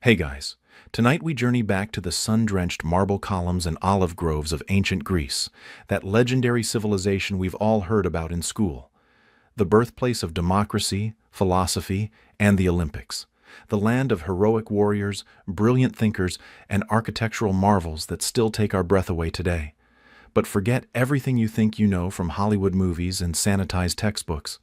Hey guys, tonight we journey back to the sun-drenched marble columns and olive groves of ancient Greece, that legendary civilization we've all heard about in school. The birthplace of democracy, philosophy, and the Olympics. The land of heroic warriors, brilliant thinkers, and architectural marvels that still take our breath away today. But forget everything you think you know from Hollywood movies and sanitized textbooks.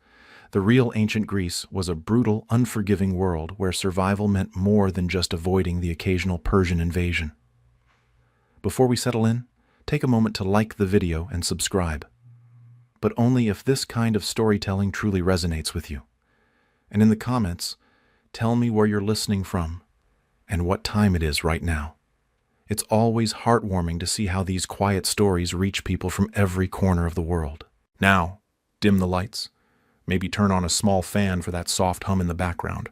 The real ancient Greece was a brutal, unforgiving world where survival meant more than just avoiding the occasional Persian invasion. Before we settle in, take a moment to like the video and subscribe. But only if this kind of storytelling truly resonates with you. And in the comments, tell me where you're listening from and what time it is right now. It's always heartwarming to see how these quiet stories reach people from every corner of the world. Now, dim the lights. Maybe turn on a small fan for that soft hum in the background,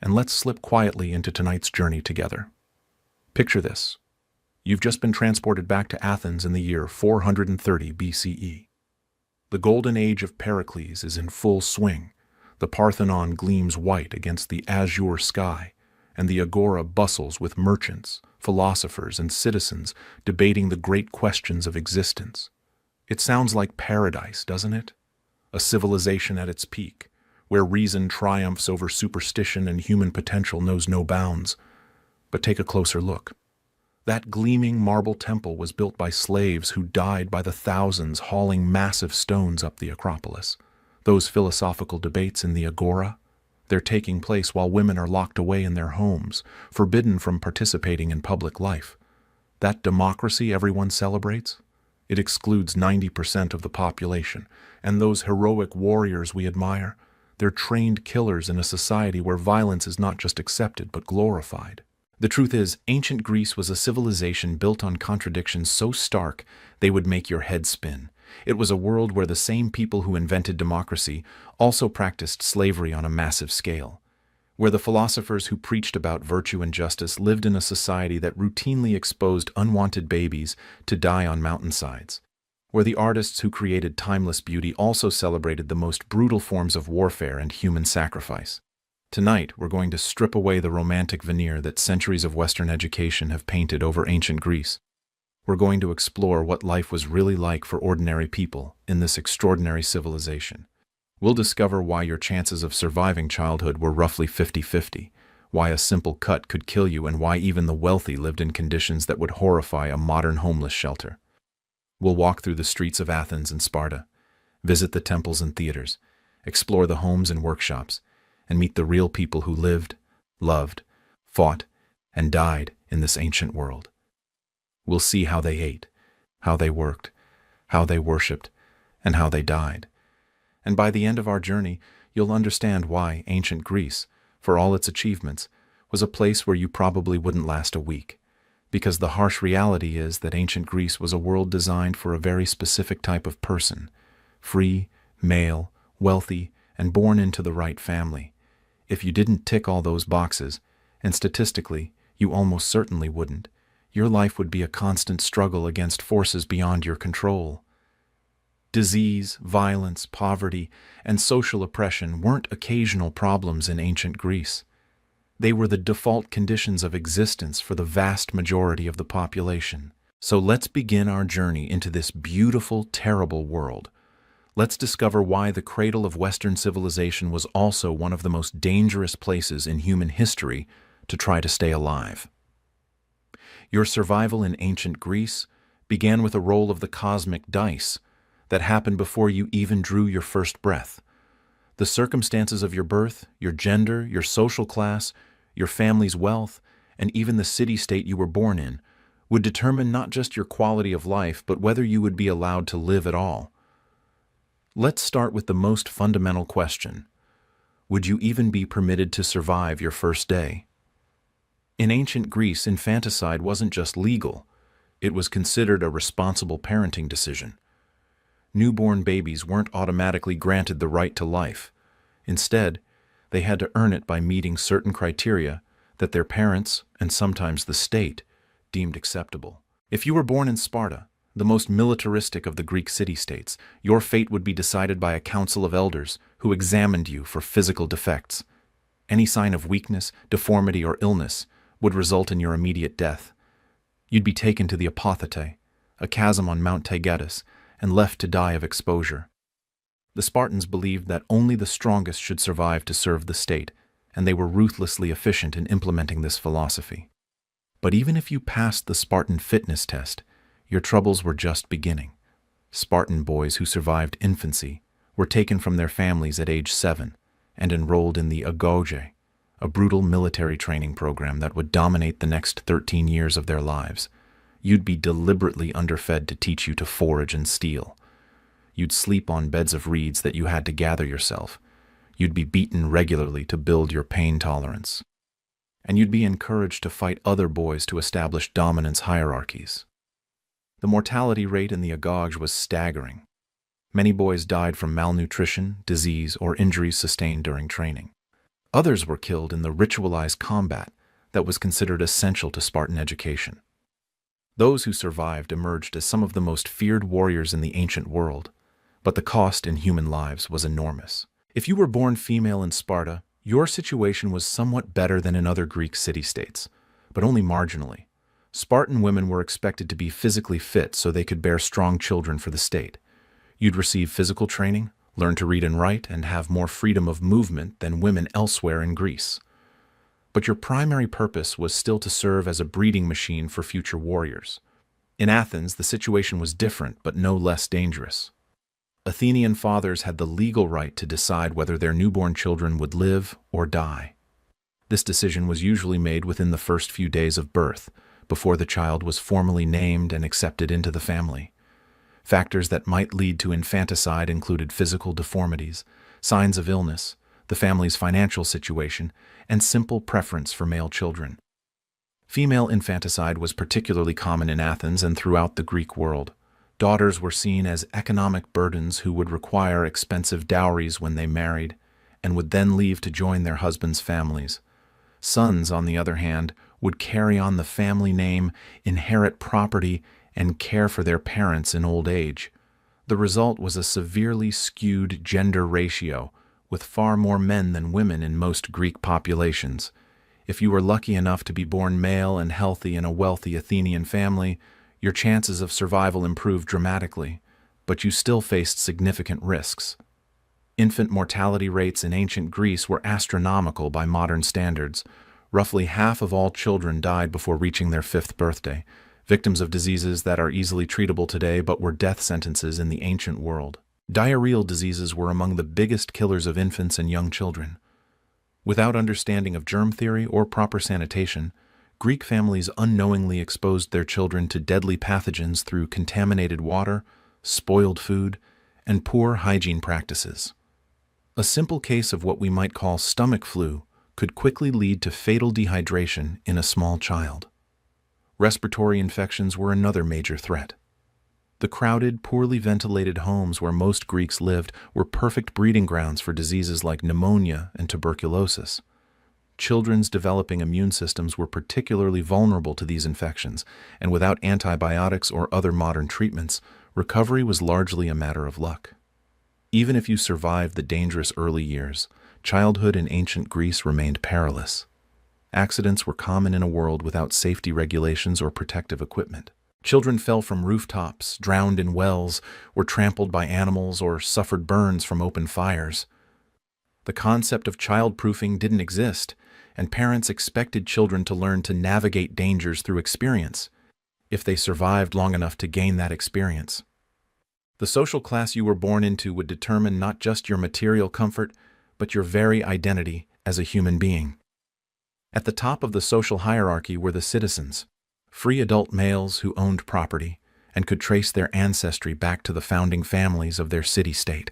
and let's slip quietly into tonight's journey together. Picture this. You've just been transported back to Athens in the year 430 BCE. The golden age of Pericles is in full swing. The Parthenon gleams white against the azure sky, and the agora bustles with merchants, philosophers, and citizens debating the great questions of existence. It sounds like paradise, doesn't it? A civilization at its peak, where reason triumphs over superstition and human potential knows no bounds. But take a closer look. That gleaming marble temple was built by slaves who died by the thousands hauling massive stones up the Acropolis. Those philosophical debates in the agora, they're taking place while women are locked away in their homes, forbidden from participating in public life. That democracy everyone celebrates? It excludes 90% of the population, and those heroic warriors we admire, they're trained killers in a society where violence is not just accepted but glorified. The truth is, ancient Greece was a civilization built on contradictions so stark they would make your head spin. It was a world where the same people who invented democracy also practiced slavery on a massive scale, where the philosophers who preached about virtue and justice lived in a society that routinely exposed unwanted babies to die on mountainsides, where the artists who created timeless beauty also celebrated the most brutal forms of warfare and human sacrifice. Tonight, we're going to strip away the romantic veneer that centuries of Western education have painted over ancient Greece. We're going to explore what life was really like for ordinary people in this extraordinary civilization. We'll discover why your chances of surviving childhood were roughly 50-50, why a simple cut could kill you, and why even the wealthy lived in conditions that would horrify a modern homeless shelter. We'll walk through the streets of Athens and Sparta, visit the temples and theaters, explore the homes and workshops, and meet the real people who lived, loved, fought, and died in this ancient world. We'll see how they ate, how they worked, how they worshipped, and how they died. And by the end of our journey, you'll understand why ancient Greece, for all its achievements, was a place where you probably wouldn't last a week. Because the harsh reality is that ancient Greece was a world designed for a very specific type of person: free, male, wealthy, and born into the right family. If you didn't tick all those boxes, and statistically, you almost certainly wouldn't, your life would be a constant struggle against forces beyond your control. Disease, violence, poverty, and social oppression weren't occasional problems in ancient Greece. They were the default conditions of existence for the vast majority of the population. So let's begin our journey into this beautiful, terrible world. Let's discover why the cradle of Western civilization was also one of the most dangerous places in human history to try to stay alive. Your survival in ancient Greece began with a roll of the cosmic dice that happened before you even drew your first breath. The circumstances of your birth, your gender, your social class, your family's wealth, and even the city-state you were born in would determine not just your quality of life, but whether you would be allowed to live at all. Let's start with the most fundamental question. Would you even be permitted to survive your first day? In ancient Greece, infanticide wasn't just legal. It was considered a responsible parenting decision. Newborn babies weren't automatically granted the right to life. Instead, they had to earn it by meeting certain criteria that their parents, and sometimes the state, deemed acceptable. If you were born in Sparta, the most militaristic of the Greek city-states, your fate would be decided by a council of elders who examined you for physical defects. Any sign of weakness, deformity, or illness would result in your immediate death. You'd be taken to the Apothete, a chasm on Mount Taygetus, and left to die of exposure. The Spartans believed that only the strongest should survive to serve the state, and they were ruthlessly efficient in implementing this philosophy. But even if you passed the Spartan fitness test, your troubles were just beginning. Spartan boys who survived infancy were taken from their families at age 7 and enrolled in the agoge, a brutal military training program that would dominate the next 13 years of their lives. You'd be deliberately underfed to teach you to forage and steal. You'd sleep on beds of reeds that you had to gather yourself. You'd be beaten regularly to build your pain tolerance. And you'd be encouraged to fight other boys to establish dominance hierarchies. The mortality rate in the agoge was staggering. Many boys died from malnutrition, disease, or injuries sustained during training. Others were killed in the ritualized combat that was considered essential to Spartan education. Those who survived emerged as some of the most feared warriors in the ancient world, but the cost in human lives was enormous. If you were born female in Sparta, your situation was somewhat better than in other Greek city-states, but only marginally. Spartan women were expected to be physically fit so they could bear strong children for the state. You'd receive physical training, learn to read and write, and have more freedom of movement than women elsewhere in Greece. But your primary purpose was still to serve as a breeding machine for future warriors. In Athens, the situation was different, but no less dangerous. Athenian fathers had the legal right to decide whether their newborn children would live or die. This decision was usually made within the first few days of birth, before the child was formally named and accepted into the family. Factors that might lead to infanticide included physical deformities, signs of illness, the family's financial situation, and simple preference for male children. Female infanticide was particularly common in Athens and throughout the Greek world. Daughters were seen as economic burdens who would require expensive dowries when they married, and would then leave to join their husbands' families. Sons, on the other hand, would carry on the family name, inherit property, and care for their parents in old age. The result was a severely skewed gender ratio, with far more men than women in most Greek populations. If you were lucky enough to be born male and healthy in a wealthy Athenian family, your chances of survival improved dramatically, but you still faced significant risks. Infant mortality rates in ancient Greece were astronomical by modern standards. Roughly half of all children died before reaching their 5th birthday, victims of diseases that are easily treatable today but were death sentences in the ancient world. Diarrheal diseases were among the biggest killers of infants and young children. Without understanding of germ theory or proper sanitation, Greek families unknowingly exposed their children to deadly pathogens through contaminated water, spoiled food, and poor hygiene practices. A simple case of what we might call stomach flu could quickly lead to fatal dehydration in a small child. Respiratory infections were another major threat. The crowded, poorly ventilated homes where most Greeks lived were perfect breeding grounds for diseases like pneumonia and tuberculosis. Children's developing immune systems were particularly vulnerable to these infections, and without antibiotics or other modern treatments, recovery was largely a matter of luck. Even if you survived the dangerous early years, childhood in ancient Greece remained perilous. Accidents were common in a world without safety regulations or protective equipment. Children fell from rooftops, drowned in wells, were trampled by animals, or suffered burns from open fires. The concept of childproofing didn't exist, and parents expected children to learn to navigate dangers through experience, if they survived long enough to gain that experience. The social class you were born into would determine not just your material comfort, but your very identity as a human being. At the top of the social hierarchy were the citizens, free adult males who owned property and could trace their ancestry back to the founding families of their city-state.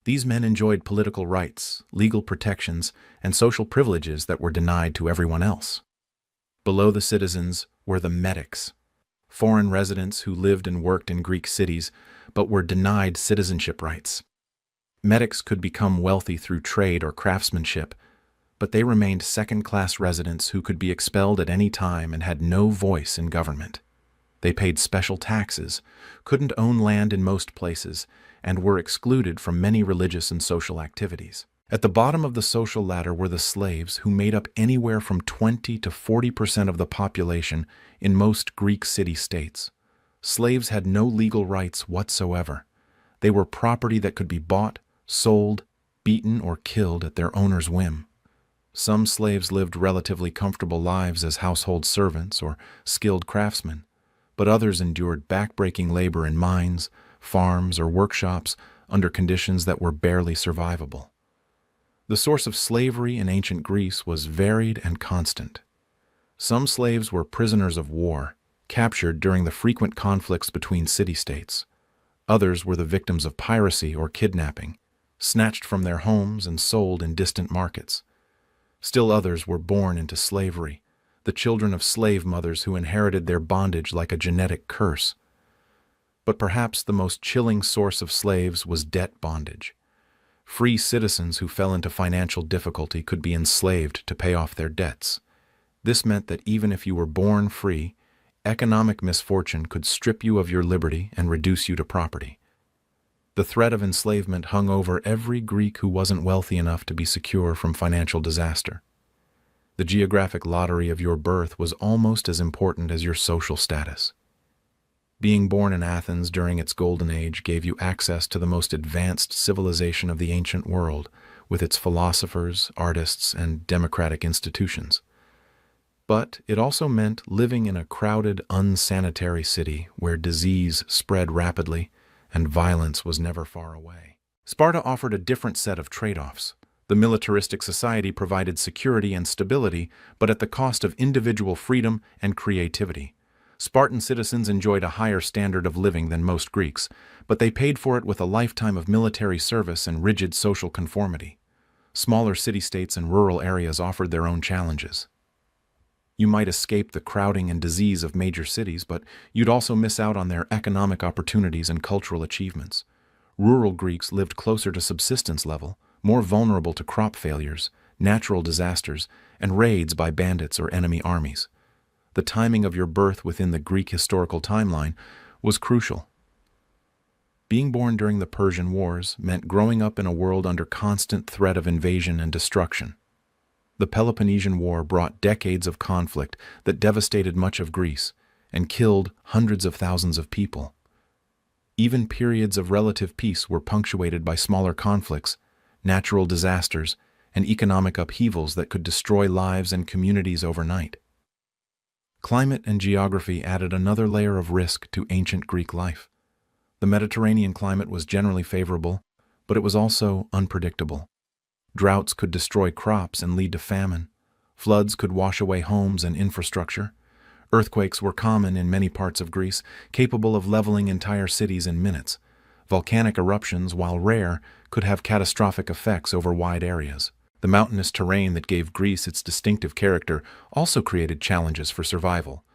These men enjoyed political rights, legal protections, and social privileges that were denied to everyone else. Below the citizens were the metics, foreign residents who lived and worked in Greek cities but were denied citizenship rights. Metics could become wealthy through trade or craftsmanship, but they remained second-class residents who could be expelled at any time and had no voice in government. They paid special taxes, couldn't own land in most places, and were excluded from many religious and social activities. At the bottom of the social ladder were the slaves, who made up anywhere from 20 to 40% of the population in most Greek city-states. Slaves had no legal rights whatsoever. They were property that could be bought, sold, beaten, or killed at their owner's whim. Some slaves lived relatively comfortable lives as household servants or skilled craftsmen, but others endured backbreaking labor in mines, farms, or workshops under conditions that were barely survivable. The source of slavery in ancient Greece was varied and constant. Some slaves were prisoners of war, captured during the frequent conflicts between city-states. Others were the victims of piracy or kidnapping, snatched from their homes and sold in distant markets. Still others were born into slavery, the children of slave mothers who inherited their bondage like a genetic curse. But perhaps the most chilling source of slaves was debt bondage. Free citizens who fell into financial difficulty could be enslaved to pay off their debts. This meant that even if you were born free, economic misfortune could strip you of your liberty and reduce you to property. The threat of enslavement hung over every Greek who wasn't wealthy enough to be secure from financial disaster. The geographic lottery of your birth was almost as important as your social status. Being born in Athens during its golden age gave you access to the most advanced civilization of the ancient world, with its philosophers, artists, and democratic institutions. But it also meant living in a crowded, unsanitary city where disease spread rapidly and violence was never far away. Sparta offered a different set of trade-offs. The militaristic society provided security and stability, but at the cost of individual freedom and creativity. Spartan citizens enjoyed a higher standard of living than most Greeks, but they paid for it with a lifetime of military service and rigid social conformity. Smaller city-states and rural areas offered their own challenges. You might escape the crowding and disease of major cities, but you'd also miss out on their economic opportunities and cultural achievements. Rural Greeks lived closer to subsistence level, more vulnerable to crop failures, natural disasters, and raids by bandits or enemy armies. The timing of your birth within the Greek historical timeline was crucial. Being born during the Persian Wars meant growing up in a world under constant threat of invasion and destruction. The Peloponnesian War brought decades of conflict that devastated much of Greece and killed hundreds of thousands of people. Even periods of relative peace were punctuated by smaller conflicts, natural disasters, and economic upheavals that could destroy lives and communities overnight. Climate and geography added another layer of risk to ancient Greek life. The Mediterranean climate was generally favorable, but it was also unpredictable. Droughts could destroy crops and lead to famine. Floods could wash away homes and infrastructure. Earthquakes were common in many parts of Greece, capable of leveling entire cities in minutes. Volcanic eruptions, while rare, could have catastrophic effects over wide areas. The mountainous terrain that gave Greece its distinctive character also created challenges for survival.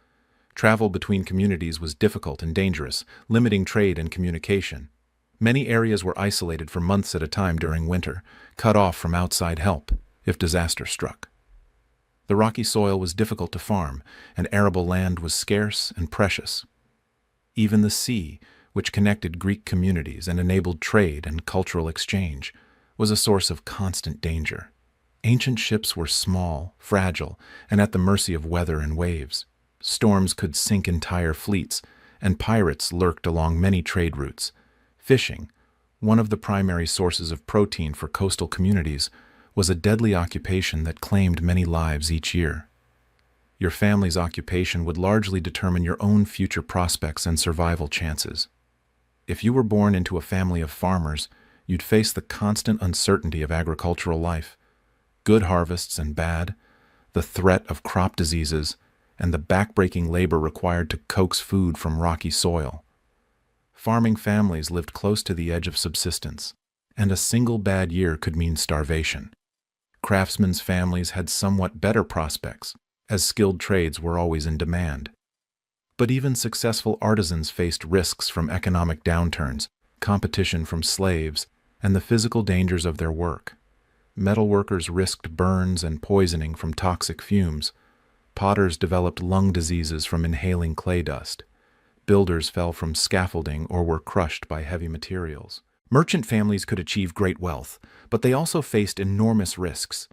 Travel between communities was difficult and dangerous, limiting trade and communication. Many areas were isolated for months at a time during winter, cut off from outside help if disaster struck. The rocky soil was difficult to farm, and arable land was scarce and precious. Even the sea, which connected Greek communities and enabled trade and cultural exchange, was a source of constant danger. Ancient ships were small, fragile, and at the mercy of weather and waves. Storms could sink entire fleets, and pirates lurked along many trade routes. Fishing, one of the primary sources of protein for coastal communities, was a deadly occupation that claimed many lives each year. Your family's occupation would largely determine your own future prospects and survival chances. If you were born into a family of farmers, you'd face the constant uncertainty of agricultural life, good harvests and bad, the threat of crop diseases, and the backbreaking labor required to coax food from rocky soil. Farming families lived close to the edge of subsistence, and a single bad year could mean starvation. Craftsmen's families had somewhat better prospects, as skilled trades were always in demand. But even successful artisans faced risks from economic downturns, competition from slaves, and the physical dangers of their work. Metalworkers risked burns and poisoning from toxic fumes. Potters developed lung diseases from inhaling clay dust. Builders fell from scaffolding or were crushed by heavy materials. Merchant families could achieve great wealth, but they also faced enormous risks.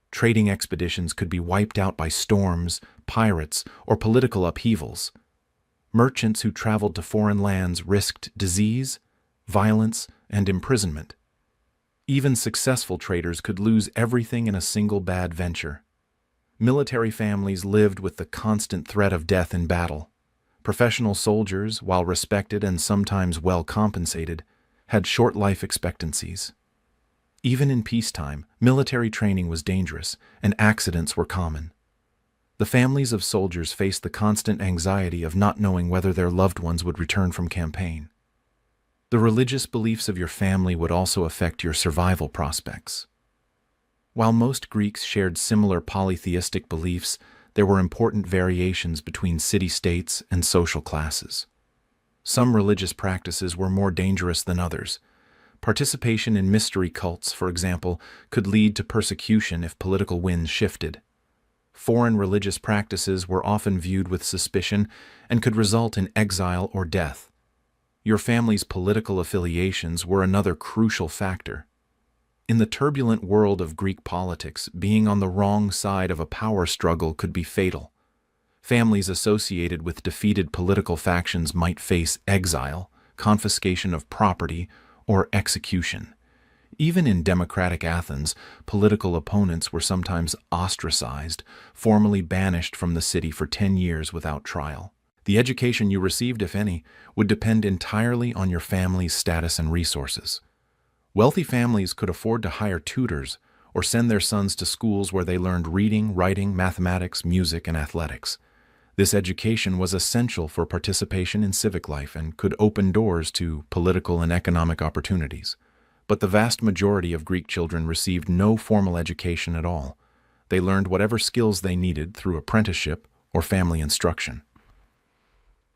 Trading expeditions could be wiped out by storms, pirates, or political upheavals. Merchants who traveled to foreign lands risked disease, violence, and imprisonment. Even successful traders could lose everything in a single bad venture. Military families lived with the constant threat of death in battle. Professional soldiers, while respected and sometimes well compensated, had short life expectancies. Even in peacetime, military training was dangerous, and accidents were common. The families of soldiers faced the constant anxiety of not knowing whether their loved ones would return from campaign. The religious beliefs of your family would also affect your survival prospects. While most Greeks shared similar polytheistic beliefs, there were important variations between city-states and social classes. Some religious practices were more dangerous than others. Participation in mystery cults, for example, could lead to persecution if political winds shifted. Foreign religious practices were often viewed with suspicion and could result in exile or death. Your family's political affiliations were another crucial factor. In the turbulent world of Greek politics, being on the wrong side of a power struggle could be fatal. Families associated with defeated political factions might face exile, confiscation of property, or execution. Even in democratic Athens, political opponents were sometimes ostracized, formally banished from the city for 10 years without trial. The education you received, if any, would depend entirely on your family's status and resources. Wealthy families could afford to hire tutors or send their sons to schools where they learned reading, writing, mathematics, music, and athletics. This education was essential for participation in civic life and could open doors to political and economic opportunities. But the vast majority of Greek children received no formal education at all. They learned whatever skills they needed through apprenticeship or family instruction.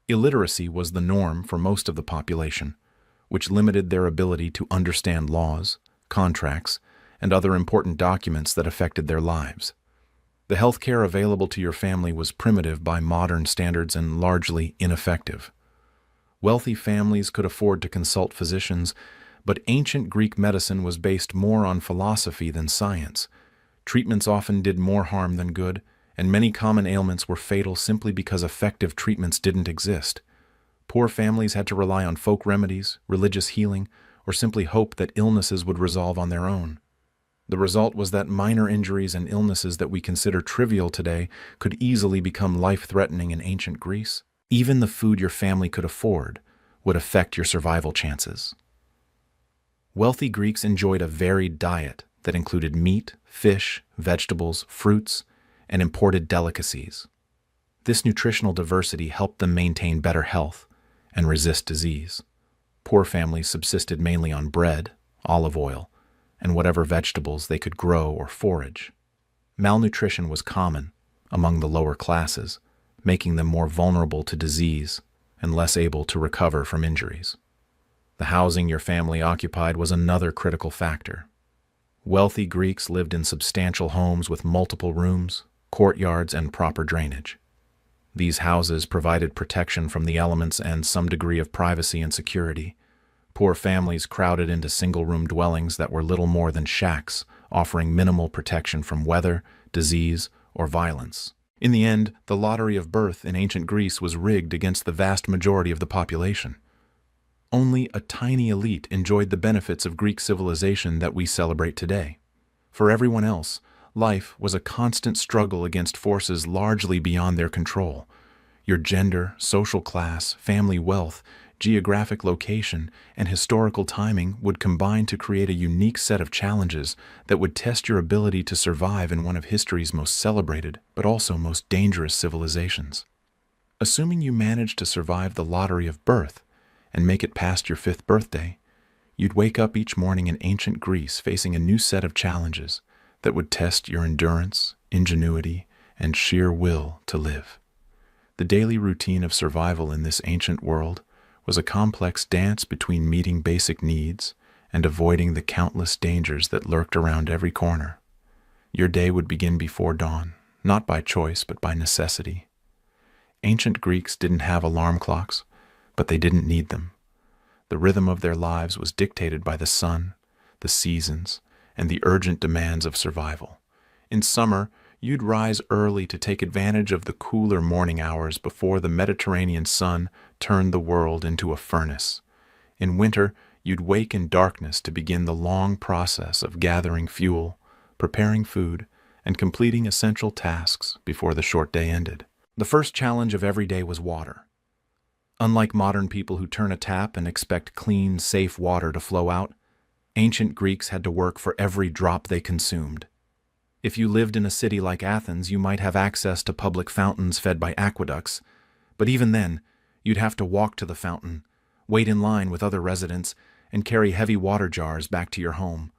Illiteracy was the norm for most of the population, which limited their ability to understand laws, contracts, and other important documents that affected their lives. The health care available to your family was primitive by modern standards and largely ineffective. Wealthy families could afford to consult physicians, but ancient Greek medicine was based more on philosophy than science. Treatments often did more harm than good, and many common ailments were fatal simply because effective treatments didn't exist. Poor families had to rely on folk remedies, religious healing, or simply hope that illnesses would resolve on their own. The result was that minor injuries and illnesses that we consider trivial today could easily become life-threatening in ancient Greece. Even the food your family could afford would affect your survival chances. Wealthy Greeks enjoyed a varied diet that included meat, fish, vegetables, fruits, and imported delicacies. This nutritional diversity helped them maintain better health and resist disease. Poor families subsisted mainly on bread, olive oil, and whatever vegetables they could grow or forage. Malnutrition was common among the lower classes, making them more vulnerable to disease and less able to recover from injuries. The housing your family occupied was another critical factor. Wealthy Greeks lived in substantial homes with multiple rooms, courtyards, and proper drainage. These houses provided protection from the elements and some degree of privacy and security. Poor families crowded into single-room dwellings that were little more than shacks, offering minimal protection from weather, disease, or violence. In the end, the lottery of birth in ancient Greece was rigged against the vast majority of the population. Only a tiny elite enjoyed the benefits of Greek civilization that we celebrate today. For everyone else, life was a constant struggle against forces largely beyond their control. Your gender, social class, family wealth, geographic location, and historical timing would combine to create a unique set of challenges that would test your ability to survive in one of history's most celebrated, but also most dangerous civilizations. Assuming you managed to survive the lottery of birth and make it past your 5th birthday, you'd wake up each morning in ancient Greece facing a new set of challenges that would test your endurance, ingenuity, and sheer will to live. The daily routine of survival in this ancient world was a complex dance between meeting basic needs and avoiding the countless dangers that lurked around every corner. Your day would begin before dawn, not by choice but by necessity. Ancient Greeks didn't have alarm clocks, but they didn't need them. The rhythm of their lives was dictated by the sun, the seasons, and the urgent demands of survival. In summer, you'd rise early to take advantage of the cooler morning hours before the Mediterranean sun turned the world into a furnace. In winter, you'd wake in darkness to begin the long process of gathering fuel, preparing food, and completing essential tasks before the short day ended. The first challenge of every day was water. Unlike modern people who turn a tap and expect clean, safe water to flow out, ancient Greeks had to work for every drop they consumed. If you lived in a city like Athens, you might have access to public fountains fed by aqueducts, but even then, you'd have to walk to the fountain, wait in line with other residents, and carry heavy water jars back to your home.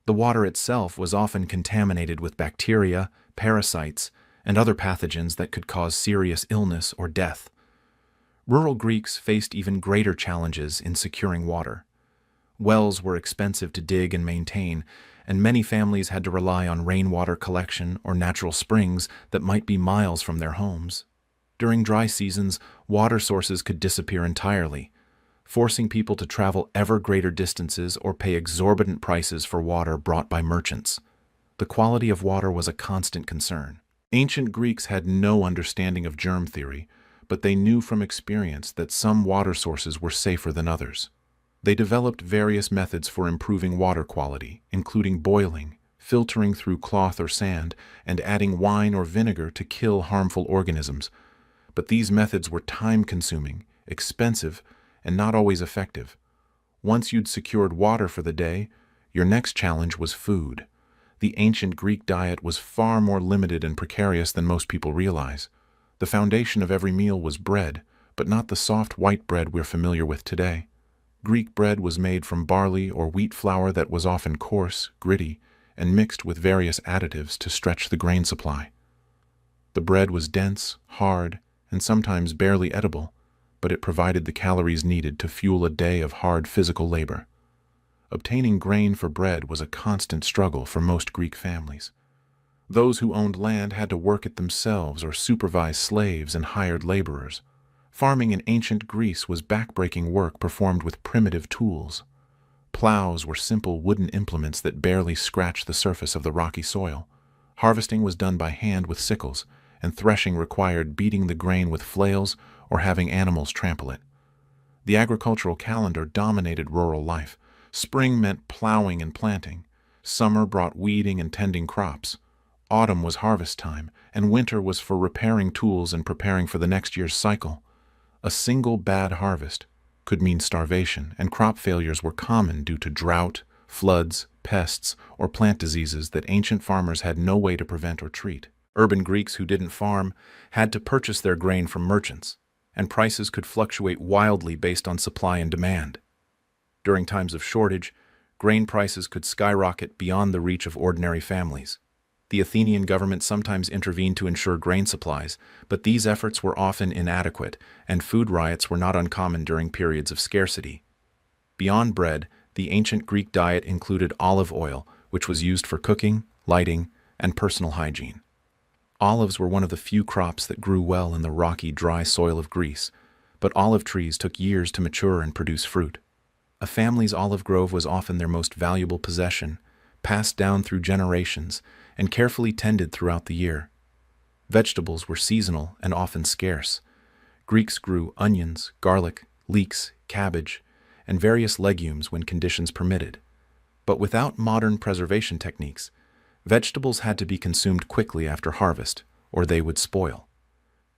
The water itself was often contaminated with bacteria, parasites, and other pathogens that could cause serious illness or death. Rural Greeks faced even greater challenges in securing water. Wells were expensive to dig and maintain, and many families had to rely on rainwater collection or natural springs that might be miles from their homes. During dry seasons, water sources could disappear entirely, forcing people to travel ever greater distances or pay exorbitant prices for water brought by merchants. The quality of water was a constant concern. Ancient Greeks had no understanding of germ theory, but they knew from experience that some water sources were safer than others. They developed various methods for improving water quality, including boiling, filtering through cloth or sand, and adding wine or vinegar to kill harmful organisms. But these methods were time-consuming, expensive, and not always effective. Once you'd secured water for the day, your next challenge was food. The ancient Greek diet was far more limited and precarious than most people realize. The foundation of every meal was bread, but not the soft white bread we're familiar with today. Greek bread was made from barley or wheat flour that was often coarse, gritty, and mixed with various additives to stretch the grain supply. The bread was dense, hard, and sometimes barely edible, but it provided the calories needed to fuel a day of hard physical labor. Obtaining grain for bread was a constant struggle for most Greek families. Those who owned land had to work it themselves or supervise slaves and hired laborers. Farming in ancient Greece was backbreaking work performed with primitive tools. Plows were simple wooden implements that barely scratched the surface of the rocky soil. Harvesting was done by hand with sickles, and threshing required beating the grain with flails or having animals trample it. The agricultural calendar dominated rural life. Spring meant plowing and planting. Summer brought weeding and tending crops. Autumn was harvest time, and winter was for repairing tools and preparing for the next year's cycle. A single bad harvest could mean starvation, and crop failures were common due to drought, floods, pests, or plant diseases that ancient farmers had no way to prevent or treat. Urban Greeks who didn't farm had to purchase their grain from merchants, and prices could fluctuate wildly based on supply and demand. During times of shortage, grain prices could skyrocket beyond the reach of ordinary families. The Athenian government sometimes intervened to ensure grain supplies, but these efforts were often inadequate, and food riots were not uncommon during periods of scarcity. Beyond bread, the ancient Greek diet included olive oil, which was used for cooking, lighting, and personal hygiene. Olives were one of the few crops that grew well in the rocky, dry soil of Greece, but olive trees took years to mature and produce fruit. A family's olive grove was often their most valuable possession, passed down through generations, and carefully tended throughout the year. Vegetables were seasonal and often scarce. Greeks grew onions, garlic, leeks, cabbage, and various legumes when conditions permitted. But without modern preservation techniques, vegetables had to be consumed quickly after harvest, or they would spoil.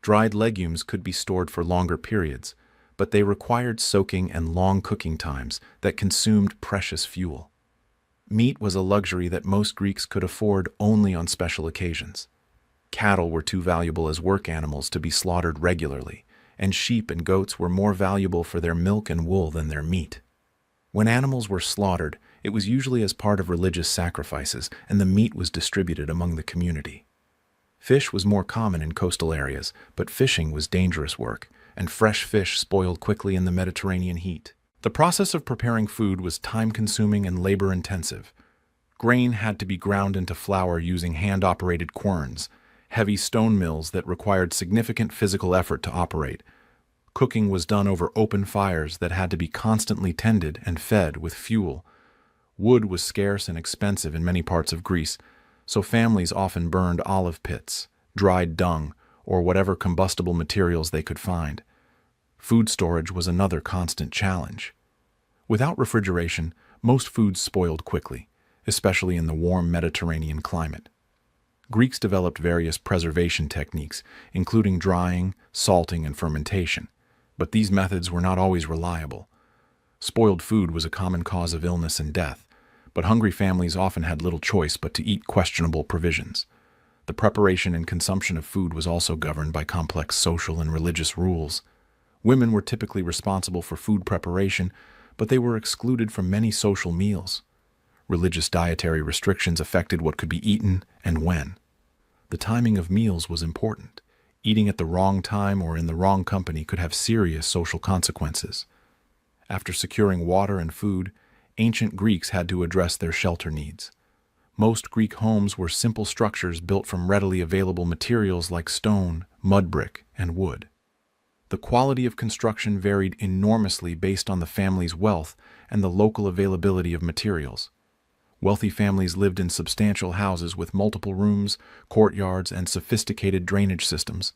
Dried legumes could be stored for longer periods, but they required soaking and long cooking times that consumed precious fuel. Meat was a luxury that most Greeks could afford only on special occasions. Cattle were too valuable as work animals to be slaughtered regularly, and sheep and goats were more valuable for their milk and wool than their meat. When animals were slaughtered, it was usually as part of religious sacrifices, and the meat was distributed among the community. Fish was more common in coastal areas, but fishing was dangerous work, and fresh fish spoiled quickly in the Mediterranean heat. The process of preparing food was time-consuming and labor-intensive. Grain had to be ground into flour using hand-operated querns, heavy stone mills that required significant physical effort to operate. Cooking was done over open fires that had to be constantly tended and fed with fuel. Wood was scarce and expensive in many parts of Greece, so families often burned olive pits, dried dung, or whatever combustible materials they could find. Food storage was another constant challenge. Without refrigeration, most foods spoiled quickly, especially in the warm Mediterranean climate. Greeks developed various preservation techniques, including drying, salting, and fermentation, but these methods were not always reliable. Spoiled food was a common cause of illness and death, but hungry families often had little choice but to eat questionable provisions. The preparation and consumption of food was also governed by complex social and religious rules. Women were typically responsible for food preparation, but they were excluded from many social meals. Religious dietary restrictions affected what could be eaten and when. The timing of meals was important. Eating at the wrong time or in the wrong company could have serious social consequences. After securing water and food, ancient Greeks had to address their shelter needs. Most Greek homes were simple structures built from readily available materials like stone, mud brick, and wood. The quality of construction varied enormously based on the family's wealth and the local availability of materials. Wealthy families lived in substantial houses with multiple rooms, courtyards, and sophisticated drainage systems.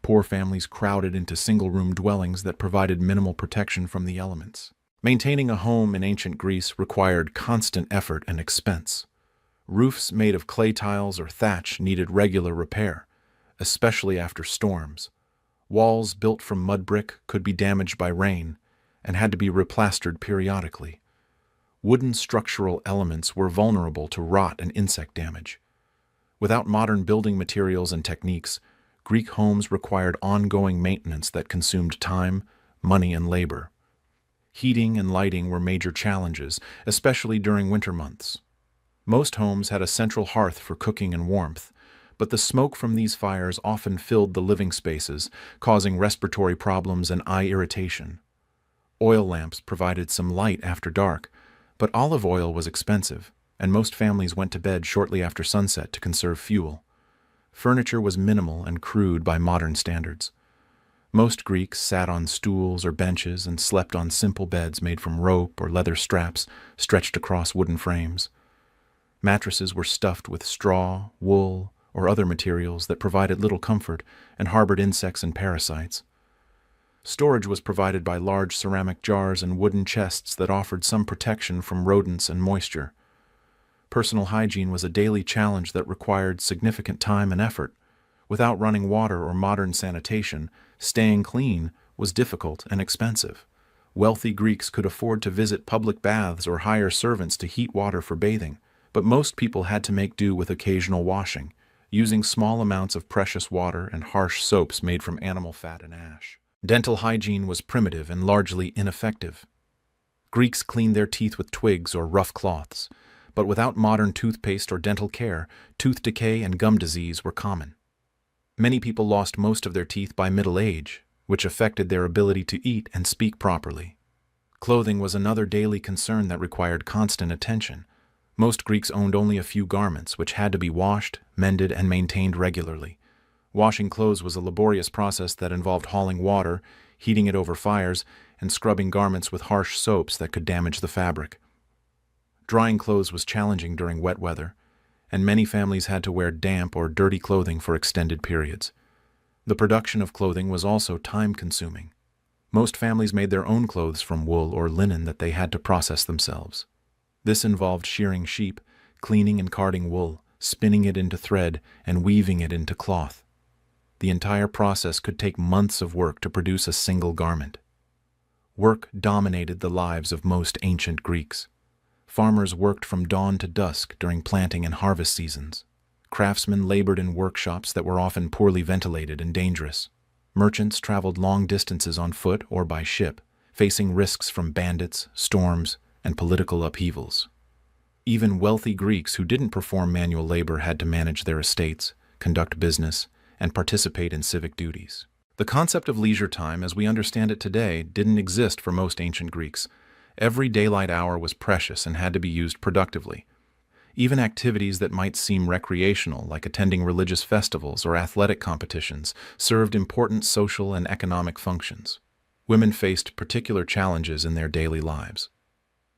Poor families crowded into single-room dwellings that provided minimal protection from the elements. Maintaining a home in ancient Greece required constant effort and expense. Roofs made of clay tiles or thatch needed regular repair, especially after storms. Walls built from mud brick could be damaged by rain and had to be replastered periodically. Wooden structural elements were vulnerable to rot and insect damage. Without modern building materials and techniques, Greek homes required ongoing maintenance that consumed time, money, and labor. Heating and lighting were major challenges, especially during winter months. Most homes had a central hearth for cooking and warmth, but the smoke from these fires often filled the living spaces, causing respiratory problems and eye irritation. Oil lamps provided some light after dark, but olive oil was expensive, and most families went to bed shortly after sunset to conserve fuel. Furniture was minimal and crude by modern standards. Most Greeks sat on stools or benches and slept on simple beds made from rope or leather straps stretched across wooden frames. Mattresses were stuffed with straw, wool, or other materials that provided little comfort and harbored insects and parasites. Storage was provided by large ceramic jars and wooden chests that offered some protection from rodents and moisture. Personal hygiene was a daily challenge that required significant time and effort. Without running water or modern sanitation, staying clean was difficult and expensive. Wealthy Greeks could afford to visit public baths or hire servants to heat water for bathing, but most people had to make do with occasional washing, using small amounts of precious water and harsh soaps made from animal fat and ash. Dental hygiene was primitive and largely ineffective. Greeks cleaned their teeth with twigs or rough cloths, but without modern toothpaste or dental care, tooth decay and gum disease were common. Many people lost most of their teeth by middle age, which affected their ability to eat and speak properly. Clothing was another daily concern that required constant attention. Most Greeks owned only a few garments, which had to be washed, mended, and maintained regularly. Washing clothes was a laborious process that involved hauling water, heating it over fires, and scrubbing garments with harsh soaps that could damage the fabric. Drying clothes was challenging during wet weather, and many families had to wear damp or dirty clothing for extended periods. The production of clothing was also time-consuming. Most families made their own clothes from wool or linen that they had to process themselves. This involved shearing sheep, cleaning and carding wool, spinning it into thread, and weaving it into cloth. The entire process could take months of work to produce a single garment. Work dominated the lives of most ancient Greeks. Farmers worked from dawn to dusk during planting and harvest seasons. Craftsmen labored in workshops that were often poorly ventilated and dangerous. Merchants traveled long distances on foot or by ship, facing risks from bandits, storms, and political upheavals. Even wealthy Greeks who didn't perform manual labor had to manage their estates, conduct business, and participate in civic duties. The concept of leisure time, as we understand it today, didn't exist for most ancient Greeks. Every daylight hour was precious and had to be used productively. Even activities that might seem recreational, like attending religious festivals or athletic competitions, served important social and economic functions. Women faced particular challenges in their daily lives.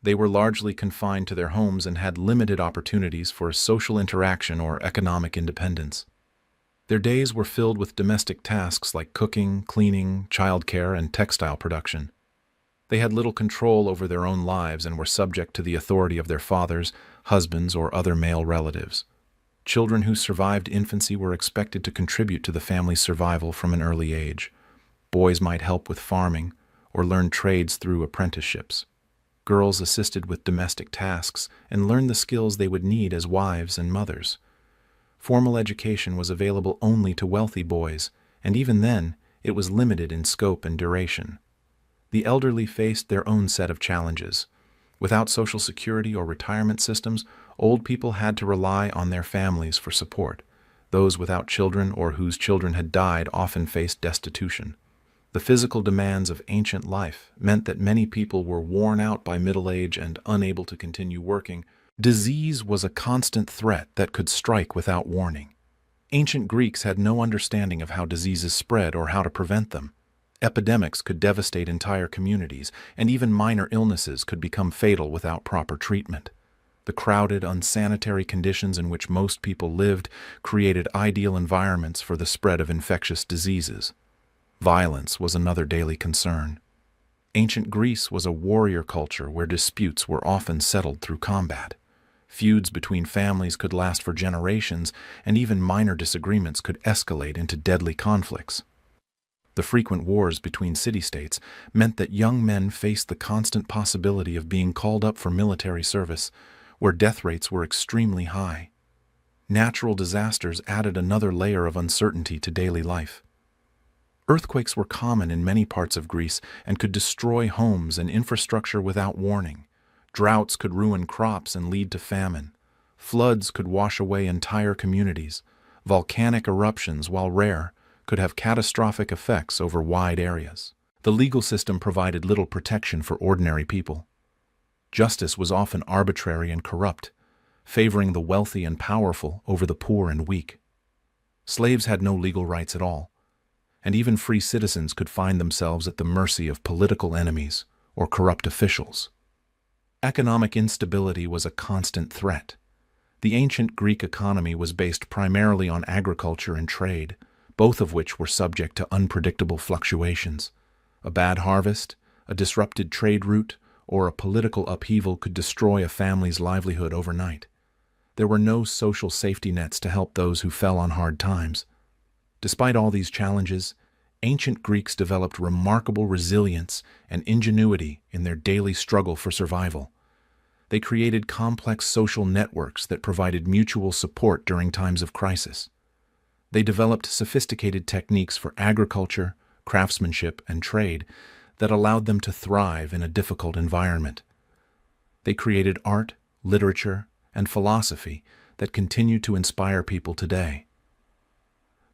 They were largely confined to their homes and had limited opportunities for social interaction or economic independence. Their days were filled with domestic tasks like cooking, cleaning, childcare, and textile production. They had little control over their own lives and were subject to the authority of their fathers, husbands, or other male relatives. Children who survived infancy were expected to contribute to the family's survival from an early age. Boys might help with farming or learn trades through apprenticeships. Girls assisted with domestic tasks and learned the skills they would need as wives and mothers. Formal education was available only to wealthy boys, and even then, it was limited in scope and duration. The elderly faced their own set of challenges. Without social security or retirement systems, old people had to rely on their families for support. Those without children or whose children had died often faced destitution. The physical demands of ancient life meant that many people were worn out by middle age and unable to continue working. Disease was a constant threat that could strike without warning. Ancient Greeks had no understanding of how diseases spread or how to prevent them. Epidemics could devastate entire communities, and even minor illnesses could become fatal without proper treatment. The crowded, unsanitary conditions in which most people lived created ideal environments for the spread of infectious diseases. Violence was another daily concern. Ancient Greece was a warrior culture where disputes were often settled through combat. Feuds between families could last for generations, and even minor disagreements could escalate into deadly conflicts. The frequent wars between city-states meant that young men faced the constant possibility of being called up for military service, where death rates were extremely high. Natural disasters added another layer of uncertainty to daily life. Earthquakes were common in many parts of Greece and could destroy homes and infrastructure without warning. Droughts could ruin crops and lead to famine. Floods could wash away entire communities. Volcanic eruptions, while rare, could have catastrophic effects over wide areas. The legal system provided little protection for ordinary people. Justice was often arbitrary and corrupt, favoring the wealthy and powerful over the poor and weak. Slaves had no legal rights at all, and even free citizens could find themselves at the mercy of political enemies or corrupt officials. Economic instability was a constant threat. The ancient Greek economy was based primarily on agriculture and trade, both of which were subject to unpredictable fluctuations. A bad harvest, a disrupted trade route, or a political upheaval could destroy a family's livelihood overnight. There were no social safety nets to help those who fell on hard times. Despite all these challenges, ancient Greeks developed remarkable resilience and ingenuity in their daily struggle for survival. They created complex social networks that provided mutual support during times of crisis. They developed sophisticated techniques for agriculture, craftsmanship, and trade that allowed them to thrive in a difficult environment. They created art, literature, and philosophy that continue to inspire people today.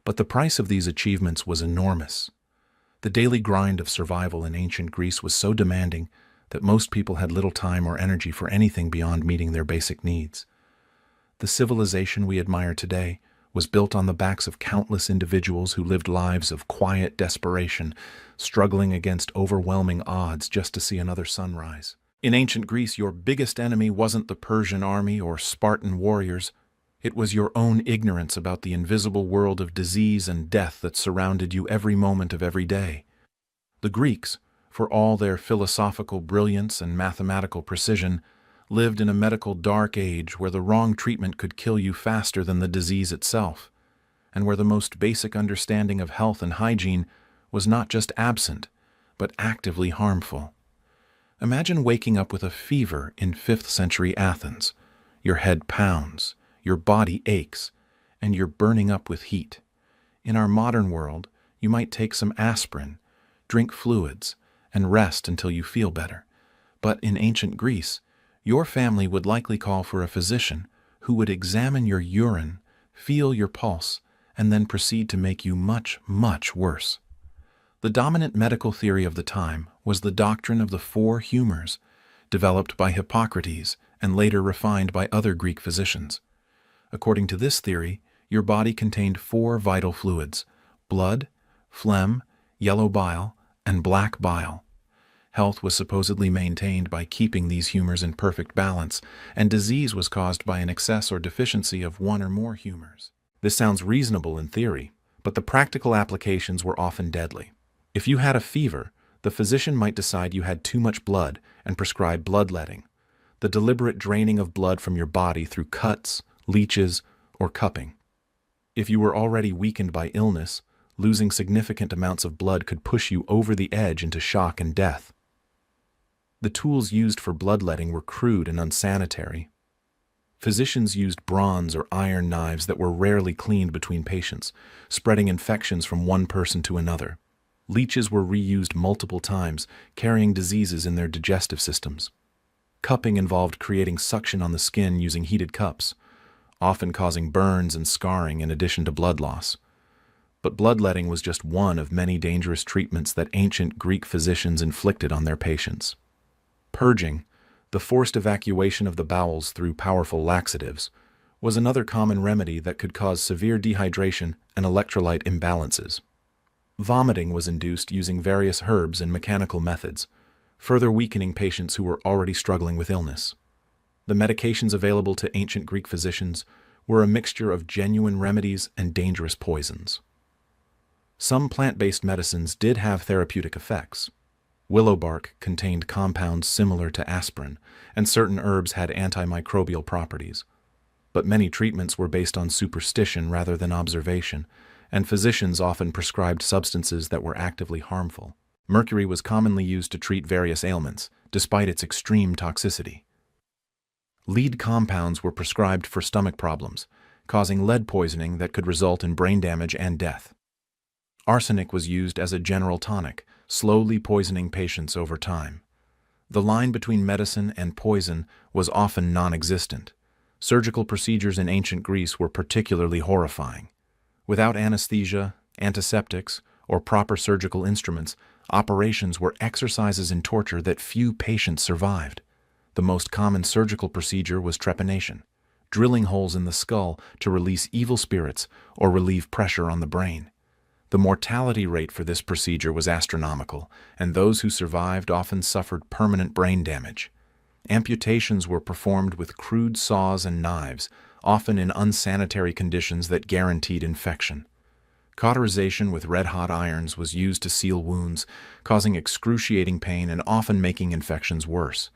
But the price of these achievements was enormous. The daily grind of survival in ancient Greece was so demanding that most people had little time or energy for anything beyond meeting their basic needs. The civilization we admire today was built on the backs of countless individuals who lived lives of quiet desperation, struggling against overwhelming odds just to see another sunrise. In ancient Greece, your biggest enemy wasn't the Persian army or Spartan warriors. It was your own ignorance about the invisible world of disease and death that surrounded you every moment of every day. The Greeks, for all their philosophical brilliance and mathematical precision, lived in a medical dark age where the wrong treatment could kill you faster than the disease itself, and where the most basic understanding of health and hygiene was not just absent, but actively harmful. Imagine waking up with a fever in 5th century Athens. Your head pounds, your body aches, and you're burning up with heat. In our modern world, you might take some aspirin, drink fluids, and rest until you feel better. But in ancient Greece, your family would likely call for a physician who would examine your urine, feel your pulse, and then proceed to make you much, much worse. The dominant medical theory of the time was the doctrine of the four humors, developed by Hippocrates and later refined by other Greek physicians. According to this theory, your body contained 4 vital fluids: blood, phlegm, yellow bile, and black bile. Health was supposedly maintained by keeping these humors in perfect balance, and disease was caused by an excess or deficiency of one or more humors. This sounds reasonable in theory, but the practical applications were often deadly. If you had a fever, the physician might decide you had too much blood and prescribe bloodletting, the deliberate draining of blood from your body through cuts, leeches, or cupping. If you were already weakened by illness, losing significant amounts of blood could push you over the edge into shock and death. The tools used for bloodletting were crude and unsanitary. Physicians used bronze or iron knives that were rarely cleaned between patients, spreading infections from one person to another. Leeches were reused multiple times, carrying diseases in their digestive systems. Cupping involved creating suction on the skin using heated cups, often causing burns and scarring in addition to blood loss. But bloodletting was just one of many dangerous treatments that ancient Greek physicians inflicted on their patients. Purging, the forced evacuation of the bowels through powerful laxatives, was another common remedy that could cause severe dehydration and electrolyte imbalances. Vomiting was induced using various herbs and mechanical methods, further weakening patients who were already struggling with illness. The medications available to ancient Greek physicians were a mixture of genuine remedies and dangerous poisons. Some plant-based medicines did have therapeutic effects. Willow bark contained compounds similar to aspirin, and certain herbs had antimicrobial properties. But many treatments were based on superstition rather than observation, and physicians often prescribed substances that were actively harmful. Mercury was commonly used to treat various ailments, despite its extreme toxicity. Lead compounds were prescribed for stomach problems, causing lead poisoning that could result in brain damage and death. Arsenic was used as a general tonic, slowly poisoning patients over time. The line between medicine and poison was often non-existent. Surgical procedures in ancient Greece were particularly horrifying. Without anesthesia, antiseptics, or proper surgical instruments, operations were exercises in torture that few patients survived. The most common surgical procedure was trepanation, drilling holes in the skull to release evil spirits or relieve pressure on the brain. The mortality rate for this procedure was astronomical, and those who survived often suffered permanent brain damage. Amputations were performed with crude saws and knives, often in unsanitary conditions that guaranteed infection. Cauterization with red-hot irons was used to seal wounds, causing excruciating pain and often making infections worse.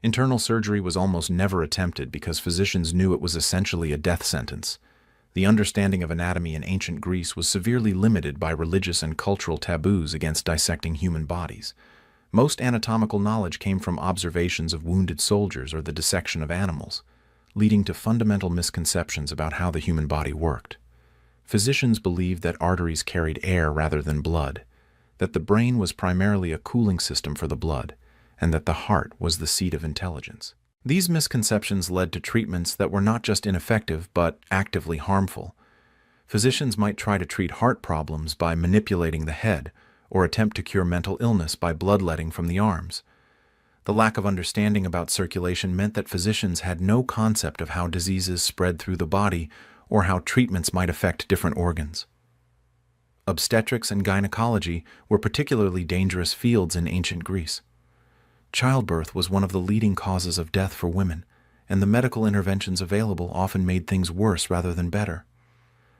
Internal surgery was almost never attempted because physicians knew it was essentially a death sentence. The understanding of anatomy in ancient Greece was severely limited by religious and cultural taboos against dissecting human bodies. Most anatomical knowledge came from observations of wounded soldiers or the dissection of animals, leading to fundamental misconceptions about how the human body worked. Physicians believed that arteries carried air rather than blood, that the brain was primarily a cooling system for the blood, and that the heart was the seat of intelligence. These misconceptions led to treatments that were not just ineffective but actively harmful. Physicians might try to treat heart problems by manipulating the head, or attempt to cure mental illness by bloodletting from the arms. The lack of understanding about circulation meant that physicians had no concept of how diseases spread through the body or how treatments might affect different organs. Obstetrics and gynecology were particularly dangerous fields in ancient Greece. Childbirth was one of the leading causes of death for women, and the medical interventions available often made things worse rather than better.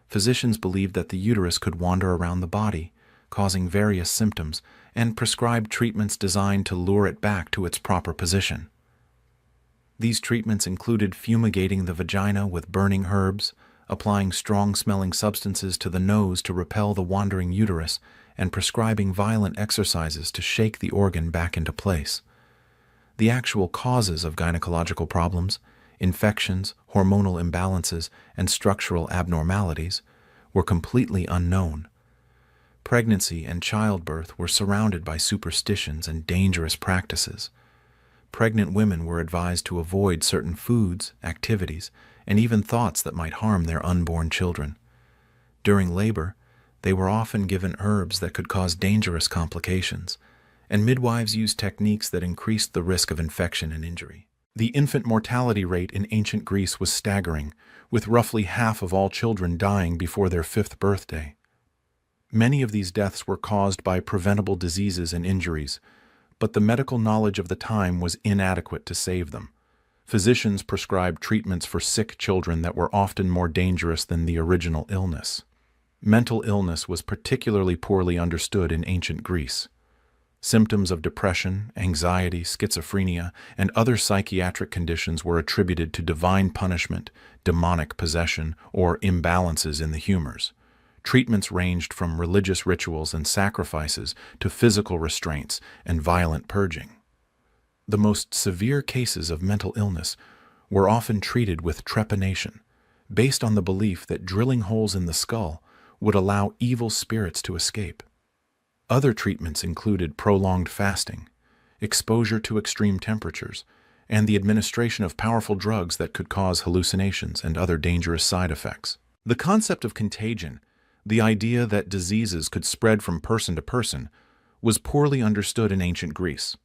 Physicians believed that the uterus could wander around the body, causing various symptoms, and prescribed treatments designed to lure it back to its proper position. These treatments included fumigating the vagina with burning herbs, applying strong-smelling substances to the nose to repel the wandering uterus, and prescribing violent exercises to shake the organ back into place. The actual causes of gynecological problems, infections, hormonal imbalances, and structural abnormalities were completely unknown. Pregnancy and childbirth were surrounded by superstitions and dangerous practices. Pregnant women were advised to avoid certain foods, activities, and even thoughts that might harm their unborn children. During labor, they were often given herbs that could cause dangerous complications, and midwives used techniques that increased the risk of infection and injury. The infant mortality rate in ancient Greece was staggering, with roughly half of all children dying before their 5th birthday. Many of these deaths were caused by preventable diseases and injuries, but the medical knowledge of the time was inadequate to save them. Physicians prescribed treatments for sick children that were often more dangerous than the original illness. Mental illness was particularly poorly understood in ancient Greece. Symptoms of depression, anxiety, schizophrenia, and other psychiatric conditions were attributed to divine punishment, demonic possession, or imbalances in the humors. Treatments ranged from religious rituals and sacrifices to physical restraints and violent purging. The most severe cases of mental illness were often treated with trepanation, based on the belief that drilling holes in the skull would allow evil spirits to escape. Other treatments included prolonged fasting, exposure to extreme temperatures, and the administration of powerful drugs that could cause hallucinations and other dangerous side effects. The concept of contagion, the idea that diseases could spread from person to person, was poorly understood in ancient Greece.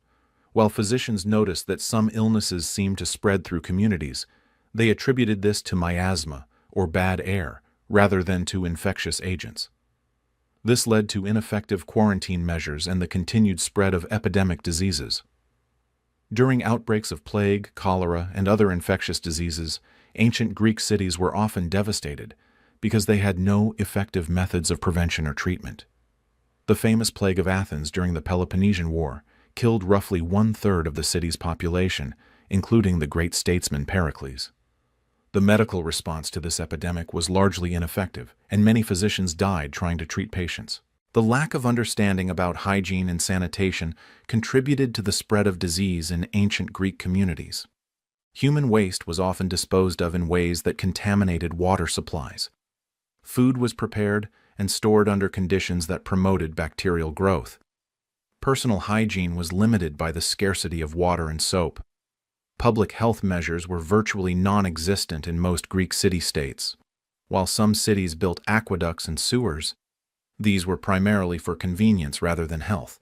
While physicians noticed that some illnesses seemed to spread through communities, they attributed this to miasma, or bad air, rather than to infectious agents. This led to ineffective quarantine measures and the continued spread of epidemic diseases. During outbreaks of plague, cholera, and other infectious diseases, ancient Greek cities were often devastated because they had no effective methods of prevention or treatment. The famous plague of Athens during the Peloponnesian War killed roughly 1/3 of the city's population, including the great statesman Pericles. The medical response to this epidemic was largely ineffective, and many physicians died trying to treat patients. The lack of understanding about hygiene and sanitation contributed to the spread of disease in ancient Greek communities. Human waste was often disposed of in ways that contaminated water supplies. Food was prepared and stored under conditions that promoted bacterial growth. Personal hygiene was limited by the scarcity of water and soap. Public health measures were virtually non-existent in most Greek city-states. While some cities built aqueducts and sewers, these were primarily for convenience rather than health.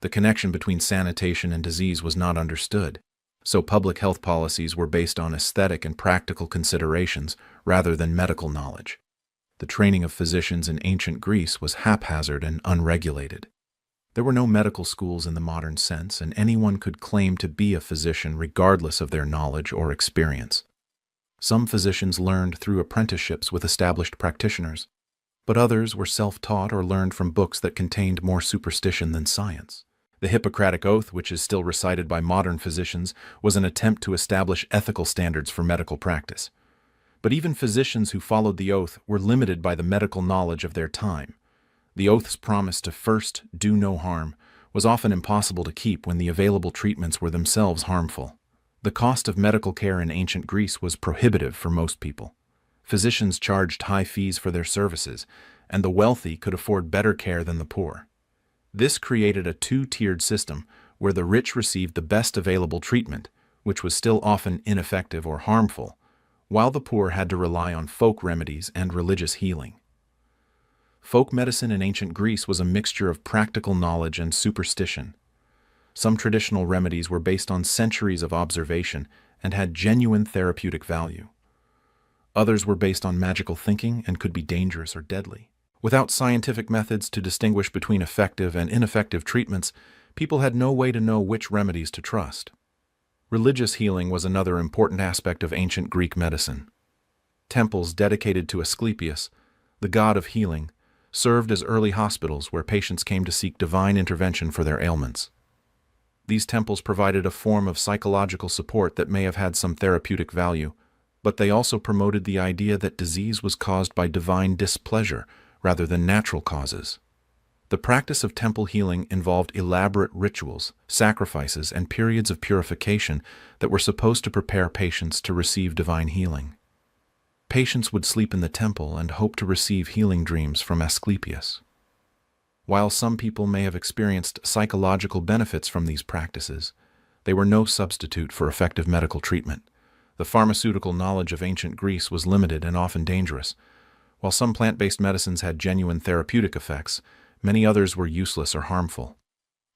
The connection between sanitation and disease was not understood, so public health policies were based on aesthetic and practical considerations rather than medical knowledge. The training of physicians in ancient Greece was haphazard and unregulated. There were no medical schools in the modern sense, and anyone could claim to be a physician regardless of their knowledge or experience. Some physicians learned through apprenticeships with established practitioners, but others were self-taught or learned from books that contained more superstition than science. The Hippocratic Oath, which is still recited by modern physicians, was an attempt to establish ethical standards for medical practice. But even physicians who followed the oath were limited by the medical knowledge of their time. The oath's promise to first do no harm was often impossible to keep when the available treatments were themselves harmful. The cost of medical care in ancient Greece was prohibitive for most people. Physicians charged high fees for their services, and the wealthy could afford better care than the poor. This created a two-tiered system where the rich received the best available treatment, which was still often ineffective or harmful, while the poor had to rely on folk remedies and religious healing. Folk medicine in ancient Greece was a mixture of practical knowledge and superstition. Some traditional remedies were based on centuries of observation and had genuine therapeutic value. Others were based on magical thinking and could be dangerous or deadly. Without scientific methods to distinguish between effective and ineffective treatments, people had no way to know which remedies to trust. Religious healing was another important aspect of ancient Greek medicine. Temples dedicated to Asclepius, the god of healing, served as early hospitals where patients came to seek divine intervention for their ailments. These temples provided a form of psychological support that may have had some therapeutic value, but they also promoted the idea that disease was caused by divine displeasure rather than natural causes. The practice of temple healing involved elaborate rituals, sacrifices, and periods of purification that were supposed to prepare patients to receive divine healing. Patients would sleep in the temple and hope to receive healing dreams from Asclepius. While some people may have experienced psychological benefits from these practices, they were no substitute for effective medical treatment. The pharmaceutical knowledge of ancient Greece was limited and often dangerous. While some plant-based medicines had genuine therapeutic effects, many others were useless or harmful.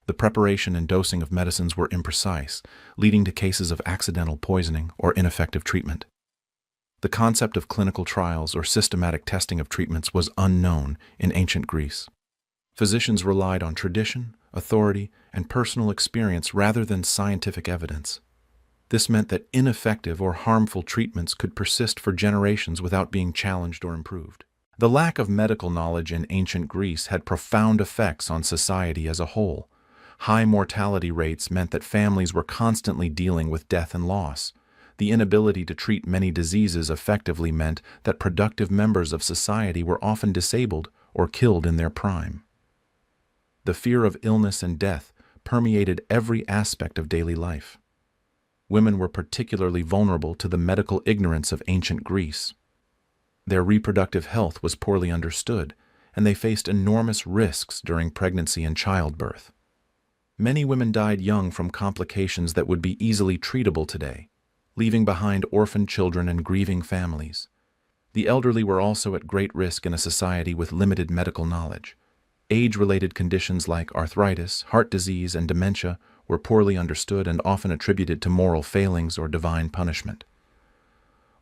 The preparation and dosing of medicines were imprecise, leading to cases of accidental poisoning or ineffective treatment. The concept of clinical trials or systematic testing of treatments was unknown in ancient Greece. Physicians relied on tradition, authority, and personal experience rather than scientific evidence. This meant that ineffective or harmful treatments could persist for generations without being challenged or improved. The lack of medical knowledge in ancient Greece had profound effects on society as a whole. High mortality rates meant that families were constantly dealing with death and loss. The inability to treat many diseases effectively meant that productive members of society were often disabled or killed in their prime. The fear of illness and death permeated every aspect of daily life. Women were particularly vulnerable to the medical ignorance of ancient Greece. Their reproductive health was poorly understood, and they faced enormous risks during pregnancy and childbirth. Many women died young from complications that would be easily treatable today, leaving behind orphaned children and grieving families. The elderly were also at great risk in a society with limited medical knowledge. Age-related conditions like arthritis, heart disease, and dementia were poorly understood and often attributed to moral failings or divine punishment.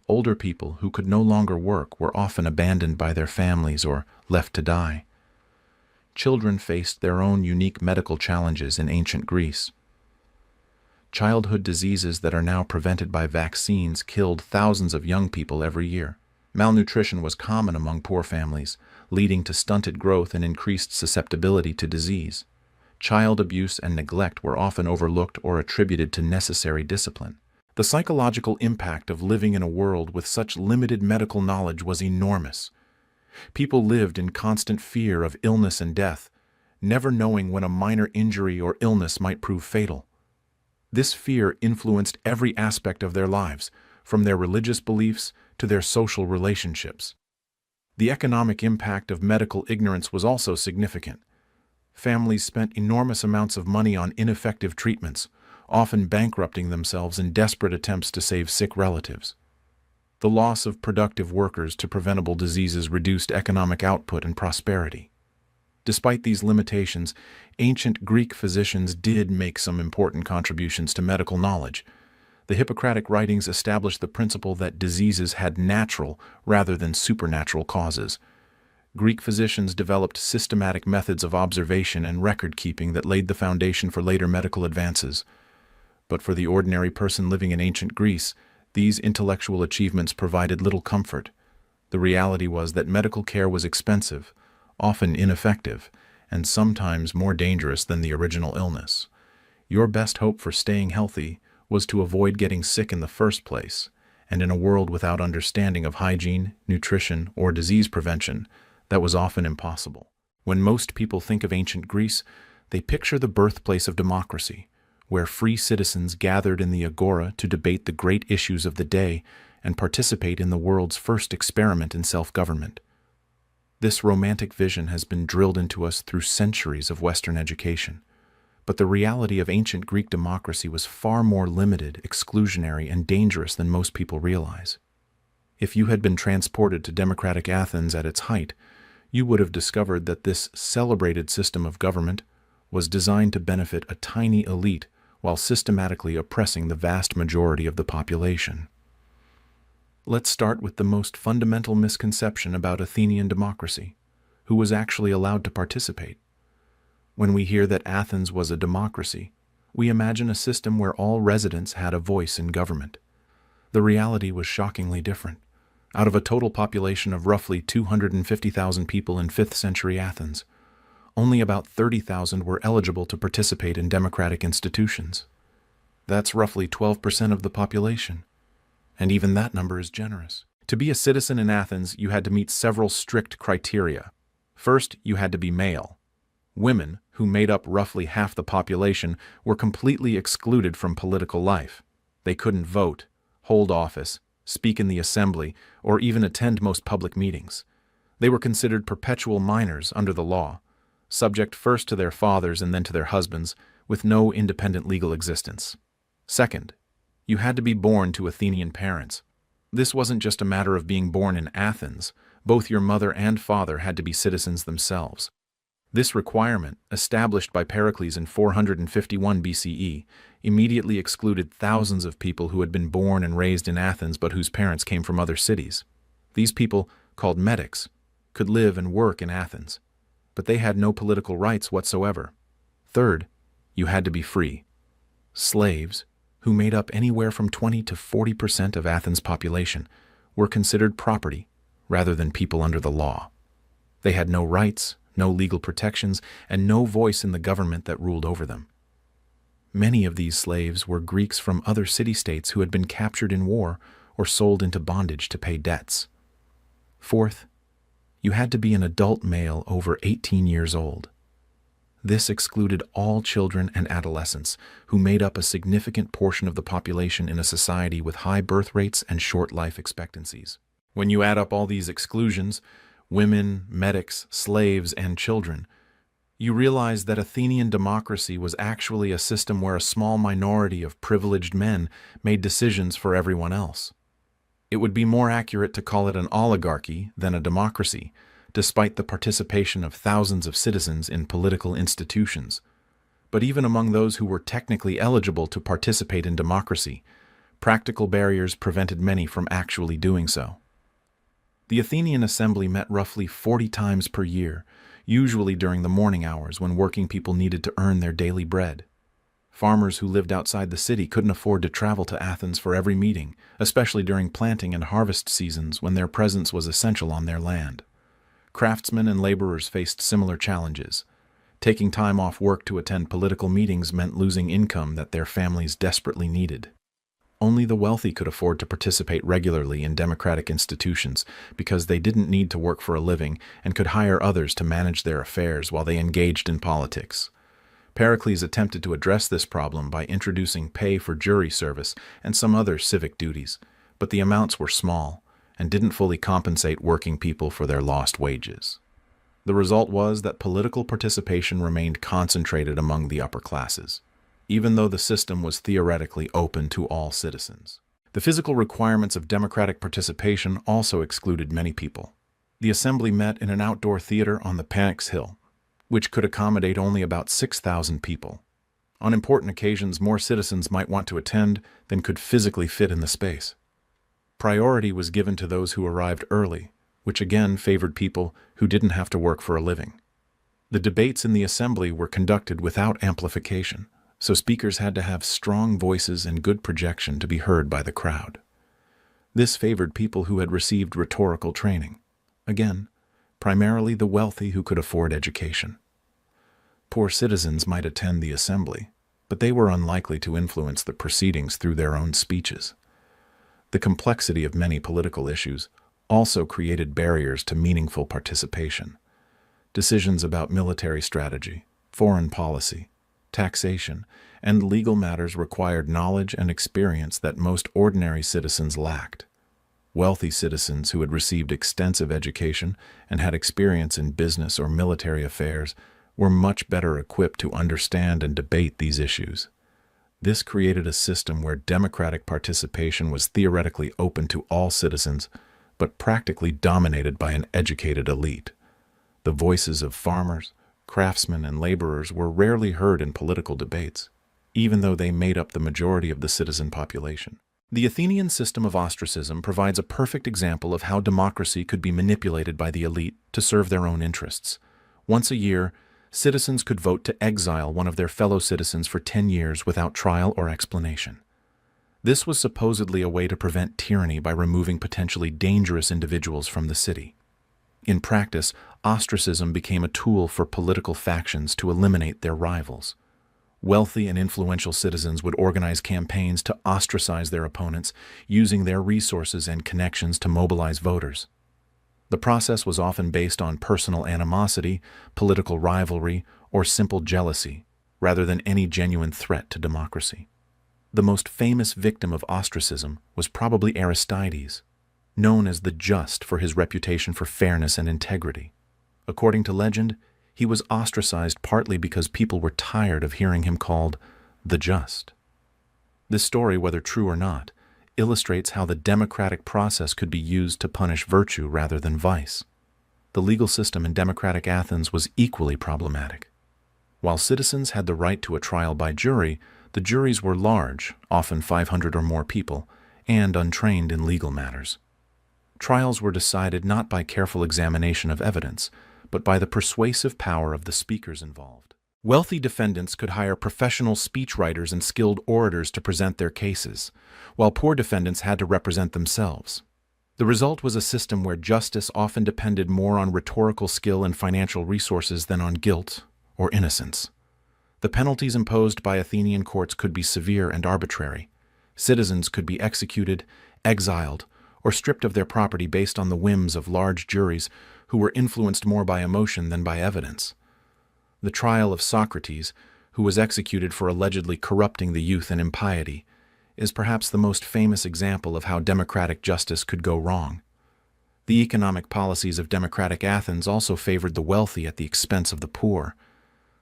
Older people who could no longer work were often abandoned by their families or left to die. Children faced their own unique medical challenges in ancient Greece. Childhood diseases that are now prevented by vaccines killed thousands of young people every year. Malnutrition was common among poor families, leading to stunted growth and increased susceptibility to disease. Child abuse and neglect were often overlooked or attributed to necessary discipline. The psychological impact of living in a world with such limited medical knowledge was enormous. People lived in constant fear of illness and death, never knowing when a minor injury or illness might prove fatal. This fear influenced every aspect of their lives, from their religious beliefs to their social relationships. The economic impact of medical ignorance was also significant. Families spent enormous amounts of money on ineffective treatments, often bankrupting themselves in desperate attempts to save sick relatives. The loss of productive workers to preventable diseases reduced economic output and prosperity. Despite these limitations, ancient Greek physicians did make some important contributions to medical knowledge. The Hippocratic writings established the principle that diseases had natural rather than supernatural causes. Greek physicians developed systematic methods of observation and record-keeping that laid the foundation for later medical advances. But for the ordinary person living in ancient Greece, these intellectual achievements provided little comfort. The reality was that medical care was expensive, often ineffective, and sometimes more dangerous than the original illness. Your best hope for staying healthy was to avoid getting sick in the first place, and in a world without understanding of hygiene, nutrition, or disease prevention, that was often impossible. When most people think of ancient Greece, they picture the birthplace of democracy, where free citizens gathered in the agora to debate the great issues of the day and participate in the world's first experiment in self-government. This romantic vision has been drilled into us through centuries of Western education. But the reality of ancient Greek democracy was far more limited, exclusionary, and dangerous than most people realize. If you had been transported to democratic Athens at its height, you would have discovered that this celebrated system of government was designed to benefit a tiny elite while systematically oppressing the vast majority of the population. Let's start with the most fundamental misconception about Athenian democracy: who was actually allowed to participate. When we hear that Athens was a democracy, we imagine a system where all residents had a voice in government. The reality was shockingly different. Out of a total population of roughly 250,000 people in 5th century Athens, only about 30,000 were eligible to participate in democratic institutions. That's roughly 12% of the population, and even that number is generous. To be a citizen in Athens, you had to meet several strict criteria. First, you had to be male. Women, who made up roughly half the population, were completely excluded from political life. They couldn't vote, hold office, speak in the assembly, or even attend most public meetings. They were considered perpetual minors under the law, subject first to their fathers and then to their husbands, with no independent legal existence. Second, you had to be born to Athenian parents. This wasn't just a matter of being born in Athens. Both your mother and father had to be citizens themselves. This requirement, established by Pericles in 451 BCE, immediately excluded thousands of people who had been born and raised in Athens but whose parents came from other cities. These people, called metics, could live and work in Athens, but they had no political rights whatsoever. Third, you had to be free. Slaves, who made up anywhere from 20 to 40% of Athens' population, were considered property rather than people under the law. They had no rights, no legal protections, and no voice in the government that ruled over them. Many of these slaves were Greeks from other city-states who had been captured in war or sold into bondage to pay debts. Fourth, you had to be an adult male over 18 years old. This excluded all children and adolescents, who made up a significant portion of the population in a society with high birth rates and short life expectancies. When you add up all these exclusions, women, metics, slaves, and children, you realize that Athenian democracy was actually a system where a small minority of privileged men made decisions for everyone else. It would be more accurate to call it an oligarchy than a democracy, despite the participation of thousands of citizens in political institutions. But even among those who were technically eligible to participate in democracy, practical barriers prevented many from actually doing so. The Athenian assembly met roughly 40 times per year, usually during the morning hours when working people needed to earn their daily bread. Farmers who lived outside the city couldn't afford to travel to Athens for every meeting, especially during planting and harvest seasons when their presence was essential on their land. Craftsmen and laborers faced similar challenges. Taking time off work to attend political meetings meant losing income that their families desperately needed. Only the wealthy could afford to participate regularly in democratic institutions because they didn't need to work for a living and could hire others to manage their affairs while they engaged in politics. Pericles attempted to address this problem by introducing pay for jury service and some other civic duties, but the amounts were small and didn't fully compensate working people for their lost wages. The result was that political participation remained concentrated among the upper classes, even though the system was theoretically open to all citizens. The physical requirements of democratic participation also excluded many people. The assembly met in an outdoor theater on the Panax Hill, which could accommodate only about 6,000 people. On important occasions, more citizens might want to attend than could physically fit in the space. Priority was given to those who arrived early, which again favored people who didn't have to work for a living. The debates in the assembly were conducted without amplification, so speakers had to have strong voices and good projection to be heard by the crowd. This favored people who had received rhetorical training. Again, primarily the wealthy who could afford education. Poor citizens might attend the assembly, but they were unlikely to influence the proceedings through their own speeches. The complexity of many political issues also created barriers to meaningful participation. Decisions about military strategy, foreign policy, taxation, and legal matters required knowledge and experience that most ordinary citizens lacked. Wealthy citizens who had received extensive education and had experience in business or military affairs were much better equipped to understand and debate these issues. This created a system where democratic participation was theoretically open to all citizens, but practically dominated by an educated elite. The voices of farmers, craftsmen, and laborers were rarely heard in political debates, even though they made up the majority of the citizen population. The Athenian system of ostracism provides a perfect example of how democracy could be manipulated by the elite to serve their own interests. Once a year, citizens could vote to exile one of their fellow citizens for 10 years without trial or explanation. This was supposedly a way to prevent tyranny by removing potentially dangerous individuals from the city. In practice, ostracism became a tool for political factions to eliminate their rivals. Wealthy and influential citizens would organize campaigns to ostracize their opponents, using their resources and connections to mobilize voters. The process was often based on personal animosity, political rivalry, or simple jealousy, rather than any genuine threat to democracy. The most famous victim of ostracism was probably Aristides, known as the Just for his reputation for fairness and integrity. According to legend, he was ostracized partly because people were tired of hearing him called the Just. This story, whether true or not, illustrates how the democratic process could be used to punish virtue rather than vice. The legal system in democratic Athens was equally problematic. While citizens had the right to a trial by jury, the juries were large, often 500 or more people, and untrained in legal matters. Trials were decided not by careful examination of evidence, but by the persuasive power of the speakers involved. Wealthy defendants could hire professional speechwriters and skilled orators to present their cases, while poor defendants had to represent themselves. The result was a system where justice often depended more on rhetorical skill and financial resources than on guilt or innocence. The penalties imposed by Athenian courts could be severe and arbitrary. Citizens could be executed, exiled, or stripped of their property based on the whims of large juries who were influenced more by emotion than by evidence. The trial of Socrates, who was executed for allegedly corrupting the youth in impiety, is perhaps the most famous example of how democratic justice could go wrong. The economic policies of democratic Athens also favored the wealthy at the expense of the poor.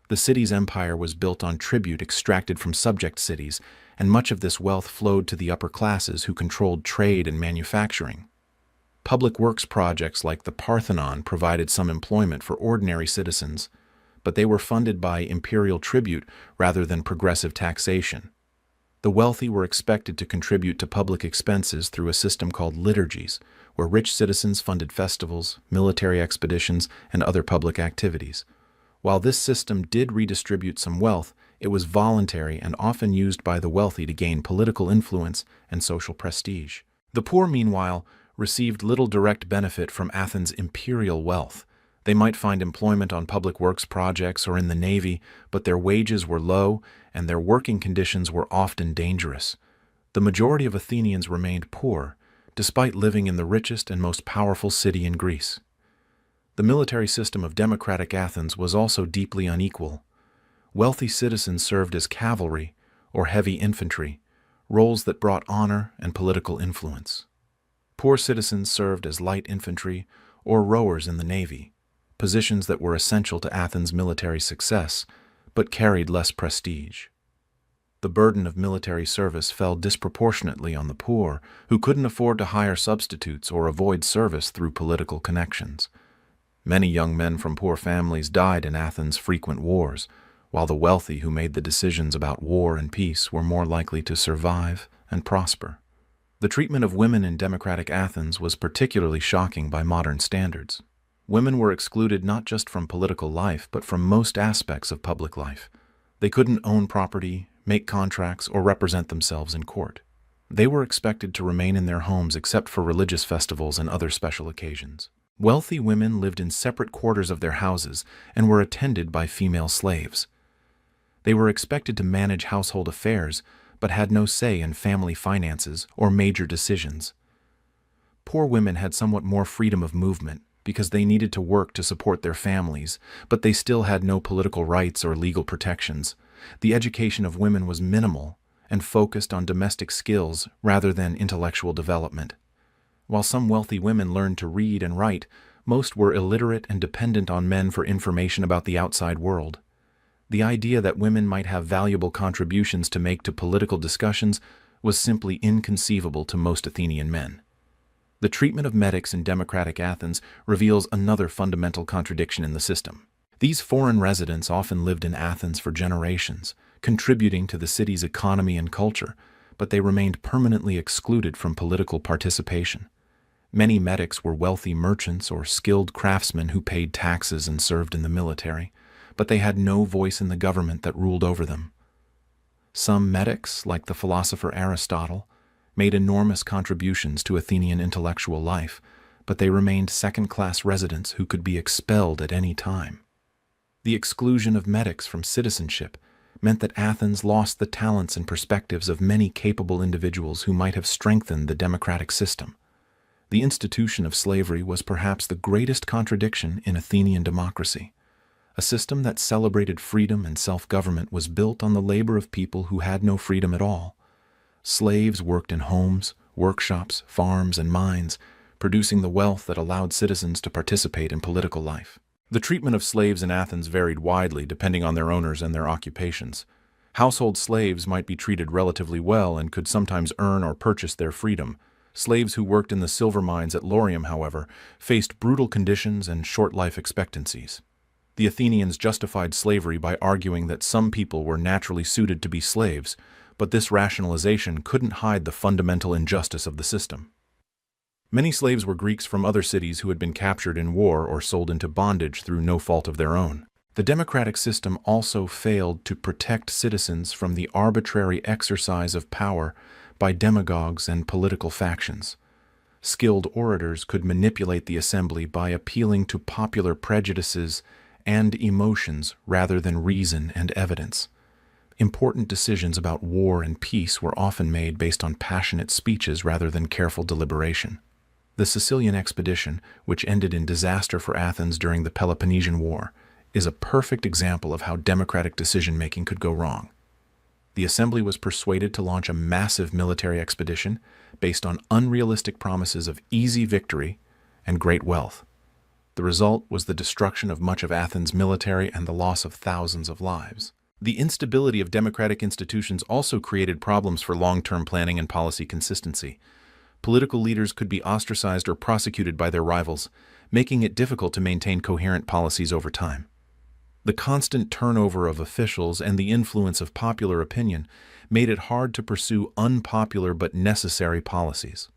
The city's empire was built on tribute extracted from subject cities, and much of this wealth flowed to the upper classes who controlled trade and manufacturing. Public works projects like the Parthenon provided some employment for ordinary citizens, but they were funded by imperial tribute rather than progressive taxation. The wealthy were expected to contribute to public expenses through a system called liturgies, where rich citizens funded festivals, military expeditions, and other public activities. While this system did redistribute some wealth, it was voluntary and often used by the wealthy to gain political influence and social prestige. The poor, meanwhile, received little direct benefit from Athens' imperial wealth. They might find employment on public works projects or in the navy, but their wages were low and their working conditions were often dangerous. The majority of Athenians remained poor, despite living in the richest and most powerful city in Greece. The military system of democratic Athens was also deeply unequal. Wealthy citizens served as cavalry or heavy infantry, roles that brought honor and political influence. Poor citizens served as light infantry or rowers in the navy, positions that were essential to Athens' military success, but carried less prestige. The burden of military service fell disproportionately on the poor, who couldn't afford to hire substitutes or avoid service through political connections. Many young men from poor families died in Athens' frequent wars, while the wealthy who made the decisions about war and peace were more likely to survive and prosper. The treatment of women in democratic Athens was particularly shocking by modern standards. Women were excluded not just from political life, but from most aspects of public life. They couldn't own property, make contracts, or represent themselves in court. They were expected to remain in their homes except for religious festivals and other special occasions. Wealthy women lived in separate quarters of their houses and were attended by female slaves. They were expected to manage household affairs, but had no say in family finances or major decisions. Poor women had somewhat more freedom of movement because they needed to work to support their families, but they still had no political rights or legal protections. The education of women was minimal and focused on domestic skills rather than intellectual development. While some wealthy women learned to read and write, most were illiterate and dependent on men for information about the outside world. The idea that women might have valuable contributions to make to political discussions was simply inconceivable to most Athenian men. The treatment of medics in democratic Athens reveals another fundamental contradiction in the system. These foreign residents often lived in Athens for generations, contributing to the city's economy and culture, but they remained permanently excluded from political participation. Many medics were wealthy merchants or skilled craftsmen who paid taxes and served in the military, but they had no voice in the government that ruled over them. Some medics, like the philosopher Aristotle, made enormous contributions to Athenian intellectual life, but they remained second-class residents who could be expelled at any time. The exclusion of medics from citizenship meant that Athens lost the talents and perspectives of many capable individuals who might have strengthened the democratic system. The institution of slavery was perhaps the greatest contradiction in Athenian democracy. A system that celebrated freedom and self-government was built on the labor of people who had no freedom at all. Slaves worked in homes, workshops, farms, and mines, producing the wealth that allowed citizens to participate in political life. The treatment of slaves in Athens varied widely depending on their owners and their occupations. Household slaves might be treated relatively well and could sometimes earn or purchase their freedom. Slaves who worked in the silver mines at Laurium, however, faced brutal conditions and short life expectancies. The Athenians justified slavery by arguing that some people were naturally suited to be slaves, but this rationalization couldn't hide the fundamental injustice of the system. Many slaves were Greeks from other cities who had been captured in war or sold into bondage through no fault of their own. The democratic system also failed to protect citizens from the arbitrary exercise of power by demagogues and political factions. Skilled orators could manipulate the assembly by appealing to popular prejudices and emotions rather than reason and evidence. Important decisions about war and peace were often made based on passionate speeches rather than careful deliberation. The Sicilian expedition, which ended in disaster for Athens during the Peloponnesian War, is a perfect example of how democratic decision-making could go wrong. The assembly was persuaded to launch a massive military expedition based on unrealistic promises of easy victory and great wealth. The result was the destruction of much of Athens' military and the loss of thousands of lives. The instability of democratic institutions also created problems for long-term planning and policy consistency. Political leaders could be ostracized or prosecuted by their rivals, making it difficult to maintain coherent policies over time. The constant turnover of officials and the influence of popular opinion made it hard to pursue unpopular but necessary policies.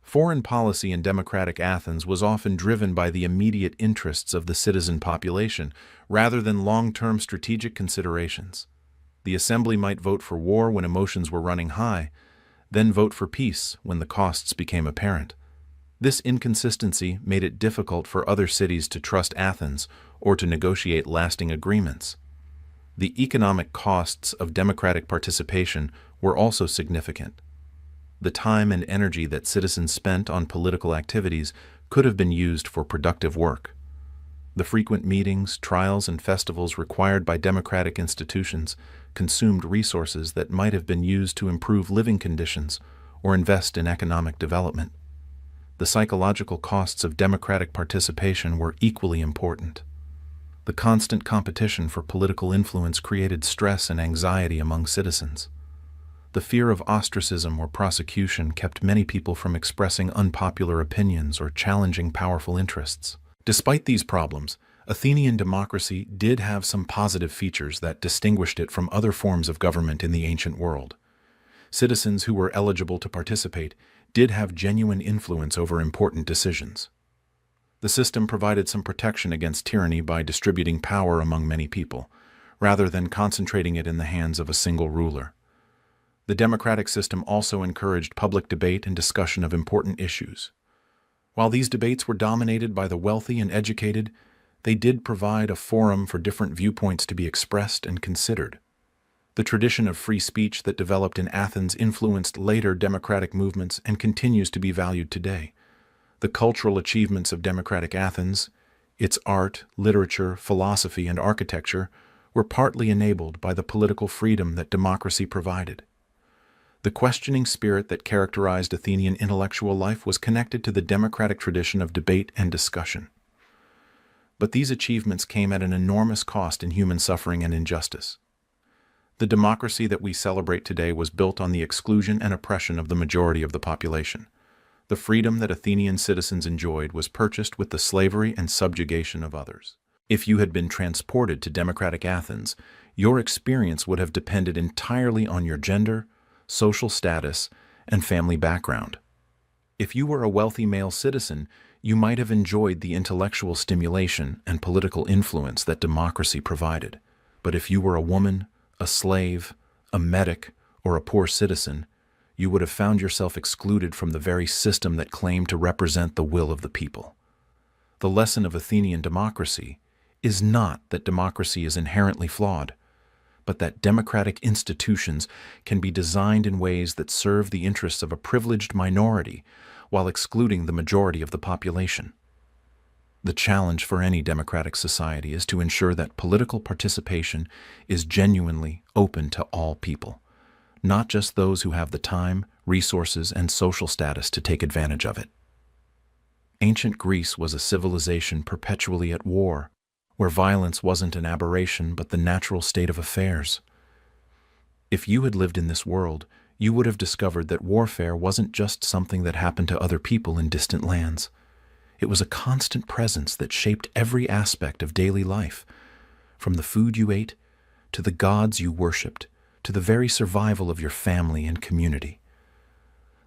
Foreign policy in democratic Athens was often driven by the immediate interests of the citizen population rather than long-term strategic considerations. The assembly might vote for war when emotions were running high, then vote for peace when the costs became apparent. This inconsistency made it difficult for other cities to trust Athens or to negotiate lasting agreements. The economic costs of democratic participation were also significant. The time and energy that citizens spent on political activities could have been used for productive work. The frequent meetings, trials, and festivals required by democratic institutions consumed resources that might have been used to improve living conditions or invest in economic development. The psychological costs of democratic participation were equally important. The constant competition for political influence created stress and anxiety among citizens. The fear of ostracism or prosecution kept many people from expressing unpopular opinions or challenging powerful interests. Despite these problems, Athenian democracy did have some positive features that distinguished it from other forms of government in the ancient world. Citizens who were eligible to participate did have genuine influence over important decisions. The system provided some protection against tyranny by distributing power among many people, rather than concentrating it in the hands of a single ruler. The democratic system also encouraged public debate and discussion of important issues. While these debates were dominated by the wealthy and educated, they did provide a forum for different viewpoints to be expressed and considered. The tradition of free speech that developed in Athens influenced later democratic movements and continues to be valued today. The cultural achievements of democratic Athens, its art, literature, philosophy, and architecture, were partly enabled by the political freedom that democracy provided. The questioning spirit that characterized Athenian intellectual life was connected to the democratic tradition of debate and discussion. But these achievements came at an enormous cost in human suffering and injustice. The democracy that we celebrate today was built on the exclusion and oppression of the majority of the population. The freedom that Athenian citizens enjoyed was purchased with the slavery and subjugation of others. If you had been transported to democratic Athens, your experience would have depended entirely on your gender, social status, and family background. If you were a wealthy male citizen, you might have enjoyed the intellectual stimulation and political influence that democracy provided. But if you were a woman, a slave, a medic, or a poor citizen, you would have found yourself excluded from the very system that claimed to represent the will of the people. The lesson of Athenian democracy is not that democracy is inherently flawed, but that democratic institutions can be designed in ways that serve the interests of a privileged minority while excluding the majority of the population. The challenge for any democratic society is to ensure that political participation is genuinely open to all people, not just those who have the time, resources, and social status to take advantage of it. Ancient Greece was a civilization perpetually at war, where violence wasn't an aberration but the natural state of affairs. If you had lived in this world, you would have discovered that warfare wasn't just something that happened to other people in distant lands. It was a constant presence that shaped every aspect of daily life, from the food you ate, to the gods you worshipped, to the very survival of your family and community.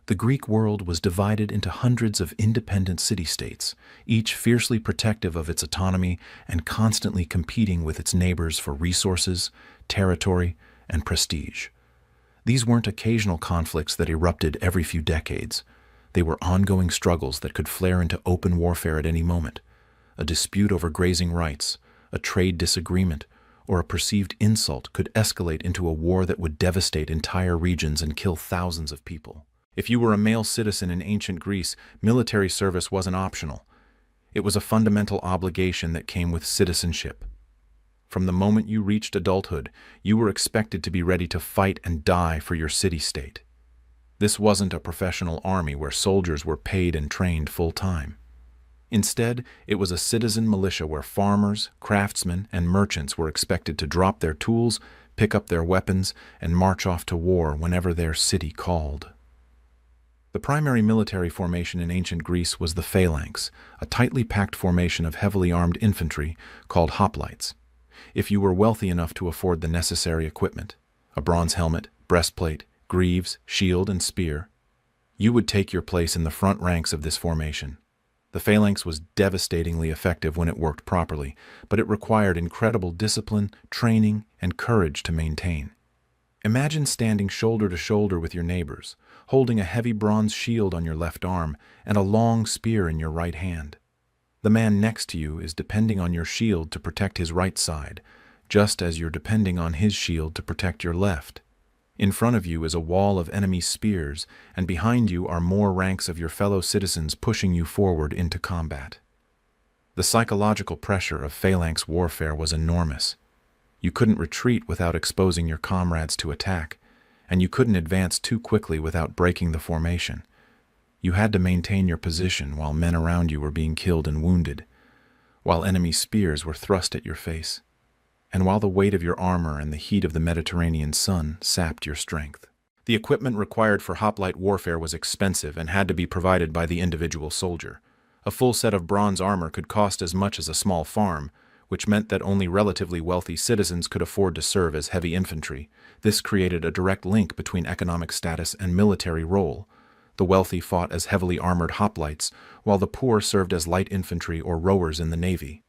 The Greek world was divided into hundreds of independent city-states, each fiercely protective of its autonomy and constantly competing with its neighbors for resources, territory, and prestige. These weren't occasional conflicts that erupted every few decades. They were ongoing struggles that could flare into open warfare at any moment. A dispute over grazing rights, a trade disagreement, or a perceived insult could escalate into a war that would devastate entire regions and kill thousands of people. If you were a male citizen in ancient Greece, military service wasn't optional. It was a fundamental obligation that came with citizenship. From the moment you reached adulthood, you were expected to be ready to fight and die for your city-state. This wasn't a professional army where soldiers were paid and trained full-time. Instead, it was a citizen militia where farmers, craftsmen, and merchants were expected to drop their tools, pick up their weapons, and march off to war whenever their city called. The primary military formation in ancient Greece was the phalanx, a tightly packed formation of heavily armed infantry called hoplites. If you were wealthy enough to afford the necessary equipment, a bronze helmet, breastplate, greaves, shield, and spear, you would take your place in the front ranks of this formation. The phalanx was devastatingly effective when it worked properly, but it required incredible discipline, training, and courage to maintain. Imagine standing shoulder to shoulder with your neighbors, holding a heavy bronze shield on your left arm and a long spear in your right hand. The man next to you is depending on your shield to protect his right side, just as you're depending on his shield to protect your left. In front of you is a wall of enemy spears, and behind you are more ranks of your fellow citizens pushing you forward into combat. The psychological pressure of phalanx warfare was enormous. You couldn't retreat without exposing your comrades to attack, and you couldn't advance too quickly without breaking the formation. You had to maintain your position while men around you were being killed and wounded, while enemy spears were thrust at your face, and while the weight of your armor and the heat of the Mediterranean sun sapped your strength. The equipment required for hoplite warfare was expensive and had to be provided by the individual soldier. A full set of bronze armor could cost as much as a small farm, which meant that only relatively wealthy citizens could afford to serve as heavy infantry. This created a direct link between economic status and military role. The wealthy fought as heavily armored hoplites, while the poor served as light infantry or rowers in the navy.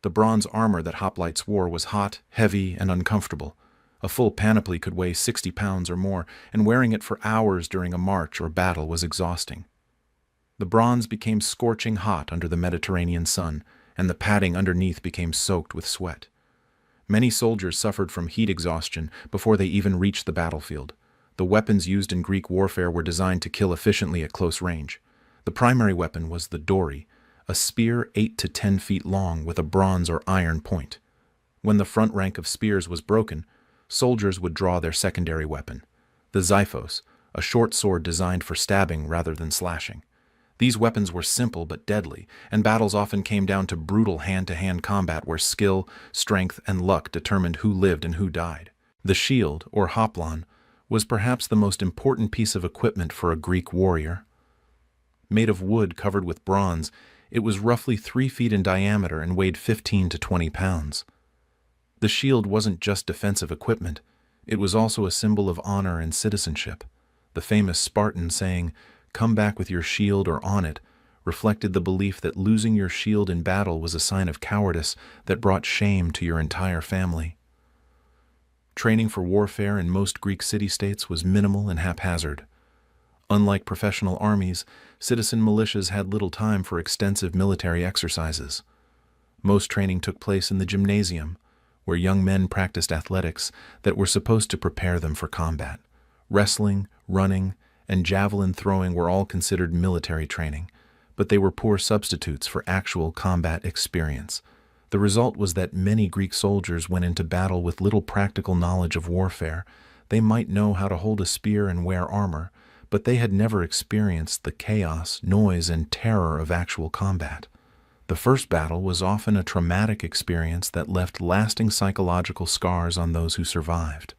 The bronze armor that hoplites wore was hot, heavy, and uncomfortable. A full panoply could weigh 60 pounds or more, and wearing it for hours during a march or battle was exhausting. The bronze became scorching hot under the Mediterranean sun, and the padding underneath became soaked with sweat. Many soldiers suffered from heat exhaustion before they even reached the battlefield. The weapons used in Greek warfare were designed to kill efficiently at close range. The primary weapon was the dory, a spear 8 to 10 feet long with a bronze or iron point. When the front rank of spears was broken, soldiers would draw their secondary weapon, the xiphos, a short sword designed for stabbing rather than slashing. These weapons were simple but deadly, and battles often came down to brutal hand-to-hand combat where skill, strength, and luck determined who lived and who died. The shield, or hoplon, was perhaps the most important piece of equipment for a Greek warrior. Made of wood covered with bronze, it was roughly 3 feet in diameter and weighed 15 to 20 pounds. The shield wasn't just defensive equipment, it was also a symbol of honor and citizenship. The famous Spartan saying, "Come back with your shield or on it," reflected the belief that losing your shield in battle was a sign of cowardice that brought shame to your entire family. Training for warfare in most Greek city-states was minimal and haphazard. Unlike professional armies, citizen militias had little time for extensive military exercises. Most training took place in the gymnasium, where young men practiced athletics that were supposed to prepare them for combat. Wrestling, running, and javelin throwing were all considered military training, but they were poor substitutes for actual combat experience. The result was that many Greek soldiers went into battle with little practical knowledge of warfare. They might know how to hold a spear and wear armor, but they had never experienced the chaos, noise, and terror of actual combat. The first battle was often a traumatic experience that left lasting psychological scars on those who survived.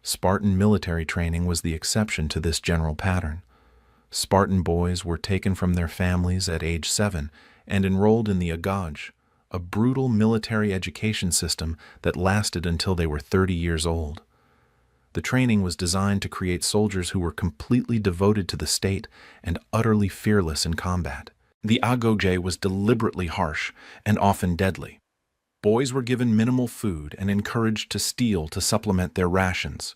Spartan military training was the exception to this general pattern. Spartan boys were taken from their families at age 7 and enrolled in the agog, a brutal military education system that lasted until they were 30 years old. The training was designed to create soldiers who were completely devoted to the state and utterly fearless in combat. The agog was deliberately harsh and often deadly. Boys were given minimal food and encouraged to steal to supplement their rations.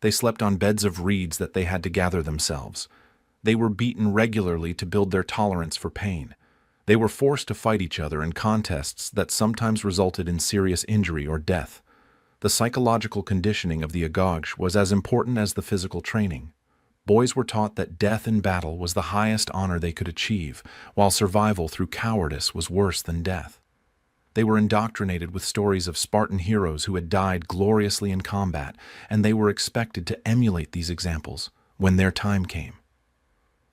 They slept on beds of reeds that they had to gather themselves. They were beaten regularly to build their tolerance for pain. They were forced to fight each other in contests that sometimes resulted in serious injury or death. The psychological conditioning of the agog was as important as the physical training. Boys were taught that death in battle was the highest honor they could achieve, while survival through cowardice was worse than death. They were indoctrinated with stories of Spartan heroes who had died gloriously in combat, and they were expected to emulate these examples when their time came.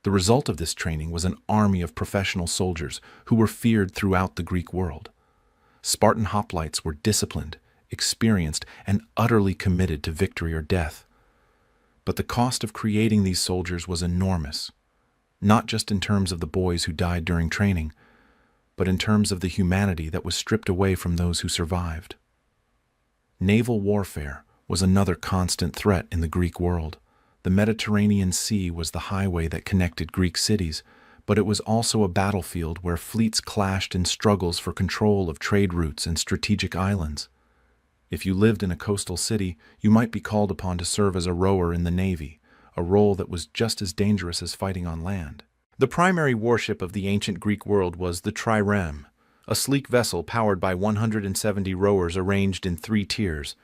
The result of this training was an army of professional soldiers who were feared throughout the Greek world. Spartan hoplites were disciplined, experienced, and utterly committed to victory or death. But the cost of creating these soldiers was enormous, not just in terms of the boys who died during training, but in terms of the humanity that was stripped away from those who survived. Naval warfare was another constant threat in the Greek world. The Mediterranean Sea was the highway that connected Greek cities, but it was also a battlefield where fleets clashed in struggles for control of trade routes and strategic islands. If you lived in a coastal city, you might be called upon to serve as a rower in the Navy, a role that was just as dangerous as fighting on land. The primary warship of the ancient Greek world was the trireme, a sleek vessel powered by 170 rowers arranged in 3 tiers.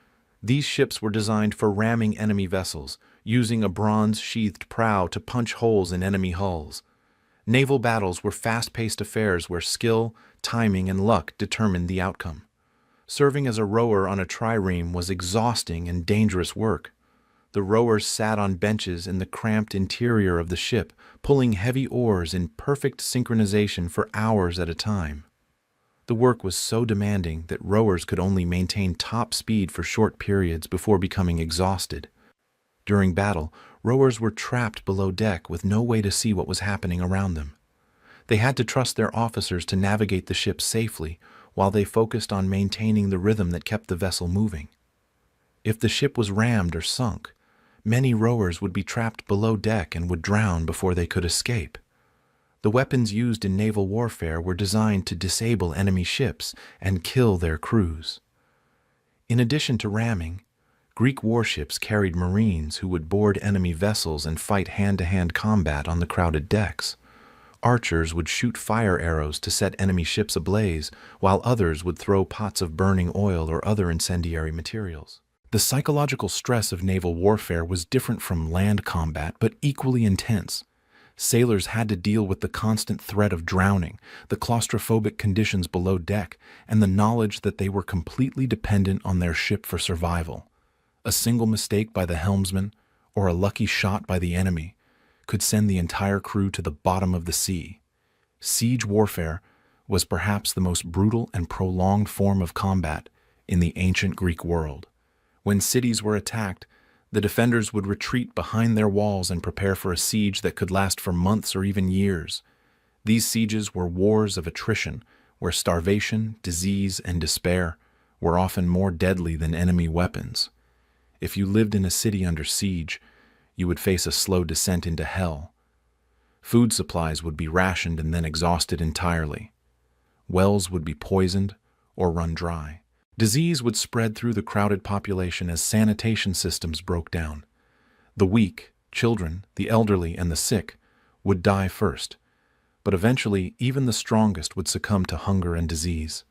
These ships were designed for ramming enemy vessels, using a bronze-sheathed prow to punch holes in enemy hulls. Naval battles were fast-paced affairs where skill, timing, and luck determined the outcome. Serving as a rower on a trireme was exhausting and dangerous work. The rowers sat on benches in the cramped interior of the ship, pulling heavy oars in perfect synchronization for hours at a time. The work was so demanding that rowers could only maintain top speed for short periods before becoming exhausted. During battle, rowers were trapped below deck with no way to see what was happening around them. They had to trust their officers to navigate the ship safely while they focused on maintaining the rhythm that kept the vessel moving. If the ship was rammed or sunk, many rowers would be trapped below deck and would drown before they could escape. The weapons used in naval warfare were designed to disable enemy ships and kill their crews. In addition to ramming, Greek warships carried marines who would board enemy vessels and fight hand-to-hand combat on the crowded decks. Archers would shoot fire arrows to set enemy ships ablaze, while others would throw pots of burning oil or other incendiary materials. The psychological stress of naval warfare was different from land combat, but equally intense. Sailors had to deal with the constant threat of drowning, the claustrophobic conditions below deck, and the knowledge that they were completely dependent on their ship for survival. A single mistake by the helmsman, or a lucky shot by the enemy, could send the entire crew to the bottom of the sea. Siege warfare was perhaps the most brutal and prolonged form of combat in the ancient Greek world. When cities were attacked, the defenders would retreat behind their walls and prepare for a siege that could last for months or even years. These sieges were wars of attrition, where starvation, disease, and despair were often more deadly than enemy weapons. If you lived in a city under siege, you would face a slow descent into hell. Food supplies would be rationed and then exhausted entirely. Wells would be poisoned or run dry. Disease would spread through the crowded population as sanitation systems broke down. The weak, children, the elderly, and the sick would die first, but eventually even the strongest would succumb to hunger and disease.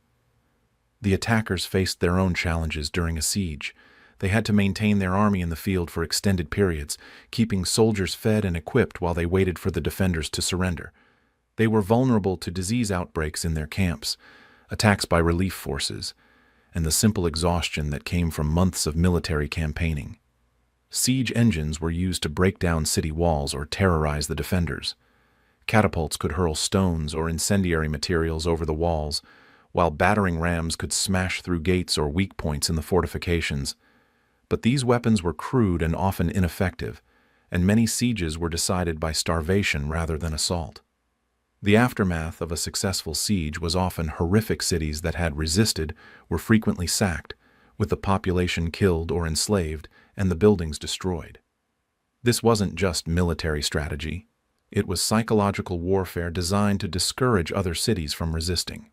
The attackers faced their own challenges during a siege. They had to maintain their army in the field for extended periods, keeping soldiers fed and equipped while they waited for the defenders to surrender. They were vulnerable to disease outbreaks in their camps, attacks by relief forces, and the simple exhaustion that came from months of military campaigning. Siege engines were used to break down city walls or terrorize the defenders. Catapults could hurl stones or incendiary materials over the walls, while battering rams could smash through gates or weak points in the fortifications. But these weapons were crude and often ineffective, and many sieges were decided by starvation rather than assault. The aftermath of a successful siege was often horrific. Cities that had resisted were frequently sacked, with the population killed or enslaved and the buildings destroyed. This wasn't just military strategy. It was psychological warfare designed to discourage other cities from resisting.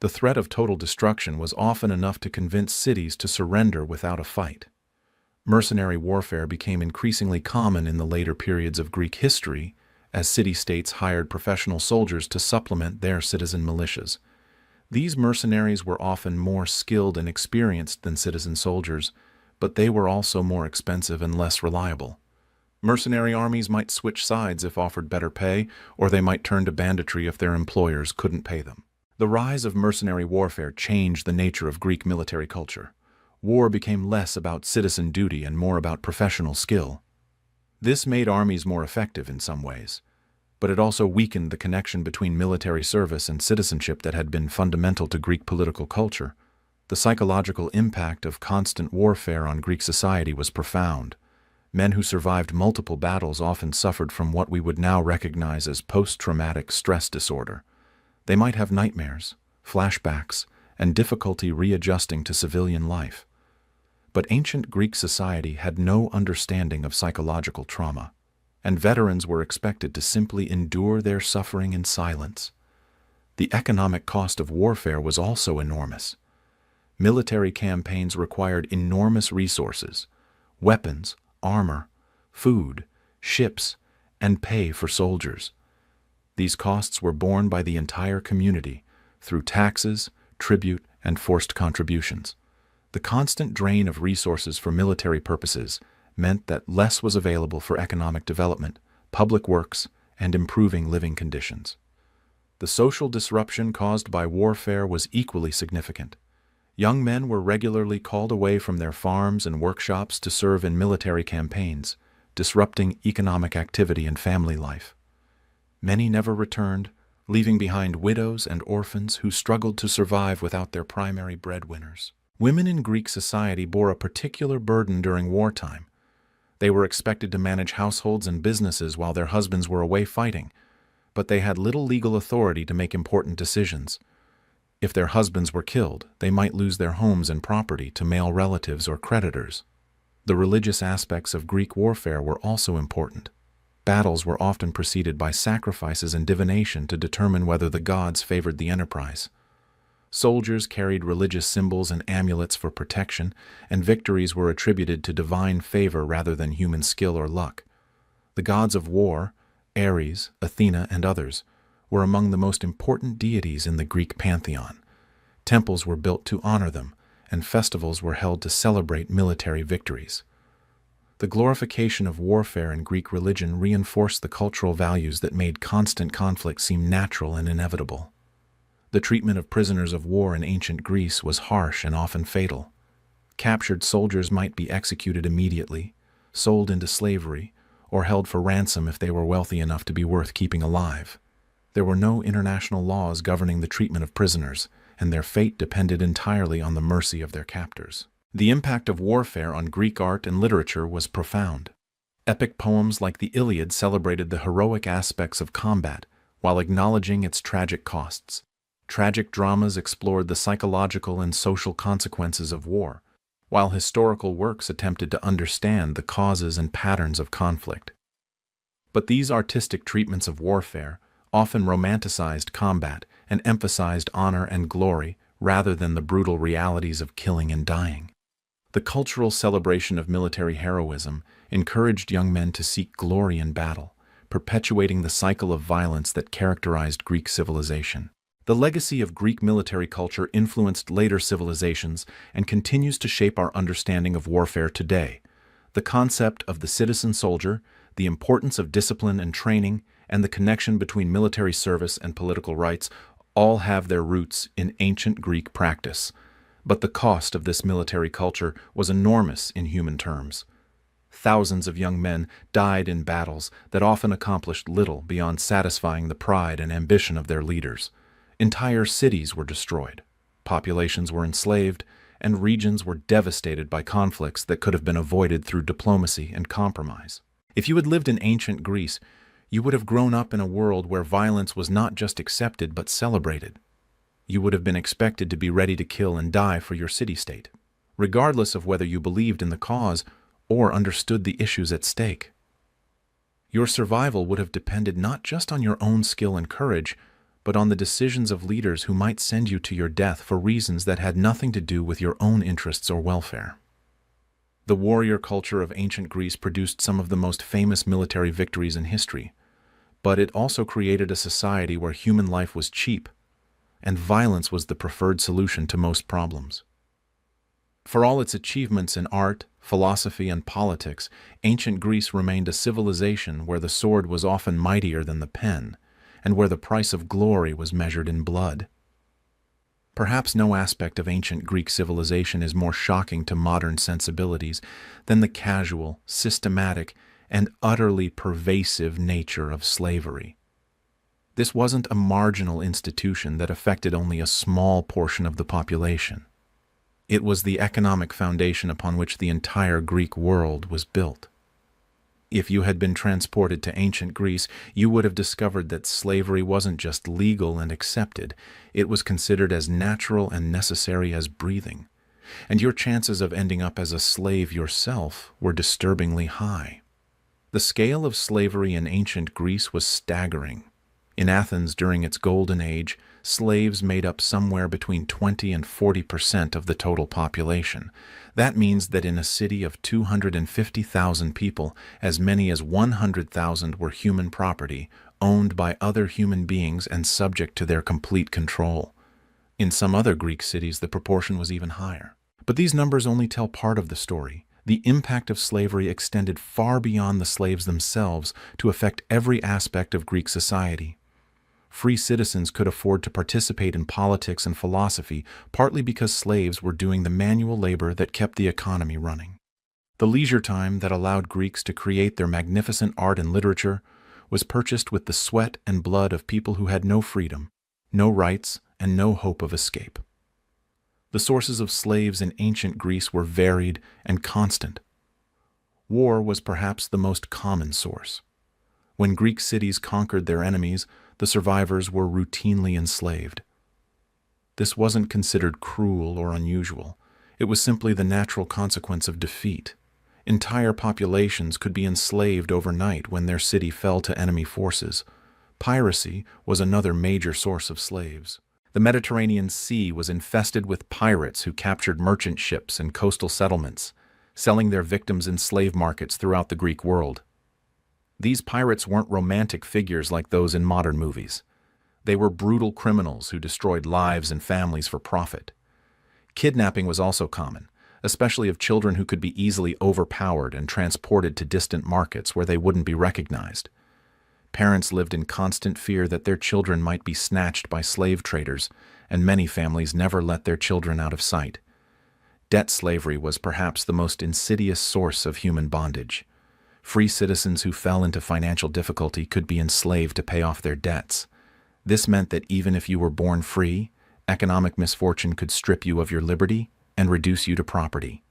The threat of total destruction was often enough to convince cities to surrender without a fight. Mercenary warfare became increasingly common in the later periods of Greek history, as city-states hired professional soldiers to supplement their citizen militias. These mercenaries were often more skilled and experienced than citizen soldiers, but they were also more expensive and less reliable. Mercenary armies might switch sides if offered better pay, or they might turn to banditry if their employers couldn't pay them. The rise of mercenary warfare changed the nature of Greek military culture. War became less about citizen duty and more about professional skill. This made armies more effective in some ways, but it also weakened the connection between military service and citizenship that had been fundamental to Greek political culture. The psychological impact of constant warfare on Greek society was profound. Men who survived multiple battles often suffered from what we would now recognize as post-traumatic stress disorder. They might have nightmares, flashbacks, and difficulty readjusting to civilian life. But ancient Greek society had no understanding of psychological trauma, and veterans were expected to simply endure their suffering in silence. The economic cost of warfare was also enormous. Military campaigns required enormous resources: weapons, armor, food, ships, and pay for soldiers. These costs were borne by the entire community through taxes, tribute, and forced contributions. The constant drain of resources for military purposes meant that less was available for economic development, public works, and improving living conditions. The social disruption caused by warfare was equally significant. Young men were regularly called away from their farms and workshops to serve in military campaigns, disrupting economic activity and family life. Many never returned, leaving behind widows and orphans who struggled to survive without their primary breadwinners. Women in Greek society bore a particular burden during wartime. They were expected to manage households and businesses while their husbands were away fighting, but they had little legal authority to make important decisions. If their husbands were killed, they might lose their homes and property to male relatives or creditors. The religious aspects of Greek warfare were also important. Battles were often preceded by sacrifices and divination to determine whether the gods favored the enterprise. Soldiers carried religious symbols and amulets for protection, and victories were attributed to divine favor rather than human skill or luck. The gods of war, Ares, Athena, and others, were among the most important deities in the Greek pantheon. Temples were built to honor them, and festivals were held to celebrate military victories. The glorification of warfare in Greek religion reinforced the cultural values that made constant conflict seem natural and inevitable. The treatment of prisoners of war in ancient Greece was harsh and often fatal. Captured soldiers might be executed immediately, sold into slavery, or held for ransom if they were wealthy enough to be worth keeping alive. There were no international laws governing the treatment of prisoners, and their fate depended entirely on the mercy of their captors. The impact of warfare on Greek art and literature was profound. Epic poems like the Iliad celebrated the heroic aspects of combat, while acknowledging its tragic costs. Tragic dramas explored the psychological and social consequences of war, while historical works attempted to understand the causes and patterns of conflict. But these artistic treatments of warfare often romanticized combat and emphasized honor and glory rather than the brutal realities of killing and dying. The cultural celebration of military heroism encouraged young men to seek glory in battle, perpetuating the cycle of violence that characterized Greek civilization. The legacy of Greek military culture influenced later civilizations and continues to shape our understanding of warfare today. The concept of the citizen soldier, the importance of discipline and training, and the connection between military service and political rights all have their roots in ancient Greek practice. But the cost of this military culture was enormous in human terms. Thousands of young men died in battles that often accomplished little beyond satisfying the pride and ambition of their leaders. Entire cities were destroyed, populations were enslaved, and regions were devastated by conflicts that could have been avoided through diplomacy and compromise. If you had lived in ancient Greece, you would have grown up in a world where violence was not just accepted but celebrated. You would have been expected to be ready to kill and die for your city-state, regardless of whether you believed in the cause or understood the issues at stake. Your survival would have depended not just on your own skill and courage, but on the decisions of leaders who might send you to your death for reasons that had nothing to do with your own interests or welfare. The warrior culture of ancient Greece produced some of the most famous military victories in history, but it also created a society where human life was cheap, and violence was the preferred solution to most problems. For all its achievements in art, philosophy, and politics, ancient Greece remained a civilization where the sword was often mightier than the pen, and where the price of glory was measured in blood. Perhaps no aspect of ancient Greek civilization is more shocking to modern sensibilities than the casual, systematic, and utterly pervasive nature of slavery. This wasn't a marginal institution that affected only a small portion of the population. It was the economic foundation upon which the entire Greek world was built. If you had been transported to ancient Greece, you would have discovered that slavery wasn't just legal and accepted, it was considered as natural and necessary as breathing, and your chances of ending up as a slave yourself were disturbingly high. The scale of slavery in ancient Greece was staggering. In Athens during its golden age, slaves made up somewhere between 20 and 40% of the total population. That means that in a city of 250,000 people, as many as 100,000 were human property, owned by other human beings and subject to their complete control. In some other Greek cities, the proportion was even higher. But these numbers only tell part of the story. The impact of slavery extended far beyond the slaves themselves to affect every aspect of Greek society. Free citizens could afford to participate in politics and philosophy, partly because slaves were doing the manual labor that kept the economy running. The leisure time that allowed Greeks to create their magnificent art and literature was purchased with the sweat and blood of people who had no freedom, no rights, and no hope of escape. The sources of slaves in ancient Greece were varied and constant. War was perhaps the most common source. When Greek cities conquered their enemies, the survivors were routinely enslaved. This wasn't considered cruel or unusual. It was simply the natural consequence of defeat. Entire populations could be enslaved overnight when their city fell to enemy forces. Piracy was another major source of slaves. The Mediterranean Sea was infested with pirates who captured merchant ships and coastal settlements, selling their victims in slave markets throughout the Greek world. These pirates weren't romantic figures like those in modern movies. They were brutal criminals who destroyed lives and families for profit. Kidnapping was also common, especially of children who could be easily overpowered and transported to distant markets where they wouldn't be recognized. Parents lived in constant fear that their children might be snatched by slave traders, and many families never let their children out of sight. Debt slavery was perhaps the most insidious source of human bondage. Free citizens who fell into financial difficulty could be enslaved to pay off their debts. This meant that even if you were born free, economic misfortune could strip you of your liberty and reduce you to property.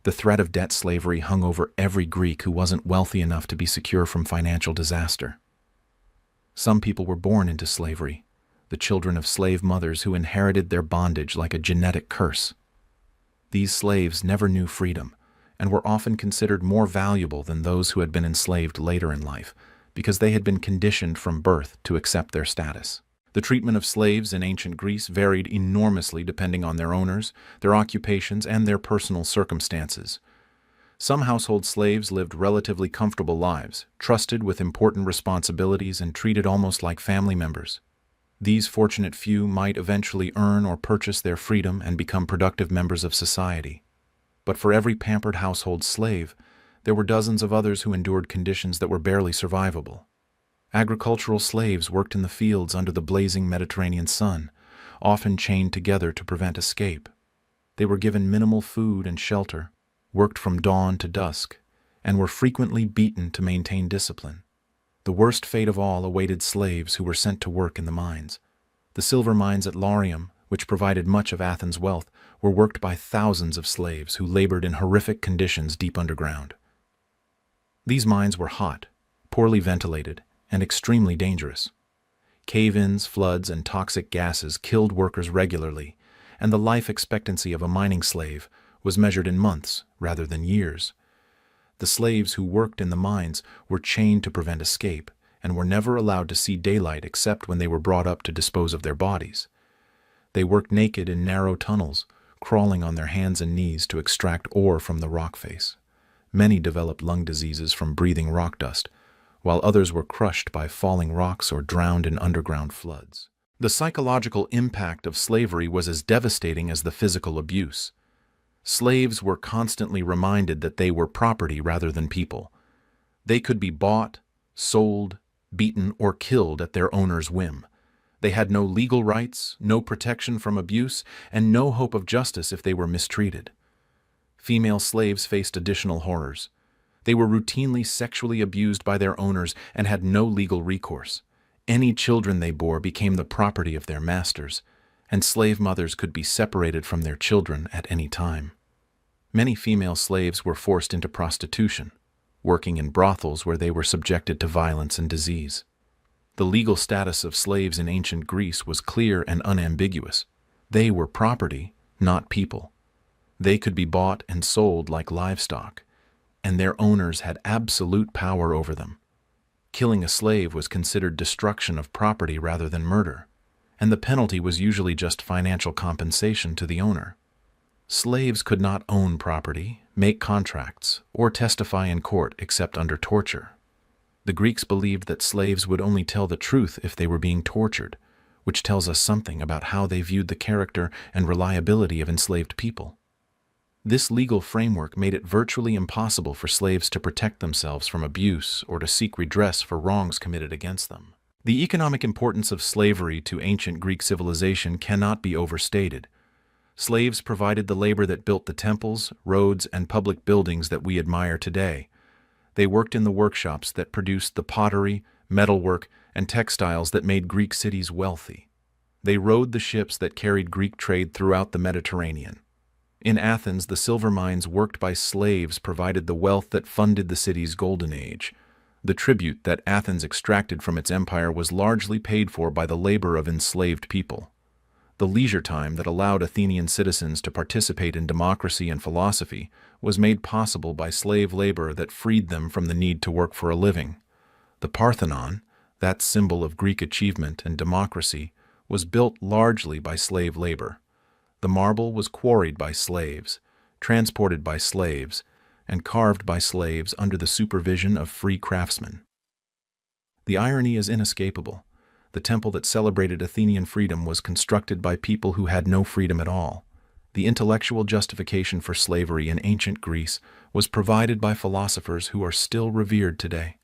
The threat of debt slavery hung over every Greek who wasn't wealthy enough to be secure from financial disaster. Some people were born into slavery, the children of slave mothers who inherited their bondage like a genetic curse. These slaves never knew freedom, and were often considered more valuable than those who had been enslaved later in life, because they had been conditioned from birth to accept their status. The treatment of slaves in ancient Greece varied enormously depending on their owners, their occupations, and their personal circumstances. Some household slaves lived relatively comfortable lives, trusted with important responsibilities and treated almost like family members. These fortunate few might eventually earn or purchase their freedom and become productive members of society. But for every pampered household slave, there were dozens of others who endured conditions that were barely survivable. Agricultural slaves worked in the fields under the blazing Mediterranean sun, often chained together to prevent escape. They were given minimal food and shelter, worked from dawn to dusk, and were frequently beaten to maintain discipline. The worst fate of all awaited slaves who were sent to work in the mines. The silver mines at Laurium, which provided much of Athens' wealth, were worked by thousands of slaves who labored in horrific conditions deep underground. These mines were hot, poorly ventilated, and extremely dangerous. Cave-ins, floods, and toxic gases killed workers regularly, and the life expectancy of a mining slave was measured in months rather than years. The slaves who worked in the mines were chained to prevent escape and were never allowed to see daylight except when they were brought up to dispose of their bodies. They worked naked in narrow tunnels, crawling on their hands and knees to extract ore from the rock face. Many developed lung diseases from breathing rock dust, while others were crushed by falling rocks or drowned in underground floods. The psychological impact of slavery was as devastating as the physical abuse. Slaves were constantly reminded that they were property rather than people. They could be bought, sold, beaten, or killed at their owner's whim. They had no legal rights, no protection from abuse, and no hope of justice if they were mistreated. Female slaves faced additional horrors. They were routinely sexually abused by their owners and had no legal recourse. Any children they bore became the property of their masters, and slave mothers could be separated from their children at any time. Many female slaves were forced into prostitution, working in brothels where they were subjected to violence and disease. The legal status of slaves in ancient Greece was clear and unambiguous. They were property, not people. They could be bought and sold like livestock, and their owners had absolute power over them. Killing a slave was considered destruction of property rather than murder, and the penalty was usually just financial compensation to the owner. Slaves could not own property, make contracts, or testify in court except under torture. The Greeks believed that slaves would only tell the truth if they were being tortured, which tells us something about how they viewed the character and reliability of enslaved people. This legal framework made it virtually impossible for slaves to protect themselves from abuse or to seek redress for wrongs committed against them. The economic importance of slavery to ancient Greek civilization cannot be overstated. Slaves provided the labor that built the temples, roads, and public buildings that we admire today. They worked in the workshops that produced the pottery, metalwork, and textiles that made Greek cities wealthy. They rowed the ships that carried Greek trade throughout the Mediterranean. In Athens, the silver mines worked by slaves provided the wealth that funded the city's golden age. The tribute that Athens extracted from its empire was largely paid for by the labor of enslaved people. The leisure time that allowed Athenian citizens to participate in democracy and philosophy was made possible by slave labor that freed them from the need to work for a living. The Parthenon, that symbol of Greek achievement and democracy, was built largely by slave labor. The marble was quarried by slaves, transported by slaves, and carved by slaves under the supervision of free craftsmen. The irony is inescapable. The temple that celebrated Athenian freedom was constructed by people who had no freedom at all. The intellectual justification for slavery in ancient Greece was provided by philosophers who are still revered today.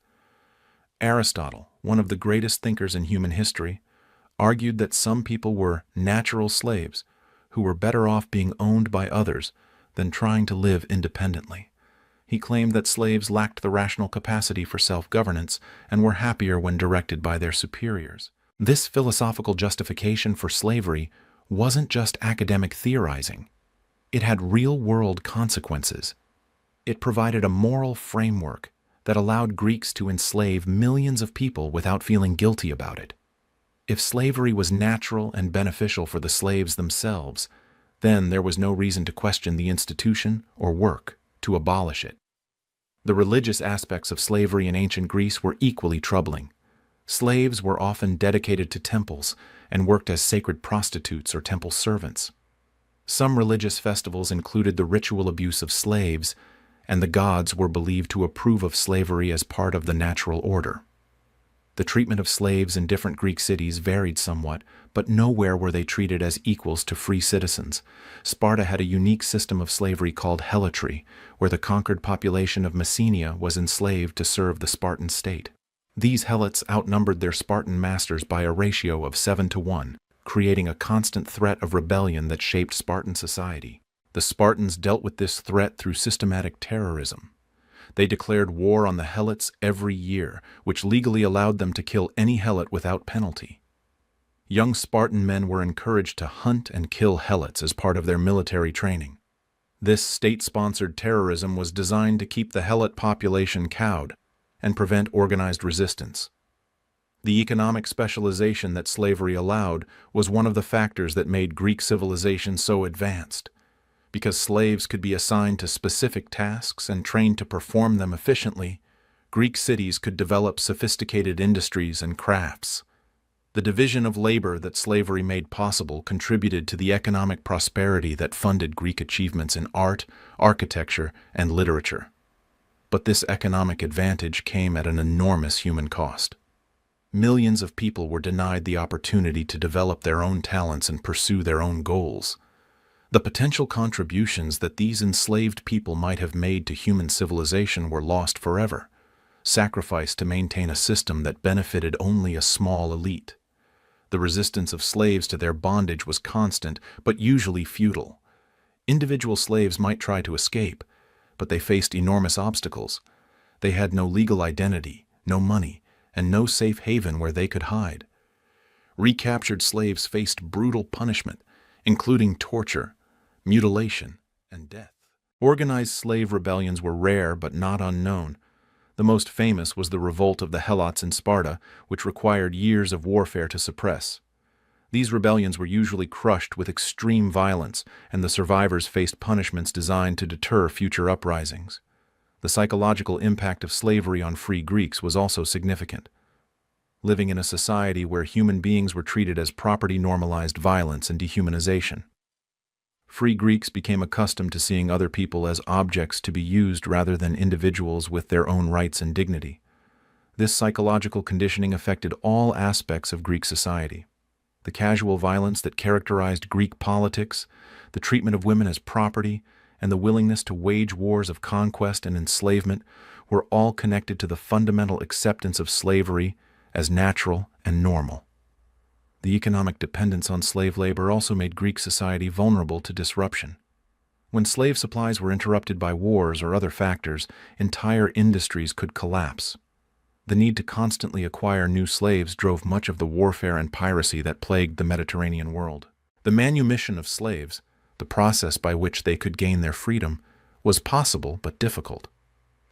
Aristotle, one of the greatest thinkers in human history, argued that some people were natural slaves who were better off being owned by others than trying to live independently. He claimed that slaves lacked the rational capacity for self-governance and were happier when directed by their superiors. This philosophical justification for slavery wasn't just academic theorizing. It had real-world consequences. It provided a moral framework that allowed Greeks to enslave millions of people without feeling guilty about it. If slavery was natural and beneficial for the slaves themselves, then there was no reason to question the institution or work to abolish it. The religious aspects of slavery in ancient Greece were equally troubling. Slaves were often dedicated to temples and worked as sacred prostitutes or temple servants. Some religious festivals included the ritual abuse of slaves, and the gods were believed to approve of slavery as part of the natural order. The treatment of slaves in different Greek cities varied somewhat, but nowhere were they treated as equals to free citizens. Sparta had a unique system of slavery called helatry, where the conquered population of Messenia was enslaved to serve the Spartan state. These helots outnumbered their Spartan masters by a ratio of 7-1, creating a constant threat of rebellion that shaped Spartan society. The Spartans dealt with this threat through systematic terrorism. They declared war on the helots every year, which legally allowed them to kill any helot without penalty. Young Spartan men were encouraged to hunt and kill helots as part of their military training. This state-sponsored terrorism was designed to keep the helot population cowed and prevent organized resistance. The economic specialization that slavery allowed was one of the factors that made Greek civilization so advanced. Because slaves could be assigned to specific tasks and trained to perform them efficiently, Greek cities could develop sophisticated industries and crafts. The division of labor that slavery made possible contributed to the economic prosperity that funded Greek achievements in art, architecture, and literature. But this economic advantage came at an enormous human cost. Millions of people were denied the opportunity to develop their own talents and pursue their own goals. The potential contributions that these enslaved people might have made to human civilization were lost forever, sacrificed to maintain a system that benefited only a small elite. The resistance of slaves to their bondage was constant, but usually futile. Individual slaves might try to escape, but they faced enormous obstacles. They had no legal identity, no money, and no safe haven where they could hide. Recaptured slaves faced brutal punishment, including torture, mutilation, and death. Organized slave rebellions were rare but not unknown. The most famous was the revolt of the Helots in Sparta, which required years of warfare to suppress. These rebellions were usually crushed with extreme violence, and the survivors faced punishments designed to deter future uprisings. The psychological impact of slavery on free Greeks was also significant. Living in a society where human beings were treated as property normalized violence and dehumanization. Free Greeks became accustomed to seeing other people as objects to be used rather than individuals with their own rights and dignity. This psychological conditioning affected all aspects of Greek society. The casual violence that characterized Greek politics, the treatment of women as property, and the willingness to wage wars of conquest and enslavement were all connected to the fundamental acceptance of slavery as natural and normal. The economic dependence on slave labor also made Greek society vulnerable to disruption. When slave supplies were interrupted by wars or other factors, entire industries could collapse. The need to constantly acquire new slaves drove much of the warfare and piracy that plagued the Mediterranean world. The manumission of slaves, the process by which they could gain their freedom, was possible but difficult.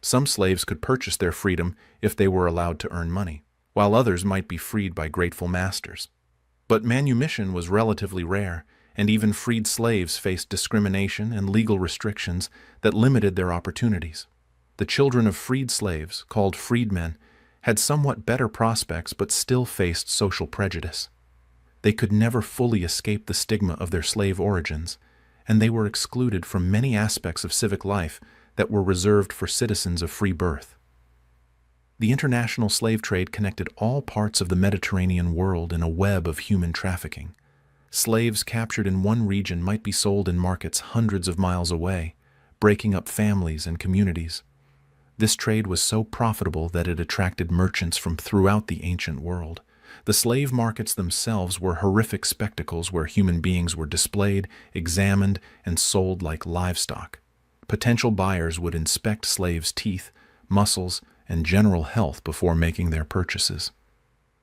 Some slaves could purchase their freedom if they were allowed to earn money, while others might be freed by grateful masters. But manumission was relatively rare, and even freed slaves faced discrimination and legal restrictions that limited their opportunities. The children of freed slaves, called freedmen, had somewhat better prospects but still faced social prejudice. They could never fully escape the stigma of their slave origins, and they were excluded from many aspects of civic life that were reserved for citizens of free birth. The international slave trade connected all parts of the Mediterranean world in a web of human trafficking. Slaves captured in one region might be sold in markets hundreds of miles away, breaking up families and communities. This trade was so profitable that it attracted merchants from throughout the ancient world. The slave markets themselves were horrific spectacles where human beings were displayed, examined, and sold like livestock. Potential buyers would inspect slaves' teeth, muscles, and general health before making their purchases.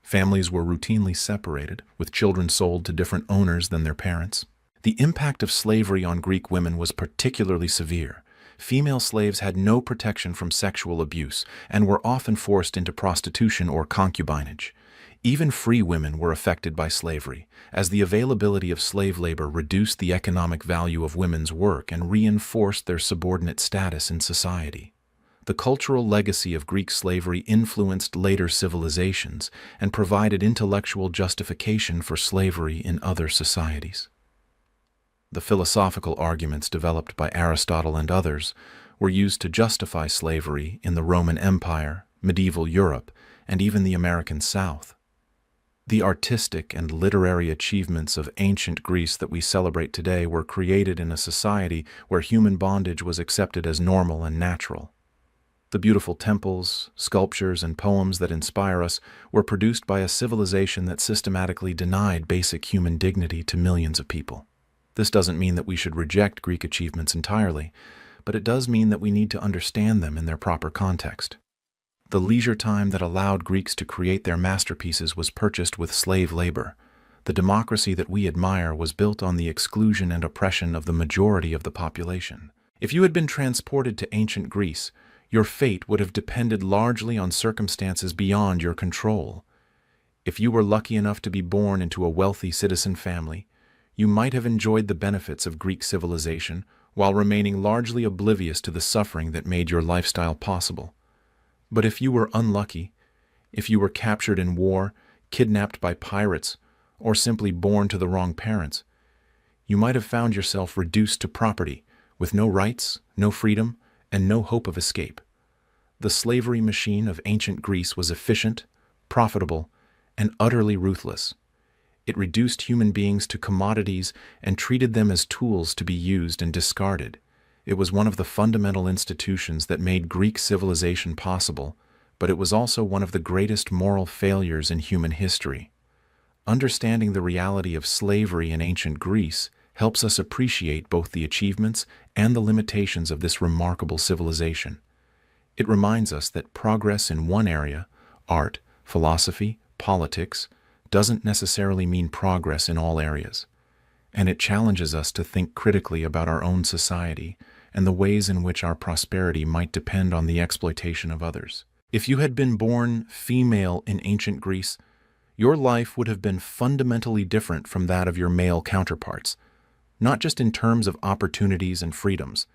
Families were routinely separated, with children sold to different owners than their parents. The impact of slavery on Greek women was particularly severe. Female slaves had no protection from sexual abuse and were often forced into prostitution or concubinage. Even free women were affected by slavery, as the availability of slave labor reduced the economic value of women's work and reinforced their subordinate status in society. The cultural legacy of Greek slavery influenced later civilizations and provided intellectual justification for slavery in other societies. The philosophical arguments developed by Aristotle and others were used to justify slavery in the Roman Empire, medieval Europe, and even the American South. The artistic and literary achievements of ancient Greece that we celebrate today were created in a society where human bondage was accepted as normal and natural. The beautiful temples, sculptures, and poems that inspire us were produced by a civilization that systematically denied basic human dignity to millions of people. This doesn't mean that we should reject Greek achievements entirely, but it does mean that we need to understand them in their proper context. The leisure time that allowed Greeks to create their masterpieces was purchased with slave labor. The democracy that we admire was built on the exclusion and oppression of the majority of the population. If you had been transported to ancient Greece, your fate would have depended largely on circumstances beyond your control. If you were lucky enough to be born into a wealthy citizen family, you might have enjoyed the benefits of Greek civilization while remaining largely oblivious to the suffering that made your lifestyle possible. But if you were unlucky, if you were captured in war, kidnapped by pirates, or simply born to the wrong parents, you might have found yourself reduced to property, with no rights, no freedom, and no hope of escape. The slavery machine of ancient Greece was efficient, profitable, and utterly ruthless. It reduced human beings to commodities and treated them as tools to be used and discarded. It was one of the fundamental institutions that made Greek civilization possible, but it was also one of the greatest moral failures in human history. Understanding the reality of slavery in ancient Greece helps us appreciate both the achievements and the limitations of this remarkable civilization. It reminds us that progress in one area, art, philosophy, politics, doesn't necessarily mean progress in all areas. And it challenges us to think critically about our own society and the ways in which our prosperity might depend on the exploitation of others. If you had been born female in ancient Greece, your life would have been fundamentally different from that of your male counterparts, not just in terms of opportunities and freedoms,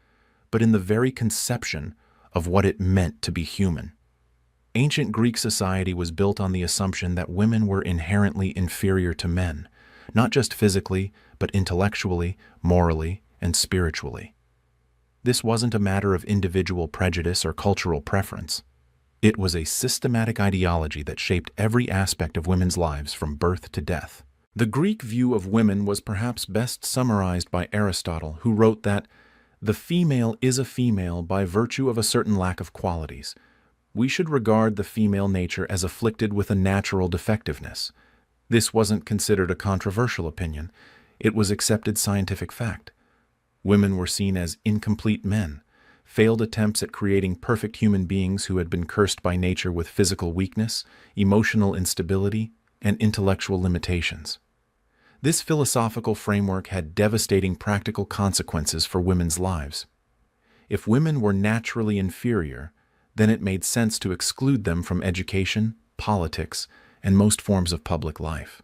but in the very conception of what it meant to be human. Ancient Greek society was built on the assumption that women were inherently inferior to men, not just physically, but intellectually, morally, and spiritually. This wasn't a matter of individual prejudice or cultural preference. It was a systematic ideology that shaped every aspect of women's lives from birth to death. The Greek view of women was perhaps best summarized by Aristotle, who wrote that the female is a female by virtue of a certain lack of qualities. We should regard the female nature as afflicted with a natural defectiveness. This wasn't considered a controversial opinion. It was accepted scientific fact. Women were seen as incomplete men, failed attempts at creating perfect human beings who had been cursed by nature with physical weakness, emotional instability, and intellectual limitations. This philosophical framework had devastating practical consequences for women's lives. If women were naturally inferior, then it made sense to exclude them from education, politics, and most forms of public life.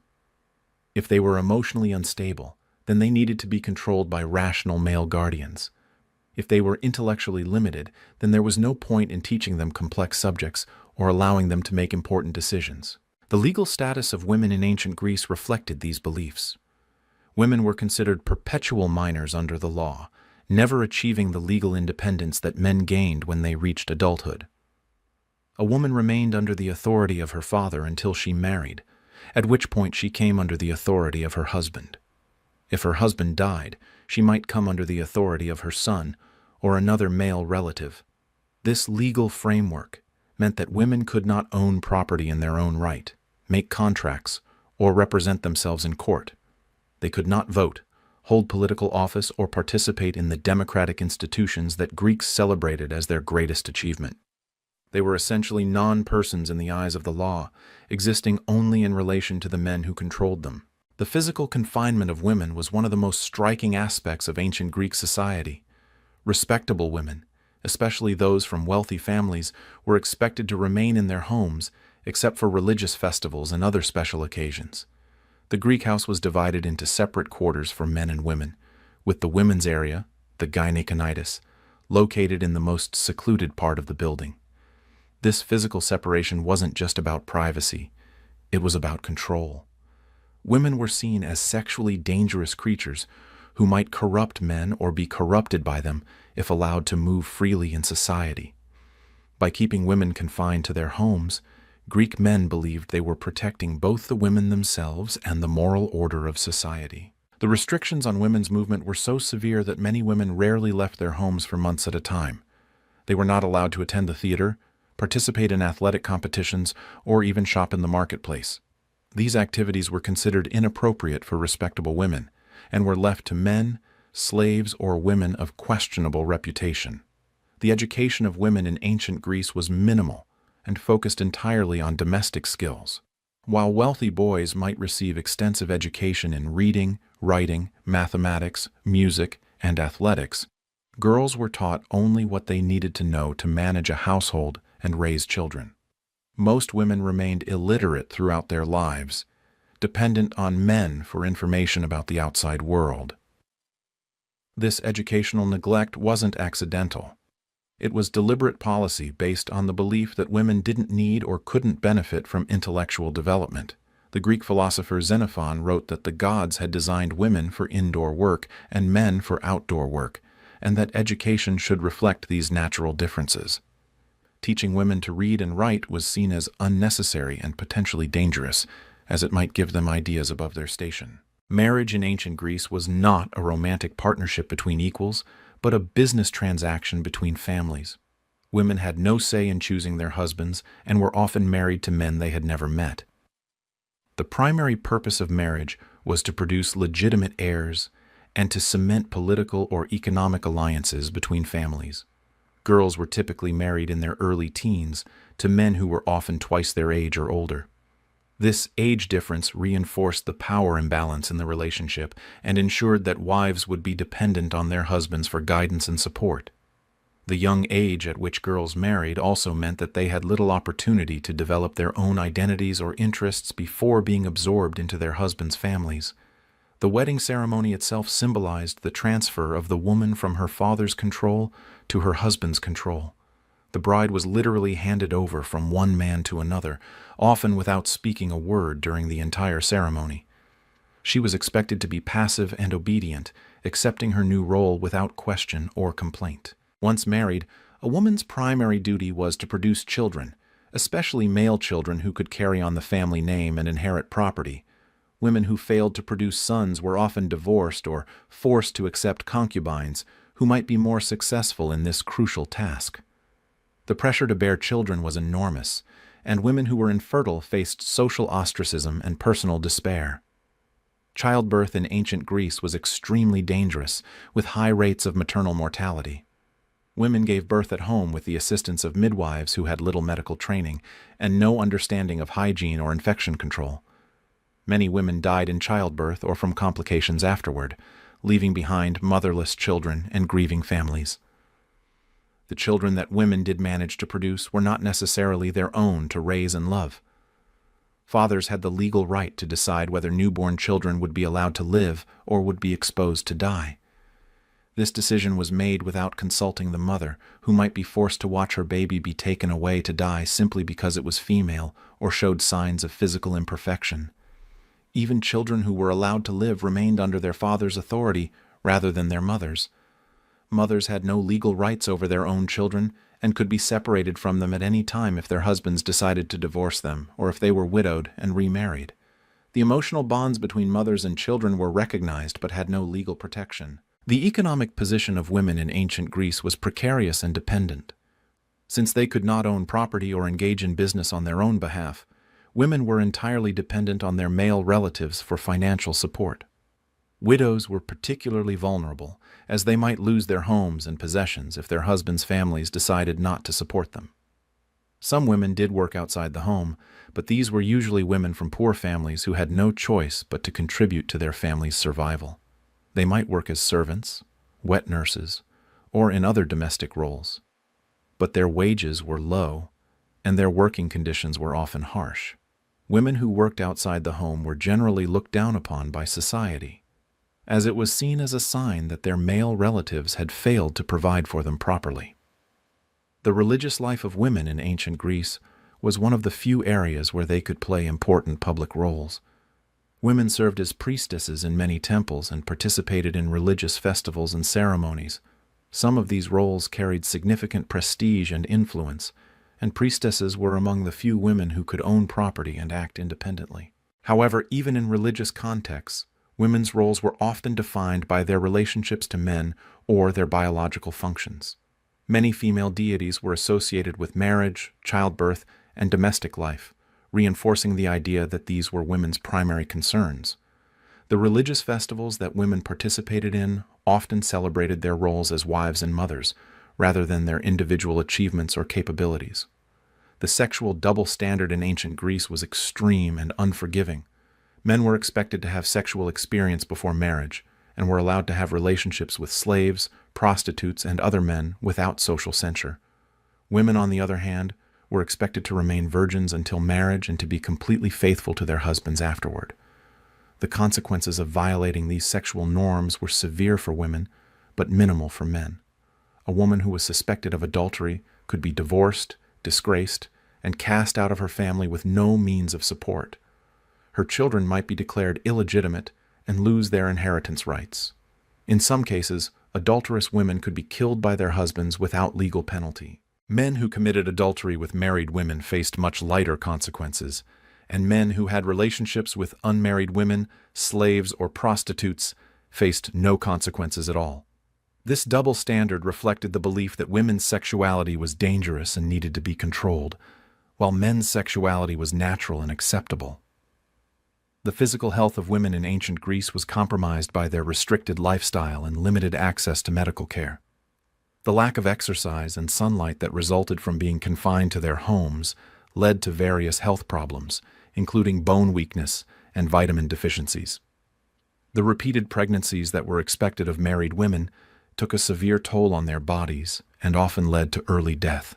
If they were emotionally unstable, then they needed to be controlled by rational male guardians. If they were intellectually limited, then there was no point in teaching them complex subjects or allowing them to make important decisions. The legal status of women in ancient Greece reflected these beliefs. Women were considered perpetual minors under the law, never achieving the legal independence that men gained when they reached adulthood. A woman remained under the authority of her father until she married, at which point she came under the authority of her husband. If her husband died, she might come under the authority of her son or another male relative. This legal framework meant that women could not own property in their own right, make contracts, or represent themselves in court. They could not vote, hold political office, or participate in the democratic institutions that Greeks celebrated as their greatest achievement. They were essentially non-persons in the eyes of the law, existing only in relation to the men who controlled them. The physical confinement of women was one of the most striking aspects of ancient Greek society. Respectable women, especially those from wealthy families, were expected to remain in their homes except for religious festivals and other special occasions. The Greek house was divided into separate quarters for men and women, with the women's area, the gynekonitis, located in the most secluded part of the building. This physical separation wasn't just about privacy, it was about control. Women were seen as sexually dangerous creatures who might corrupt men or be corrupted by them if allowed to move freely in society. By keeping women confined to their homes, Greek men believed they were protecting both the women themselves and the moral order of society. The restrictions on women's movement were so severe that many women rarely left their homes for months at a time. They were not allowed to attend the theater, participate in athletic competitions, or even shop in the marketplace. These activities were considered inappropriate for respectable women, and were left to men, slaves, or women of questionable reputation. The education of women in ancient Greece was minimal and focused entirely on domestic skills. While wealthy boys might receive extensive education in reading, writing, mathematics, music, and athletics, girls were taught only what they needed to know to manage a household and raise children. Most women remained illiterate throughout their lives, dependent on men for information about the outside world. This educational neglect wasn't accidental. It was deliberate policy based on the belief that women didn't need or couldn't benefit from intellectual development. The Greek philosopher Xenophon wrote that the gods had designed women for indoor work and men for outdoor work, and that education should reflect these natural differences. Teaching women to read and write was seen as unnecessary and potentially dangerous, as it might give them ideas above their station. Marriage in ancient Greece was not a romantic partnership between equals, but a business transaction between families. Women had no say in choosing their husbands and were often married to men they had never met. The primary purpose of marriage was to produce legitimate heirs and to cement political or economic alliances between families. Girls were typically married in their early teens to men who were often twice their age or older. This age difference reinforced the power imbalance in the relationship and ensured that wives would be dependent on their husbands for guidance and support. The young age at which girls married also meant that they had little opportunity to develop their own identities or interests before being absorbed into their husbands' families. The wedding ceremony itself symbolized the transfer of the woman from her father's control to her husband's control. The bride was literally handed over from one man to another, often without speaking a word during the entire ceremony. She was expected to be passive and obedient, accepting her new role without question or complaint. Once married, a woman's primary duty was to produce children, especially male children who could carry on the family name and inherit property. Women who failed to produce sons were often divorced or forced to accept concubines, who might be more successful in this crucial task. The pressure to bear children was enormous, and women who were infertile faced social ostracism and personal despair. Childbirth in ancient Greece was extremely dangerous, with high rates of maternal mortality. Women gave birth at home with the assistance of midwives who had little medical training and no understanding of hygiene or infection control. Many women died in childbirth or from complications afterward, leaving behind motherless children and grieving families. The children that women did manage to produce were not necessarily their own to raise and love. Fathers had the legal right to decide whether newborn children would be allowed to live or would be exposed to die. This decision was made without consulting the mother, who might be forced to watch her baby be taken away to die simply because it was female or showed signs of physical imperfection. Even children who were allowed to live remained under their father's authority rather than their mother's. Mothers had no legal rights over their own children and could be separated from them at any time if their husbands decided to divorce them or if they were widowed and remarried. The emotional bonds between mothers and children were recognized but had no legal protection. The economic position of women in ancient Greece was precarious and dependent. Since they could not own property or engage in business on their own behalf, women were entirely dependent on their male relatives for financial support. Widows were particularly vulnerable, as they might lose their homes and possessions if their husbands' families decided not to support them. Some women did work outside the home, but these were usually women from poor families who had no choice but to contribute to their family's survival. They might work as servants, wet nurses, or in other domestic roles. But their wages were low, and their working conditions were often harsh. Women who worked outside the home were generally looked down upon by society, as it was seen as a sign that their male relatives had failed to provide for them properly. The religious life of women in ancient Greece was one of the few areas where they could play important public roles. Women served as priestesses in many temples and participated in religious festivals and ceremonies. Some of these roles carried significant prestige and influence, and priestesses were among the few women who could own property and act independently. However, even in religious contexts, women's roles were often defined by their relationships to men or their biological functions. Many female deities were associated with marriage, childbirth, and domestic life, reinforcing the idea that these were women's primary concerns. The religious festivals that women participated in often celebrated their roles as wives and mothers, rather than their individual achievements or capabilities. The sexual double standard in ancient Greece was extreme and unforgiving. Men were expected to have sexual experience before marriage, and were allowed to have relationships with slaves, prostitutes, and other men without social censure. Women, on the other hand, were expected to remain virgins until marriage and to be completely faithful to their husbands afterward. The consequences of violating these sexual norms were severe for women, but minimal for men. A woman who was suspected of adultery could be divorced, disgraced, and cast out of her family with no means of support. Her children might be declared illegitimate and lose their inheritance rights. In some cases, adulterous women could be killed by their husbands without legal penalty. Men who committed adultery with married women faced much lighter consequences, and men who had relationships with unmarried women, slaves, or prostitutes faced no consequences at all. This double standard reflected the belief that women's sexuality was dangerous and needed to be controlled, while men's sexuality was natural and acceptable. The physical health of women in ancient Greece was compromised by their restricted lifestyle and limited access to medical care. The lack of exercise and sunlight that resulted from being confined to their homes led to various health problems, including bone weakness and vitamin deficiencies. The repeated pregnancies that were expected of married women took a severe toll on their bodies and often led to early death.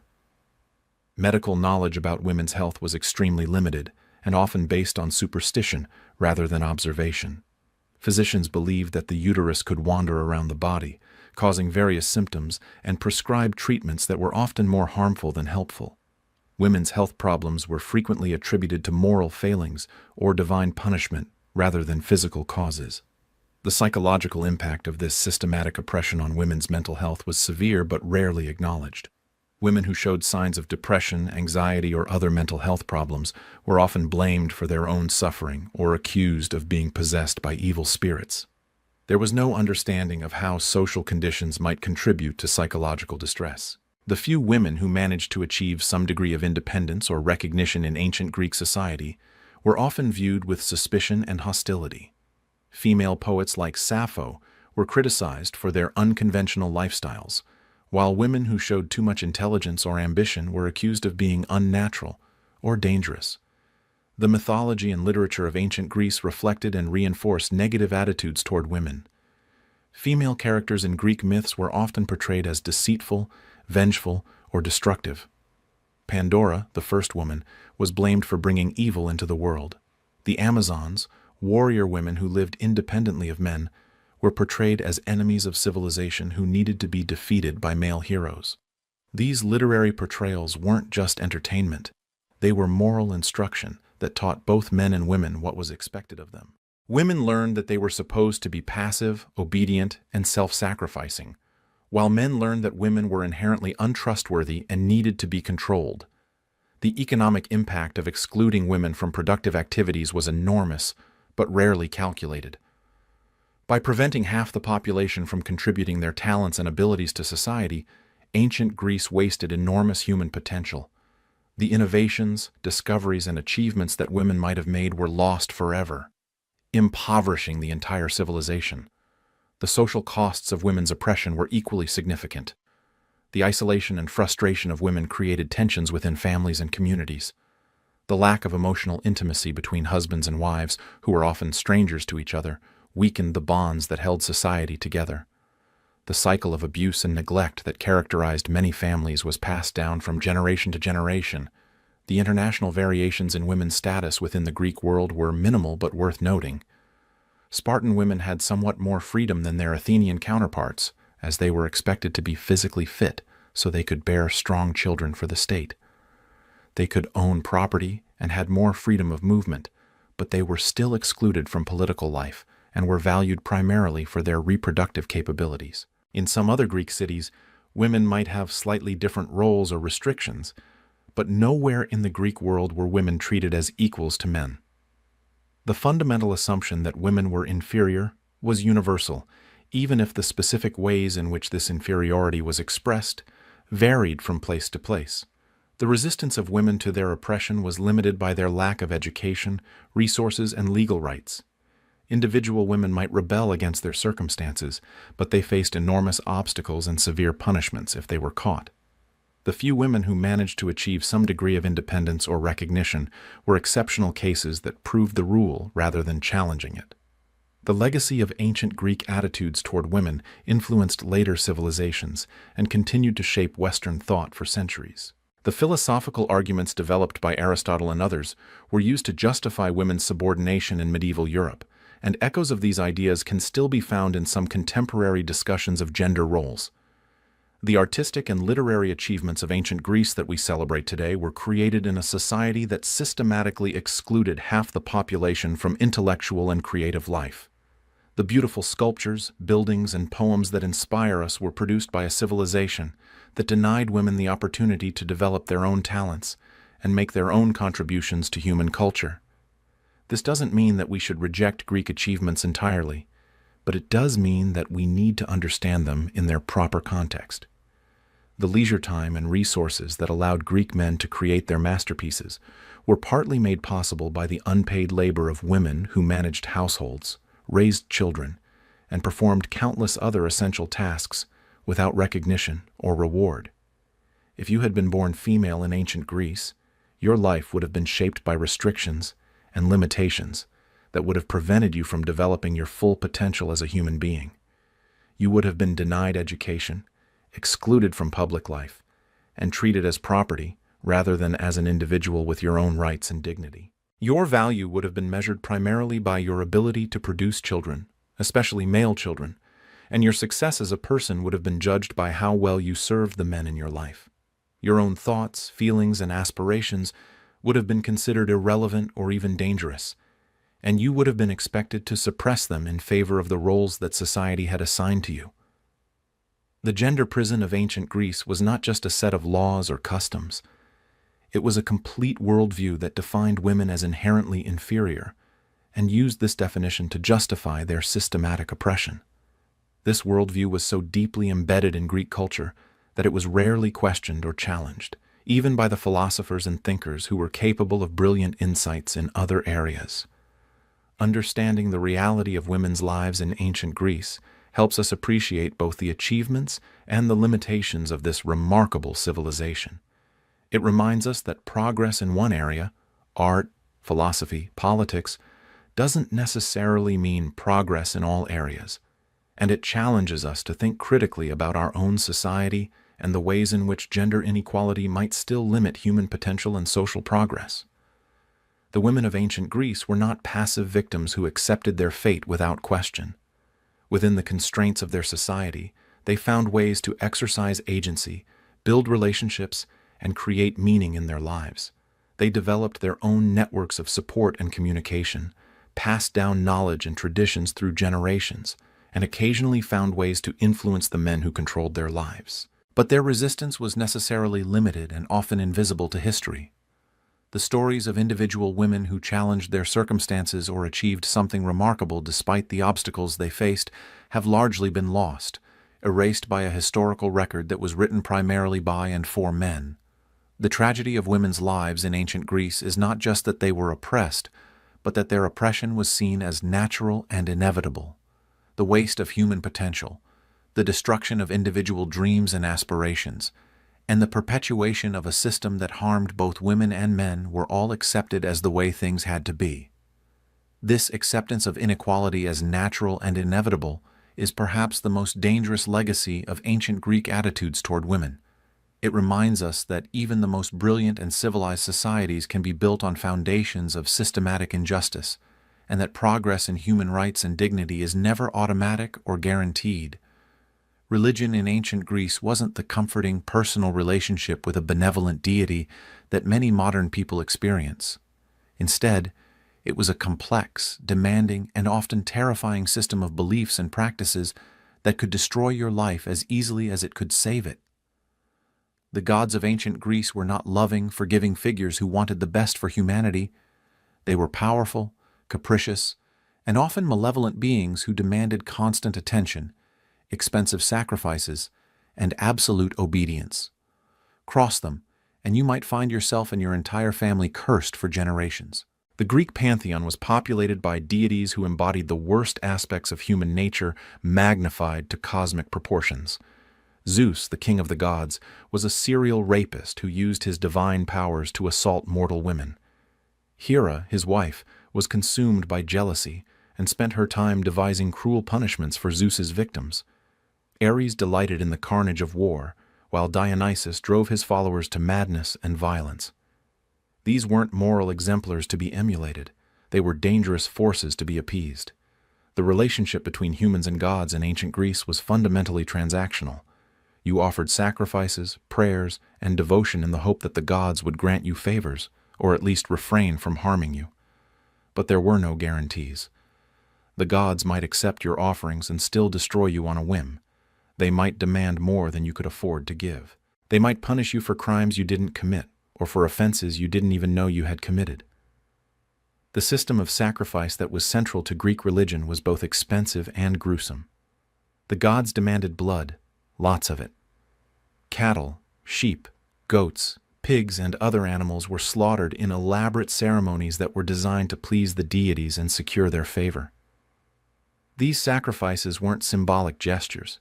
Medical knowledge about women's health was extremely limited and often based on superstition rather than observation. Physicians believed that the uterus could wander around the body, causing various symptoms, and prescribed treatments that were often more harmful than helpful. Women's health problems were frequently attributed to moral failings or divine punishment rather than physical causes. The psychological impact of this systematic oppression on women's mental health was severe but rarely acknowledged. Women who showed signs of depression, anxiety, or other mental health problems were often blamed for their own suffering or accused of being possessed by evil spirits. There was no understanding of how social conditions might contribute to psychological distress. The few women who managed to achieve some degree of independence or recognition in ancient Greek society were often viewed with suspicion and hostility. Female poets like Sappho were criticized for their unconventional lifestyles, while women who showed too much intelligence or ambition were accused of being unnatural or dangerous. The mythology and literature of ancient Greece reflected and reinforced negative attitudes toward women. Female characters in Greek myths were often portrayed as deceitful, vengeful, or destructive. Pandora, the first woman, was blamed for bringing evil into the world. The Amazons, warrior women who lived independently of men, were portrayed as enemies of civilization who needed to be defeated by male heroes. These literary portrayals weren't just entertainment. They were moral instruction that taught both men and women what was expected of them. Women learned that they were supposed to be passive, obedient, and self-sacrificing, while men learned that women were inherently untrustworthy and needed to be controlled. The economic impact of excluding women from productive activities was enormous, but rarely calculated. By preventing half the population from contributing their talents and abilities to society, ancient Greece wasted enormous human potential. The innovations, discoveries, and achievements that women might have made were lost forever, impoverishing the entire civilization. The social costs of women's oppression were equally significant. The isolation and frustration of women created tensions within families and communities. The lack of emotional intimacy between husbands and wives, who were often strangers to each other, weakened the bonds that held society together. The cycle of abuse and neglect that characterized many families was passed down from generation to generation. The international variations in women's status within the Greek world were minimal but worth noting. Spartan women had somewhat more freedom than their Athenian counterparts, as they were expected to be physically fit so they could bear strong children for the state. They could own property and had more freedom of movement, but they were still excluded from political life and were valued primarily for their reproductive capabilities. In some other Greek cities, women might have slightly different roles or restrictions, but nowhere in the Greek world were women treated as equals to men. The fundamental assumption that women were inferior was universal, even if the specific ways in which this inferiority was expressed varied from place to place. The resistance of women to their oppression was limited by their lack of education, resources, and legal rights. Individual women might rebel against their circumstances, but they faced enormous obstacles and severe punishments if they were caught. The few women who managed to achieve some degree of independence or recognition were exceptional cases that proved the rule rather than challenging it. The legacy of ancient Greek attitudes toward women influenced later civilizations and continued to shape Western thought for centuries. The philosophical arguments developed by Aristotle and others were used to justify women's subordination in medieval Europe, and echoes of these ideas can still be found in some contemporary discussions of gender roles. The artistic and literary achievements of ancient Greece that we celebrate today were created in a society that systematically excluded half the population from intellectual and creative life. The beautiful sculptures, buildings, and poems that inspire us were produced by a civilization that denied women the opportunity to develop their own talents and make their own contributions to human culture. This doesn't mean that we should reject Greek achievements entirely, but it does mean that we need to understand them in their proper context. The leisure time and resources that allowed Greek men to create their masterpieces were partly made possible by the unpaid labor of women who managed households, raised children, and performed countless other essential tasks without recognition or reward. If you had been born female in ancient Greece, your life would have been shaped by restrictions and limitations that would have prevented you from developing your full potential as a human being. You would have been denied education, excluded from public life, and treated as property rather than as an individual with your own rights and dignity. Your value would have been measured primarily by your ability to produce children, especially male children, and your success as a person would have been judged by how well you served the men in your life. Your own thoughts, feelings, and aspirations would have been considered irrelevant or even dangerous, and you would have been expected to suppress them in favor of the roles that society had assigned to you. The gender prison of ancient Greece was not just a set of laws or customs. It was a complete worldview that defined women as inherently inferior and used this definition to justify their systematic oppression. This worldview was so deeply embedded in Greek culture that it was rarely questioned or challenged, even by the philosophers and thinkers who were capable of brilliant insights in other areas. Understanding the reality of women's lives in ancient Greece helps us appreciate both the achievements and the limitations of this remarkable civilization. It reminds us that progress in one area, art, philosophy, politics, doesn't necessarily mean progress in all areas, and it challenges us to think critically about our own society and the ways in which gender inequality might still limit human potential and social progress. The women of ancient Greece were not passive victims who accepted their fate without question. Within the constraints of their society, they found ways to exercise agency, build relationships, and create meaning in their lives. They developed their own networks of support and communication, passed down knowledge and traditions through generations, and occasionally found ways to influence the men who controlled their lives. But their resistance was necessarily limited and often invisible to history. The stories of individual women who challenged their circumstances or achieved something remarkable despite the obstacles they faced have largely been lost, erased by a historical record that was written primarily by and for men. The tragedy of women's lives in ancient Greece is not just that they were oppressed, but that their oppression was seen as natural and inevitable. The waste of human potential, the destruction of individual dreams and aspirations, and the perpetuation of a system that harmed both women and men were all accepted as the way things had to be. This acceptance of inequality as natural and inevitable is perhaps the most dangerous legacy of ancient Greek attitudes toward women. It reminds us that even the most brilliant and civilized societies can be built on foundations of systematic injustice, and that progress in human rights and dignity is never automatic or guaranteed. Religion in ancient Greece wasn't the comforting personal relationship with a benevolent deity that many modern people experience. Instead, it was a complex, demanding, and often terrifying system of beliefs and practices that could destroy your life as easily as it could save it. The gods of ancient Greece were not loving, forgiving figures who wanted the best for humanity. They were powerful, capricious, and often malevolent beings who demanded constant attention, expensive sacrifices, and absolute obedience. Cross them, and you might find yourself and your entire family cursed for generations. The Greek pantheon was populated by deities who embodied the worst aspects of human nature magnified to cosmic proportions. Zeus, the king of the gods, was a serial rapist who used his divine powers to assault mortal women. Hera, his wife, was consumed by jealousy and spent her time devising cruel punishments for Zeus's victims. Ares delighted in the carnage of war, while Dionysus drove his followers to madness and violence. These weren't moral exemplars to be emulated. They were dangerous forces to be appeased. The relationship between humans and gods in ancient Greece was fundamentally transactional. You offered sacrifices, prayers, and devotion in the hope that the gods would grant you favors, or at least refrain from harming you. But there were no guarantees. The gods might accept your offerings and still destroy you on a whim. They might demand more than you could afford to give. They might punish you for crimes you didn't commit, or for offenses you didn't even know you had committed. The system of sacrifice that was central to Greek religion was both expensive and gruesome. The gods demanded blood, lots of it. Cattle, sheep, goats, pigs, and other animals were slaughtered in elaborate ceremonies that were designed to please the deities and secure their favor. These sacrifices weren't symbolic gestures.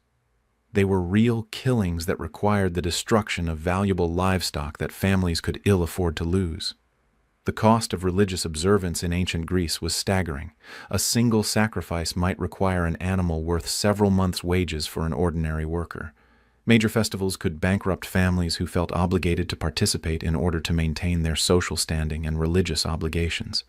They were real killings that required the destruction of valuable livestock that families could ill afford to lose. The cost of religious observance in ancient Greece was staggering. A single sacrifice might require an animal worth several months' wages for an ordinary worker. Major festivals could bankrupt families who felt obligated to participate in order to maintain their social standing and religious obligations.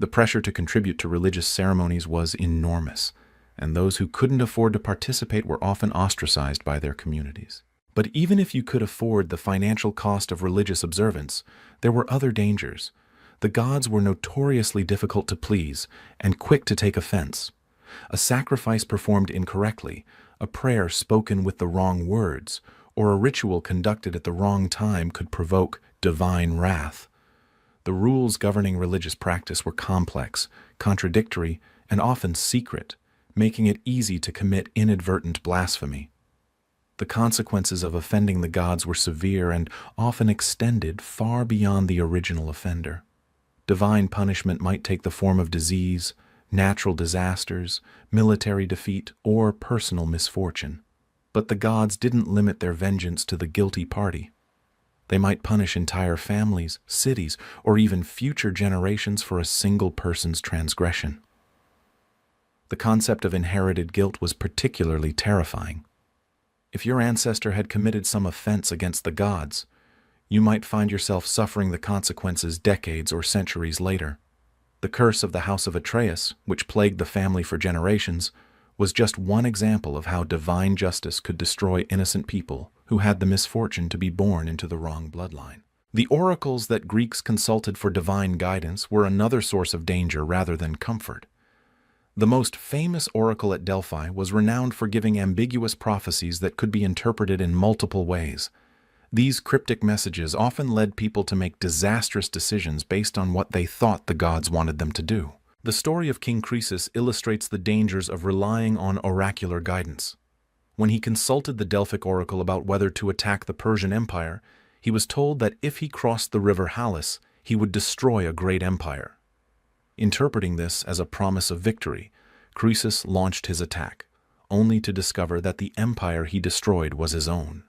The pressure to contribute to religious ceremonies was enormous, and those who couldn't afford to participate were often ostracized by their communities. But even if you could afford the financial cost of religious observance, there were other dangers. The gods were notoriously difficult to please and quick to take offense. A sacrifice performed incorrectly, a prayer spoken with the wrong words, or a ritual conducted at the wrong time could provoke divine wrath. The rules governing religious practice were complex, contradictory, and often secret, making it easy to commit inadvertent blasphemy. The consequences of offending the gods were severe and often extended far beyond the original offender. Divine punishment might take the form of disease, natural disasters, military defeat, or personal misfortune. But the gods didn't limit their vengeance to the guilty party. They might punish entire families, cities, or even future generations for a single person's transgression. The concept of inherited guilt was particularly terrifying. If your ancestor had committed some offense against the gods, you might find yourself suffering the consequences decades or centuries later. The curse of the house of Atreus, which plagued the family for generations, was just one example of how divine justice could destroy innocent people who had the misfortune to be born into the wrong bloodline. The oracles that Greeks consulted for divine guidance were another source of danger rather than comfort. The most famous oracle at Delphi was renowned for giving ambiguous prophecies that could be interpreted in multiple ways. These cryptic messages often led people to make disastrous decisions based on what they thought the gods wanted them to do. The story of King Croesus illustrates the dangers of relying on oracular guidance. When he consulted the Delphic oracle about whether to attack the Persian Empire, he was told that if he crossed the river Halys, he would destroy a great empire. Interpreting this as a promise of victory, Croesus launched his attack, only to discover that the empire he destroyed was his own.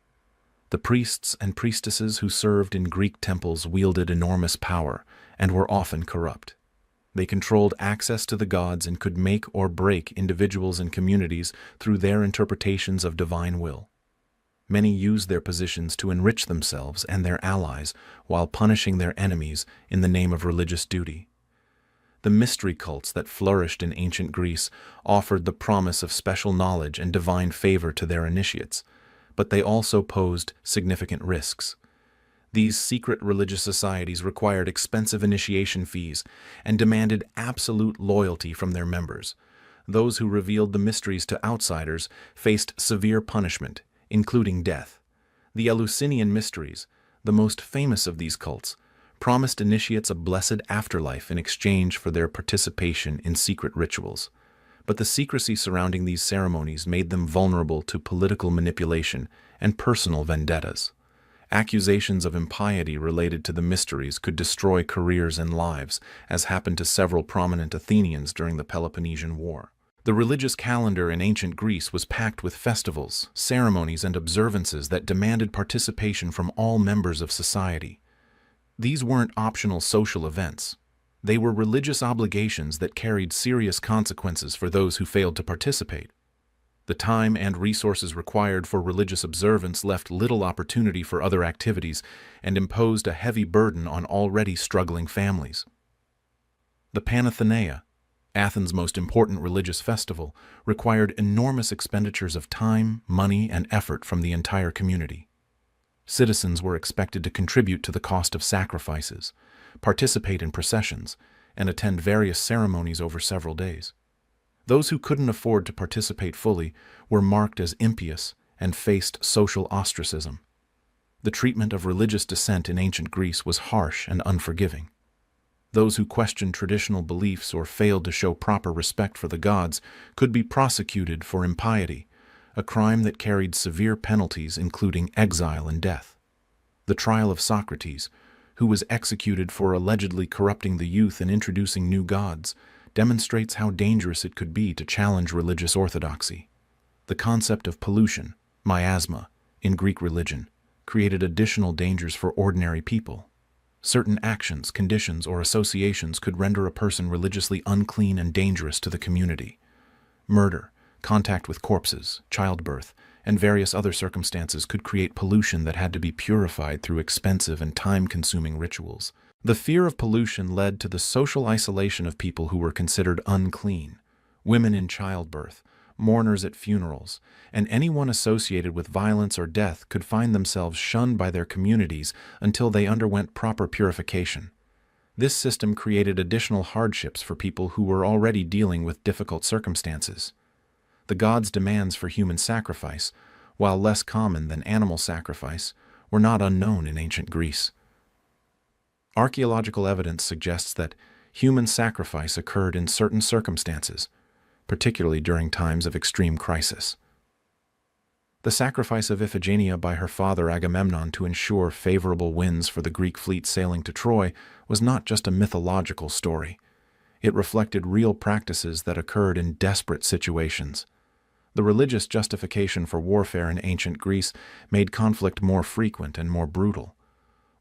The priests and priestesses who served in Greek temples wielded enormous power and were often corrupt. They controlled access to the gods and could make or break individuals and communities through their interpretations of divine will. Many used their positions to enrich themselves and their allies while punishing their enemies in the name of religious duty. The mystery cults that flourished in ancient Greece offered the promise of special knowledge and divine favor to their initiates, but they also posed significant risks. These secret religious societies required expensive initiation fees and demanded absolute loyalty from their members. Those who revealed the mysteries to outsiders faced severe punishment, including death. The Eleusinian Mysteries, the most famous of these cults, promised initiates a blessed afterlife in exchange for their participation in secret rituals. But the secrecy surrounding these ceremonies made them vulnerable to political manipulation and personal vendettas. Accusations of impiety related to the mysteries could destroy careers and lives, as happened to several prominent Athenians during the Peloponnesian War. The religious calendar in ancient Greece was packed with festivals, ceremonies, and observances that demanded participation from all members of society. These weren't optional social events. They were religious obligations that carried serious consequences for those who failed to participate. The time and resources required for religious observance left little opportunity for other activities and imposed a heavy burden on already struggling families. The Panathenaea, Athens' most important religious festival, required enormous expenditures of time, money, and effort from the entire community. Citizens were expected to contribute to the cost of sacrifices, participate in processions, and attend various ceremonies over several days. Those who couldn't afford to participate fully were marked as impious and faced social ostracism. The treatment of religious dissent in ancient Greece was harsh and unforgiving. Those who questioned traditional beliefs or failed to show proper respect for the gods could be prosecuted for impiety, a crime that carried severe penalties including exile and death. The trial of Socrates, who was executed for allegedly corrupting the youth and introducing new gods, demonstrates how dangerous it could be to challenge religious orthodoxy. The concept of pollution, miasma, in Greek religion, created additional dangers for ordinary people. Certain actions, conditions, or associations could render a person religiously unclean and dangerous to the community. Murder, contact with corpses, childbirth, and various other circumstances could create pollution that had to be purified through expensive and time-consuming rituals. The fear of pollution led to the social isolation of people who were considered unclean, women in childbirth, mourners at funerals, and anyone associated with violence or death could find themselves shunned by their communities until they underwent proper purification. This system created additional hardships for people who were already dealing with difficult circumstances. The gods' demands for human sacrifice, while less common than animal sacrifice, were not unknown in ancient Greece. Archaeological evidence suggests that human sacrifice occurred in certain circumstances, particularly during times of extreme crisis. The sacrifice of Iphigenia by her father Agamemnon to ensure favorable winds for the Greek fleet sailing to Troy was not just a mythological story. It reflected real practices that occurred in desperate situations. The religious justification for warfare in ancient Greece made conflict more frequent and more brutal.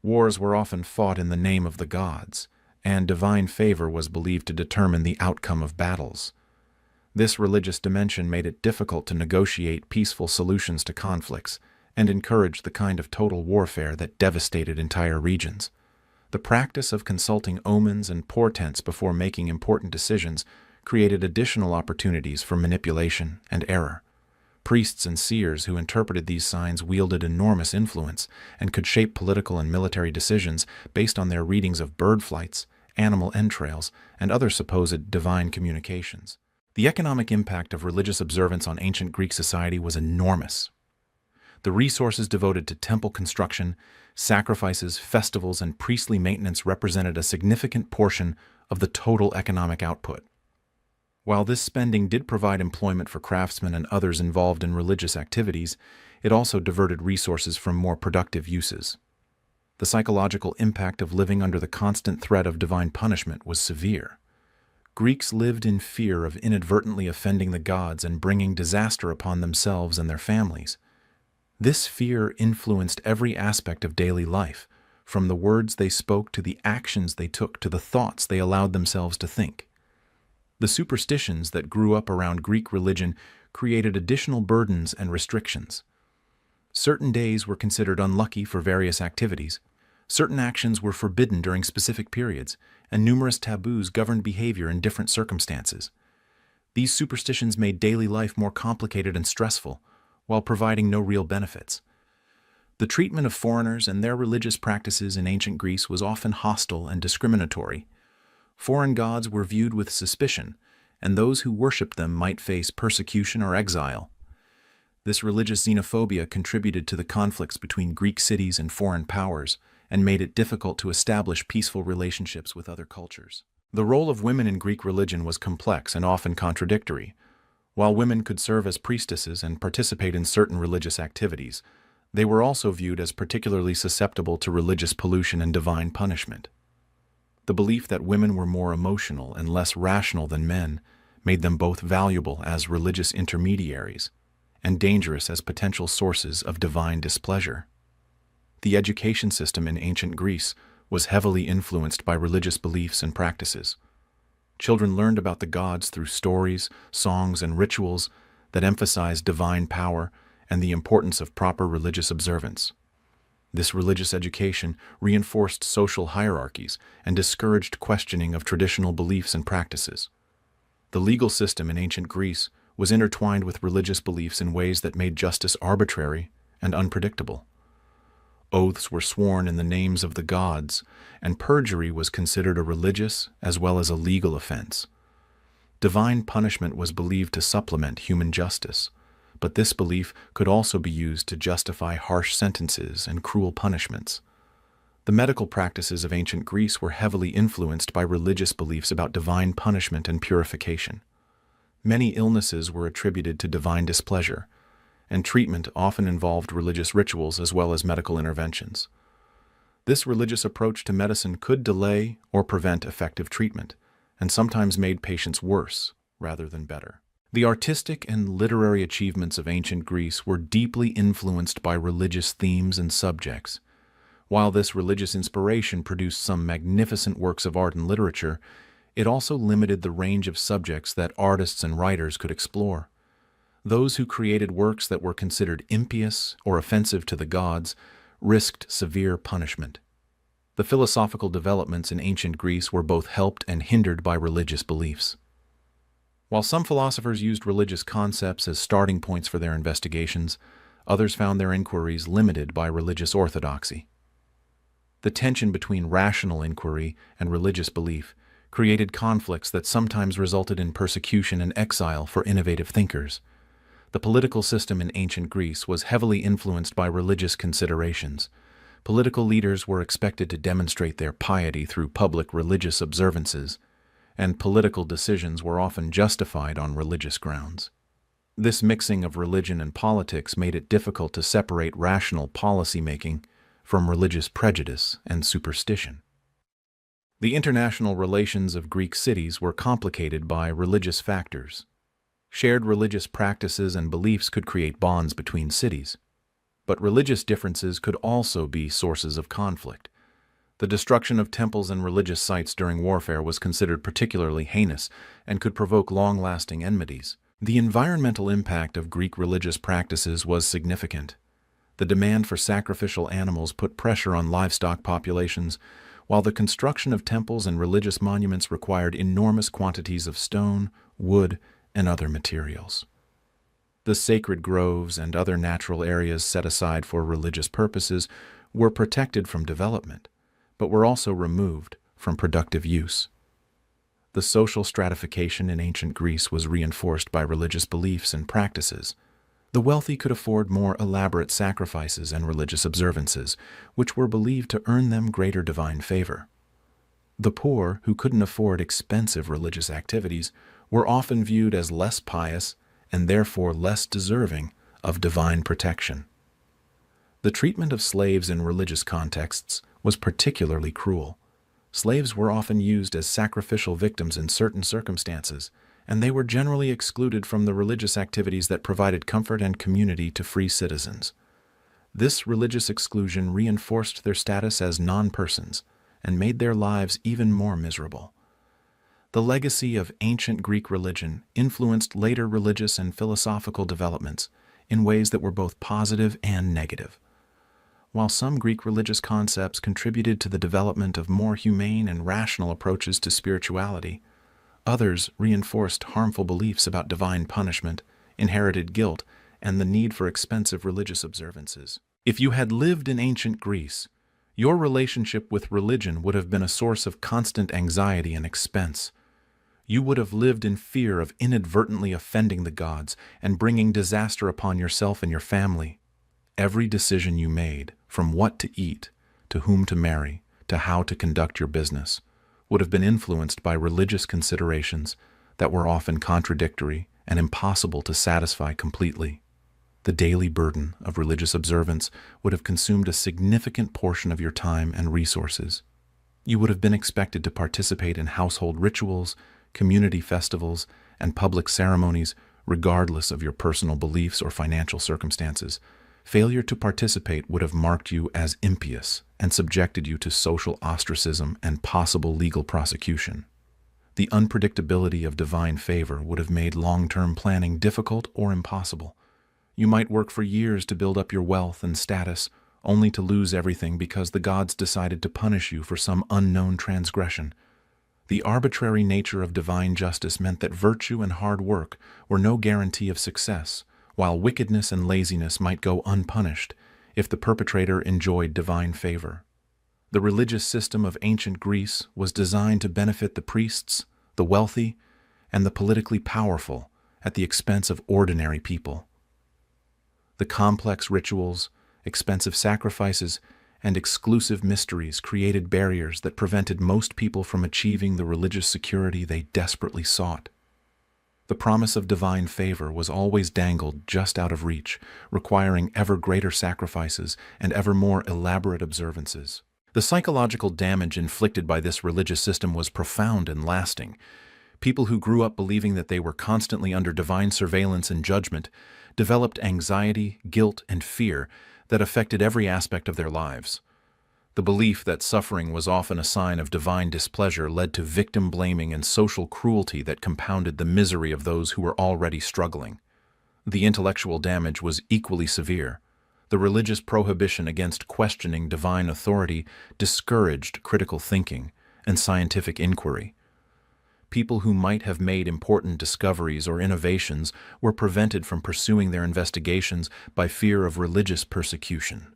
Wars were often fought in the name of the gods, and divine favor was believed to determine the outcome of battles. This religious dimension made it difficult to negotiate peaceful solutions to conflicts and encouraged the kind of total warfare that devastated entire regions. The practice of consulting omens and portents before making important decisions created additional opportunities for manipulation and error. Priests and seers who interpreted these signs wielded enormous influence and could shape political and military decisions based on their readings of bird flights, animal entrails, and other supposed divine communications. The economic impact of religious observance on ancient Greek society was enormous. The resources devoted to temple construction, sacrifices, festivals, and priestly maintenance represented a significant portion of the total economic output. While this spending did provide employment for craftsmen and others involved in religious activities, it also diverted resources from more productive uses. The psychological impact of living under the constant threat of divine punishment was severe. Greeks lived in fear of inadvertently offending the gods and bringing disaster upon themselves and their families. This fear influenced every aspect of daily life, from the words they spoke to the actions they took to the thoughts they allowed themselves to think. The superstitions that grew up around Greek religion created additional burdens and restrictions. Certain days were considered unlucky for various activities. Certain actions were forbidden during specific periods, and numerous taboos governed behavior in different circumstances. These superstitions made daily life more complicated and stressful, while providing no real benefits. The treatment of foreigners and their religious practices in ancient Greece was often hostile and discriminatory. Foreign gods were viewed with suspicion, and those who worshipped them might face persecution or exile. This religious xenophobia contributed to the conflicts between Greek cities and foreign powers, and made it difficult to establish peaceful relationships with other cultures. The role of women in Greek religion was complex and often contradictory. While women could serve as priestesses and participate in certain religious activities, they were also viewed as particularly susceptible to religious pollution and divine punishment. The belief that women were more emotional and less rational than men made them both valuable as religious intermediaries and dangerous as potential sources of divine displeasure. The education system in ancient Greece was heavily influenced by religious beliefs and practices. Children learned about the gods through stories, songs, and rituals that emphasized divine power and the importance of proper religious observance. This religious education reinforced social hierarchies and discouraged questioning of traditional beliefs and practices. The legal system in ancient Greece was intertwined with religious beliefs in ways that made justice arbitrary and unpredictable. Oaths were sworn in the names of the gods, and perjury was considered a religious as well as a legal offense. Divine punishment was believed to supplement human justice, but this belief could also be used to justify harsh sentences and cruel punishments. The medical practices of ancient Greece were heavily influenced by religious beliefs about divine punishment and purification. Many illnesses were attributed to divine displeasure, and treatment often involved religious rituals as well as medical interventions. This religious approach to medicine could delay or prevent effective treatment, and sometimes made patients worse rather than better. The artistic and literary achievements of ancient Greece were deeply influenced by religious themes and subjects. While this religious inspiration produced some magnificent works of art and literature, it also limited the range of subjects that artists and writers could explore. Those who created works that were considered impious or offensive to the gods risked severe punishment. The philosophical developments in ancient Greece were both helped and hindered by religious beliefs. While some philosophers used religious concepts as starting points for their investigations, others found their inquiries limited by religious orthodoxy. The tension between rational inquiry and religious belief created conflicts that sometimes resulted in persecution and exile for innovative thinkers. The political system in ancient Greece was heavily influenced by religious considerations. Political leaders were expected to demonstrate their piety through public religious observances, and political decisions were often justified on religious grounds. This mixing of religion and politics made it difficult to separate rational policy-making from religious prejudice and superstition. The international relations of Greek cities were complicated by religious factors. Shared religious practices and beliefs could create bonds between cities, but religious differences could also be sources of conflict. The destruction of temples and religious sites during warfare was considered particularly heinous and could provoke long-lasting enmities. The environmental impact of Greek religious practices was significant. The demand for sacrificial animals put pressure on livestock populations, while the construction of temples and religious monuments required enormous quantities of stone, wood, and other materials. The sacred groves and other natural areas set aside for religious purposes were protected from development, but were also removed from productive use. The social stratification in ancient Greece was reinforced by religious beliefs and practices. The wealthy could afford more elaborate sacrifices and religious observances, which were believed to earn them greater divine favor. The poor, who couldn't afford expensive religious activities, were often viewed as less pious and therefore less deserving of divine protection. The treatment of slaves in religious contexts was particularly cruel. Slaves were often used as sacrificial victims in certain circumstances, and they were generally excluded from the religious activities that provided comfort and community to free citizens. This religious exclusion reinforced their status as non-persons and made their lives even more miserable. The legacy of ancient Greek religion influenced later religious and philosophical developments in ways that were both positive and negative. While some Greek religious concepts contributed to the development of more humane and rational approaches to spirituality, others reinforced harmful beliefs about divine punishment, inherited guilt, and the need for expensive religious observances. If you had lived in ancient Greece, your relationship with religion would have been a source of constant anxiety and expense. You would have lived in fear of inadvertently offending the gods and bringing disaster upon yourself and your family. Every decision you made, from what to eat, to whom to marry, to how to conduct your business, would have been influenced by religious considerations that were often contradictory and impossible to satisfy completely. The daily burden of religious observance would have consumed a significant portion of your time and resources. You would have been expected to participate in household rituals, community festivals, and public ceremonies, regardless of your personal beliefs or financial circumstances. Failure to participate would have marked you as impious and subjected you to social ostracism and possible legal prosecution. The unpredictability of divine favor would have made long-term planning difficult or impossible. You might work for years to build up your wealth and status, only to lose everything because the gods decided to punish you for some unknown transgression. The arbitrary nature of divine justice meant that virtue and hard work were no guarantee of success, while wickedness and laziness might go unpunished if the perpetrator enjoyed divine favor. The religious system of ancient Greece was designed to benefit the priests, the wealthy, and the politically powerful at the expense of ordinary people. The complex rituals, expensive sacrifices, and exclusive mysteries created barriers that prevented most people from achieving the religious security they desperately sought. The promise of divine favor was always dangled just out of reach, requiring ever greater sacrifices and ever more elaborate observances. The psychological damage inflicted by this religious system was profound and lasting. People who grew up believing that they were constantly under divine surveillance and judgment developed anxiety, guilt, and fear that affected every aspect of their lives. The belief that suffering was often a sign of divine displeasure led to victim blaming and social cruelty that compounded the misery of those who were already struggling. The intellectual damage was equally severe. The religious prohibition against questioning divine authority discouraged critical thinking and scientific inquiry. People who might have made important discoveries or innovations were prevented from pursuing their investigations by fear of religious persecution.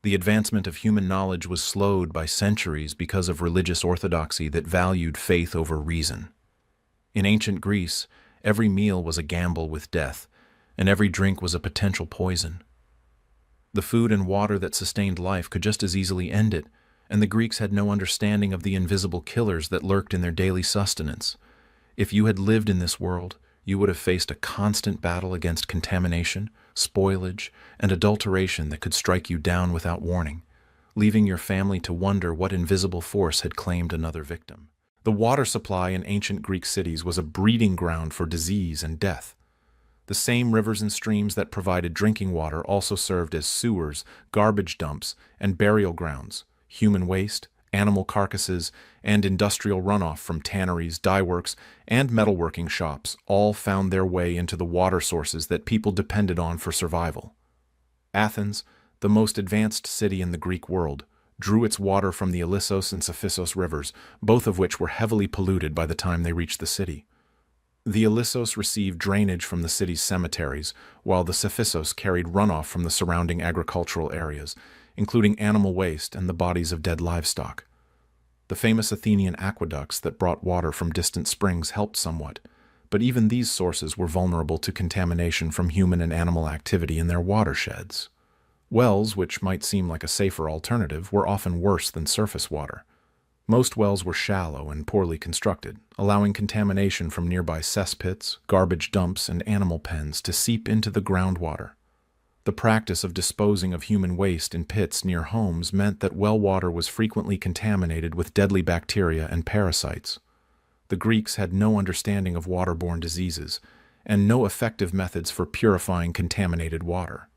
The advancement of human knowledge was slowed by centuries because of religious orthodoxy that valued faith over reason. In ancient Greece, every meal was a gamble with death, and every drink was a potential poison. The food and water that sustained life could just as easily end it, and the Greeks had no understanding of the invisible killers that lurked in their daily sustenance. If you had lived in this world, you would have faced a constant battle against contamination, spoilage, and adulteration that could strike you down without warning, leaving your family to wonder what invisible force had claimed another victim. The water supply in ancient Greek cities was a breeding ground for disease and death. The same rivers and streams that provided drinking water also served as sewers, garbage dumps, and burial grounds. Human waste, animal carcasses, and industrial runoff from tanneries, dye works, and metalworking shops all found their way into the water sources that people depended on for survival. Athens, the most advanced city in the Greek world, drew its water from the Ilissos and Siphissos rivers, both of which were heavily polluted by the time they reached the city. The Ilissos received drainage from the city's cemeteries, while the Siphissos carried runoff from the surrounding agricultural areas, including animal waste and the bodies of dead livestock. The famous Athenian aqueducts that brought water from distant springs helped somewhat, but even these sources were vulnerable to contamination from human and animal activity in their watersheds. Wells, which might seem like a safer alternative, were often worse than surface water. Most wells were shallow and poorly constructed, allowing contamination from nearby cesspits, garbage dumps, and animal pens to seep into the groundwater. The practice of disposing of human waste in pits near homes meant that well water was frequently contaminated with deadly bacteria and parasites. The Greeks had no understanding of waterborne diseases and no effective methods for purifying contaminated water.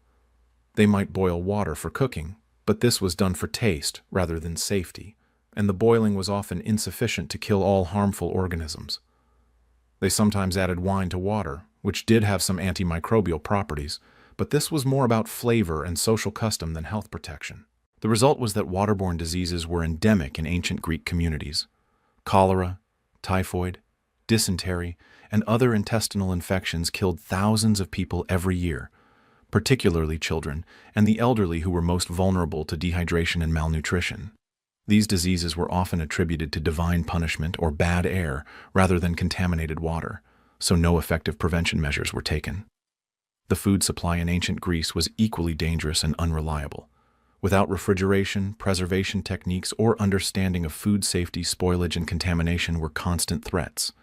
They might boil water for cooking, but this was done for taste rather than safety, and the boiling was often insufficient to kill all harmful organisms. They sometimes added wine to water, which did have some antimicrobial properties, but this was more about flavor and social custom than health protection. The result was that waterborne diseases were endemic in ancient Greek communities. Cholera, typhoid, dysentery, and other intestinal infections killed thousands of people every year, particularly children and the elderly who were most vulnerable to dehydration and malnutrition. These diseases were often attributed to divine punishment or bad air rather than contaminated water, so no effective prevention measures were taken. The food supply in ancient Greece was equally dangerous and unreliable. Without refrigeration, preservation techniques, or understanding of food safety, spoilage and contamination were constant threats.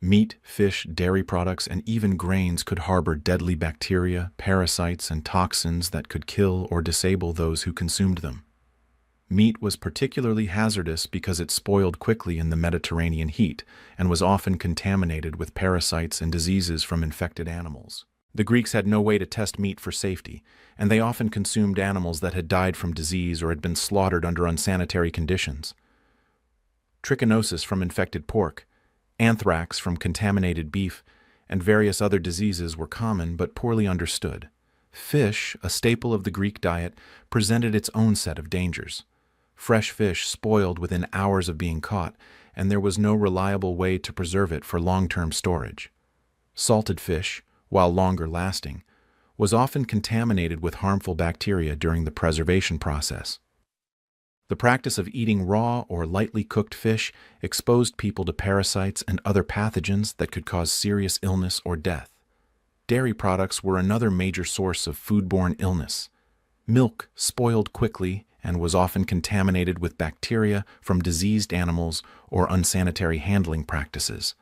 Meat, fish, dairy products, and even grains could harbor deadly bacteria, parasites, and toxins that could kill or disable those who consumed them. Meat was particularly hazardous because it spoiled quickly in the Mediterranean heat and was often contaminated with parasites and diseases from infected animals. The Greeks had no way to test meat for safety, and they often consumed animals that had died from disease or had been slaughtered under unsanitary conditions. Trichinosis from infected pork, anthrax from contaminated beef, and various other diseases were common but poorly understood. Fish, a staple of the Greek diet, presented its own set of dangers. Fresh fish spoiled within hours of being caught, and there was no reliable way to preserve it for long-term storage. Salted fish, while longer lasting, was often contaminated with harmful bacteria during the preservation process. The practice of eating raw or lightly cooked fish exposed people to parasites and other pathogens that could cause serious illness or death. Dairy products were another major source of foodborne illness. Milk spoiled quickly and was often contaminated with bacteria from diseased animals or unsanitary handling practices.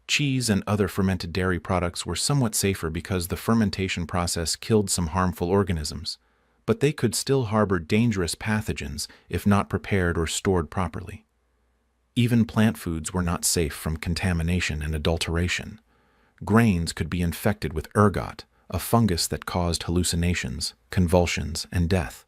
Cheese and other fermented dairy products were somewhat safer because the fermentation process killed some harmful organisms, but they could still harbor dangerous pathogens if not prepared or stored properly. Even plant foods were not safe from contamination and adulteration. Grains could be infected with ergot, a fungus that caused hallucinations, convulsions, and death.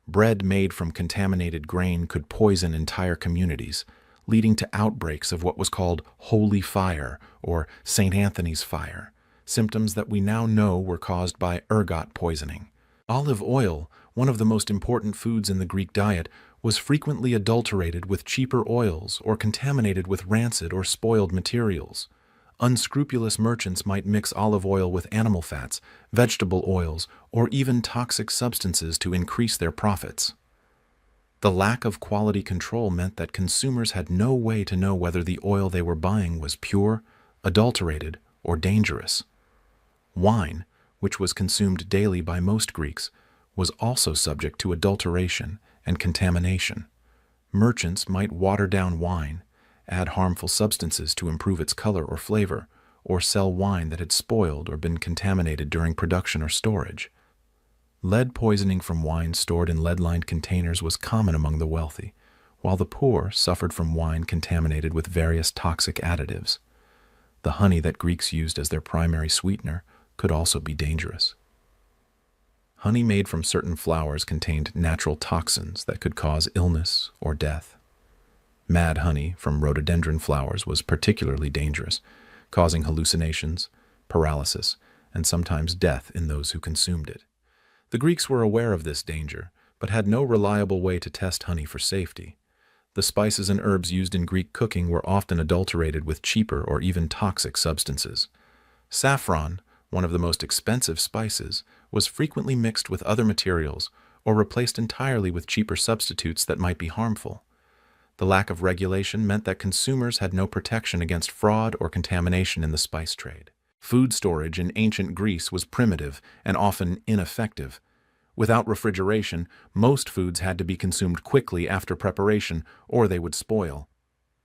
Bread made from contaminated grain could poison entire communities, leading to outbreaks of what was called holy fire or St. Anthony's fire, symptoms that we now know were caused by ergot poisoning. Olive oil, one of the most important foods in the Greek diet, was frequently adulterated with cheaper oils or contaminated with rancid or spoiled materials. Unscrupulous merchants might mix olive oil with animal fats, vegetable oils, or even toxic substances to increase their profits. The lack of quality control meant that consumers had no way to know whether the oil they were buying was pure, adulterated, or dangerous. Wine, which was consumed daily by most Greeks, was also subject to adulteration and contamination. Merchants might water down wine, add harmful substances to improve its color or flavor, or sell wine that had spoiled or been contaminated during production or storage. Lead poisoning from wine stored in lead-lined containers was common among the wealthy, while the poor suffered from wine contaminated with various toxic additives. The honey that Greeks used as their primary sweetener could also be dangerous. Honey made from certain flowers contained natural toxins that could cause illness or death. Mad honey from rhododendron flowers was particularly dangerous, causing hallucinations, paralysis, and sometimes death in those who consumed it. The Greeks were aware of this danger, but had no reliable way to test honey for safety. The spices and herbs used in Greek cooking were often adulterated with cheaper or even toxic substances. Saffron, one of the most expensive spices, was frequently mixed with other materials or replaced entirely with cheaper substitutes that might be harmful. The lack of regulation meant that consumers had no protection against fraud or contamination in the spice trade. Food storage in ancient Greece was primitive and often ineffective. Without refrigeration, most foods had to be consumed quickly after preparation, or they would spoil.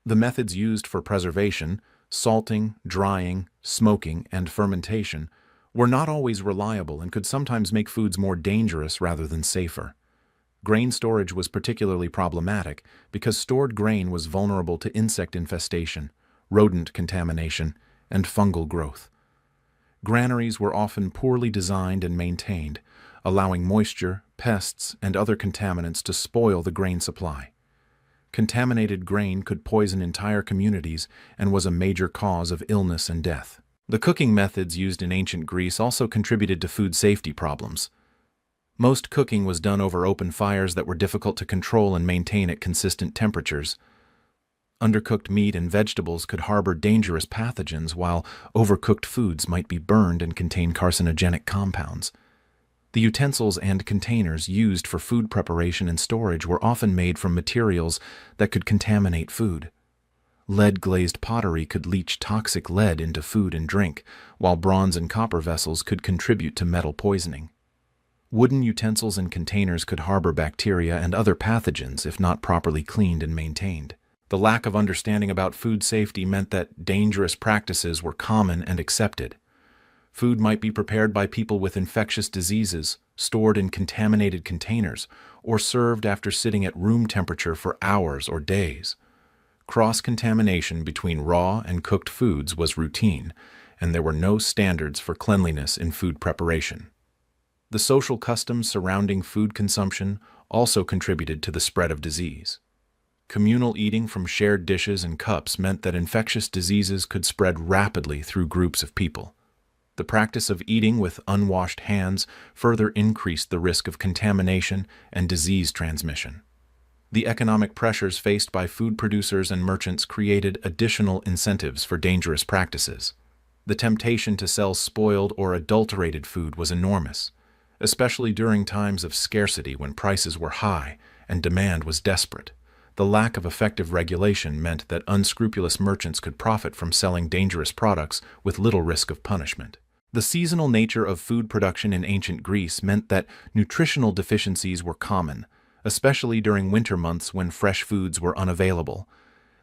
The methods used for preservation, salting, drying, smoking, and fermentation, were not always reliable and could sometimes make foods more dangerous rather than safer. Grain storage was particularly problematic because stored grain was vulnerable to insect infestation, rodent contamination, and fungal growth. Granaries were often poorly designed and maintained, allowing moisture, pests, and other contaminants to spoil the grain supply. Contaminated grain could poison entire communities and was a major cause of illness and death. The cooking methods used in ancient Greece also contributed to food safety problems. Most cooking was done over open fires that were difficult to control and maintain at consistent temperatures. Undercooked meat and vegetables could harbor dangerous pathogens, while overcooked foods might be burned and contain carcinogenic compounds. The utensils and containers used for food preparation and storage were often made from materials that could contaminate food. Lead-glazed pottery could leach toxic lead into food and drink, while bronze and copper vessels could contribute to metal poisoning. Wooden utensils and containers could harbor bacteria and other pathogens if not properly cleaned and maintained. The lack of understanding about food safety meant that dangerous practices were common and accepted. Food might be prepared by people with infectious diseases, stored in contaminated containers, or served after sitting at room temperature for hours or days. Cross-contamination between raw and cooked foods was routine, and there were no standards for cleanliness in food preparation. The social customs surrounding food consumption also contributed to the spread of disease. Communal eating from shared dishes and cups meant that infectious diseases could spread rapidly through groups of people. The practice of eating with unwashed hands further increased the risk of contamination and disease transmission. The economic pressures faced by food producers and merchants created additional incentives for dangerous practices. The temptation to sell spoiled or adulterated food was enormous, especially during times of scarcity when prices were high and demand was desperate. The lack of effective regulation meant that unscrupulous merchants could profit from selling dangerous products with little risk of punishment. The seasonal nature of food production in ancient Greece meant that nutritional deficiencies were common, especially during winter months when fresh foods were unavailable.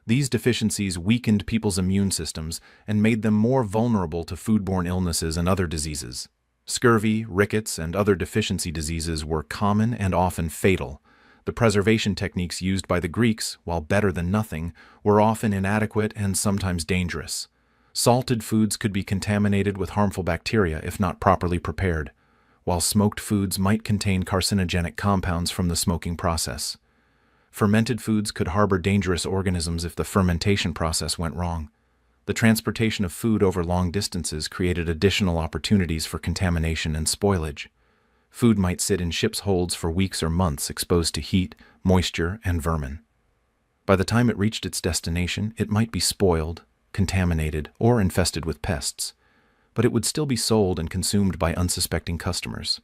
These deficiencies weakened people's immune systems and made them more vulnerable to foodborne illnesses and other diseases. Scurvy, rickets, and other deficiency diseases were common and often fatal. The preservation techniques used by the Greeks, while better than nothing, were often inadequate and sometimes dangerous. Salted foods could be contaminated with harmful bacteria if not properly prepared, while smoked foods might contain carcinogenic compounds from the smoking process. Fermented foods could harbor dangerous organisms if the fermentation process went wrong. The transportation of food over long distances created additional opportunities for contamination and spoilage. Food might sit in ships' holds for weeks or months exposed to heat, moisture, and vermin. By the time it reached its destination, it might be spoiled, contaminated, or infested with pests, but it would still be sold and consumed by unsuspecting customers.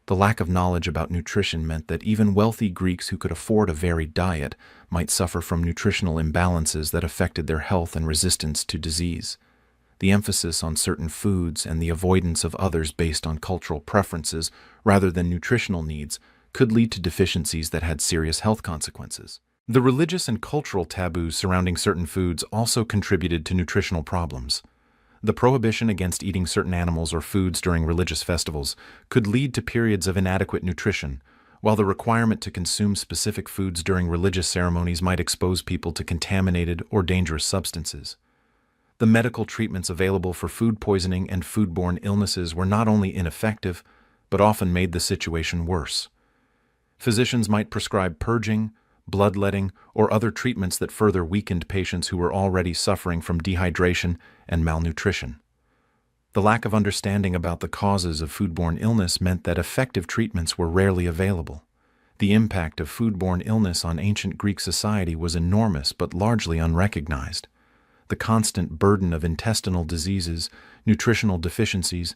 The lack of knowledge about nutrition meant that even wealthy Greeks who could afford a varied diet might suffer from nutritional imbalances that affected their health and resistance to disease. The emphasis on certain foods and the avoidance of others based on cultural preferences rather than nutritional needs could lead to deficiencies that had serious health consequences. The religious and cultural taboos surrounding certain foods also contributed to nutritional problems. The prohibition against eating certain animals or foods during religious festivals could lead to periods of inadequate nutrition, while the requirement to consume specific foods during religious ceremonies might expose people to contaminated or dangerous substances. The medical treatments available for food poisoning and foodborne illnesses were not only ineffective, but often made the situation worse. Physicians might prescribe purging, bloodletting, or other treatments that further weakened patients who were already suffering from dehydration and malnutrition. The lack of understanding about the causes of foodborne illness meant that effective treatments were rarely available. The impact of foodborne illness on ancient Greek society was enormous but largely unrecognized. The constant burden of intestinal diseases, nutritional deficiencies,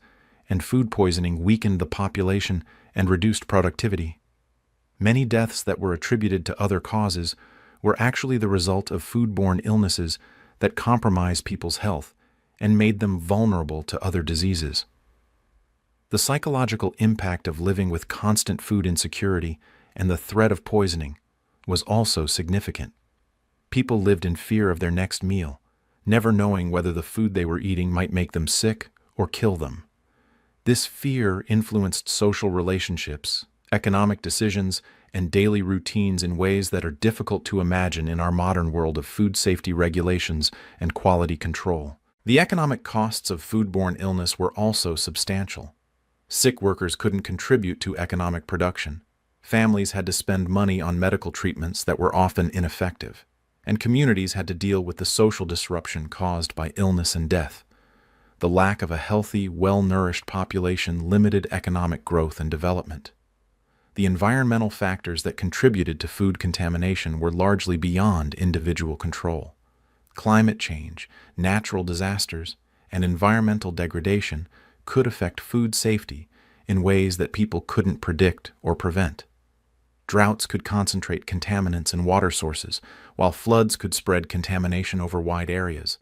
and food poisoning weakened the population and reduced productivity. Many deaths that were attributed to other causes were actually the result of foodborne illnesses that compromised people's health and made them vulnerable to other diseases. The psychological impact of living with constant food insecurity and the threat of poisoning was also significant. People lived in fear of their next meal, never knowing whether the food they were eating might make them sick or kill them. This fear influenced social relationships, economic decisions, and daily routines in ways that are difficult to imagine in our modern world of food safety regulations and quality control. The economic costs of foodborne illness were also substantial. Sick workers couldn't contribute to economic production. Families had to spend money on medical treatments that were often ineffective, and communities had to deal with the social disruption caused by illness and death. The lack of a healthy, well-nourished population limited economic growth and development. The environmental factors that contributed to food contamination were largely beyond individual control. Climate change, natural disasters, and environmental degradation could affect food safety in ways that people couldn't predict or prevent. Droughts could concentrate contaminants in water sources, while floods could spread contamination over wide areas.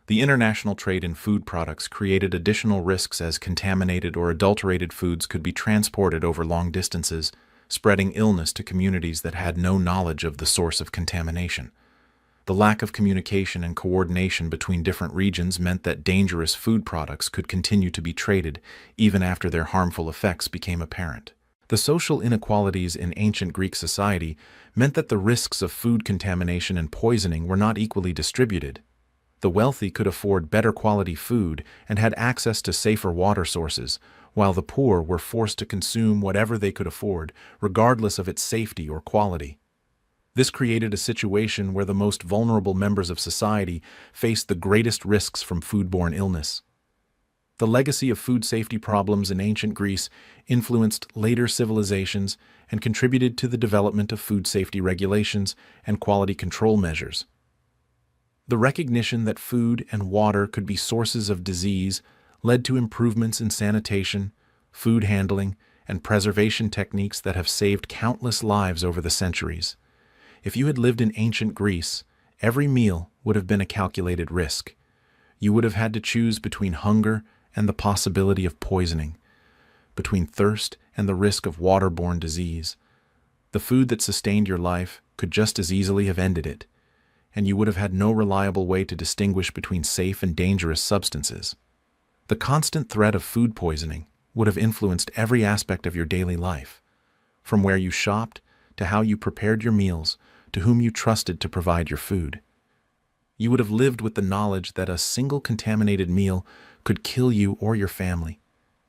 The international trade in food products created additional risks as contaminated or adulterated foods could be transported over long distances, spreading illness to communities that had no knowledge of the source of contamination. The lack of communication and coordination between different regions meant that dangerous food products could continue to be traded even after their harmful effects became apparent. The social inequalities in ancient Greek society meant that the risks of food contamination and poisoning were not equally distributed. The wealthy could afford better quality food and had access to safer water sources, while the poor were forced to consume whatever they could afford, regardless of its safety or quality. This created a situation where the most vulnerable members of society faced the greatest risks from foodborne illness. The legacy of food safety problems in ancient Greece influenced later civilizations and contributed to the development of food safety regulations and quality control measures. The recognition that food and water could be sources of disease led to improvements in sanitation, food handling, and preservation techniques that have saved countless lives over the centuries. If you had lived in ancient Greece, every meal would have been a calculated risk. You would have had to choose between hunger and the possibility of poisoning, between thirst and the risk of waterborne disease. The food that sustained your life could just as easily have ended it, and you would have had no reliable way to distinguish between safe and dangerous substances. The constant threat of food poisoning would have influenced every aspect of your daily life, from where you shopped to how you prepared your meals to whom you trusted to provide your food. You would have lived with the knowledge that a single contaminated meal could kill you or your family,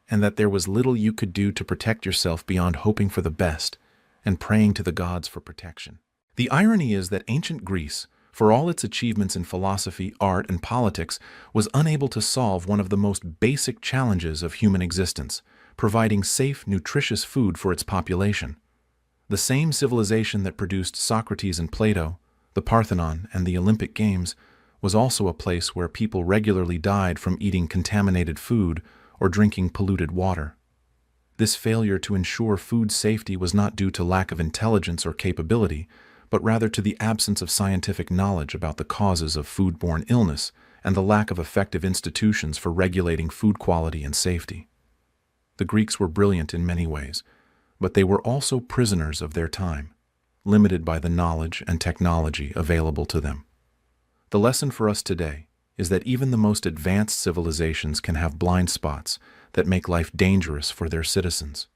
and that there was little you could do to protect yourself beyond hoping for the best and praying to the gods for protection. The irony is that ancient Greece, for all its achievements in philosophy, art, and politics, was unable to solve one of the most basic challenges of human existence, providing safe, nutritious food for its population. The same civilization that produced Socrates and Plato, the Parthenon, and the Olympic Games was also a place where people regularly died from eating contaminated food or drinking polluted water. This failure to ensure food safety was not due to lack of intelligence or capability, but rather to the absence of scientific knowledge about the causes of foodborne illness and the lack of effective institutions for regulating food quality and safety. The Greeks were brilliant in many ways, but they were also prisoners of their time, limited by the knowledge and technology available to them. The lesson for us today is that even the most advanced civilizations can have blind spots that make life dangerous for their citizens.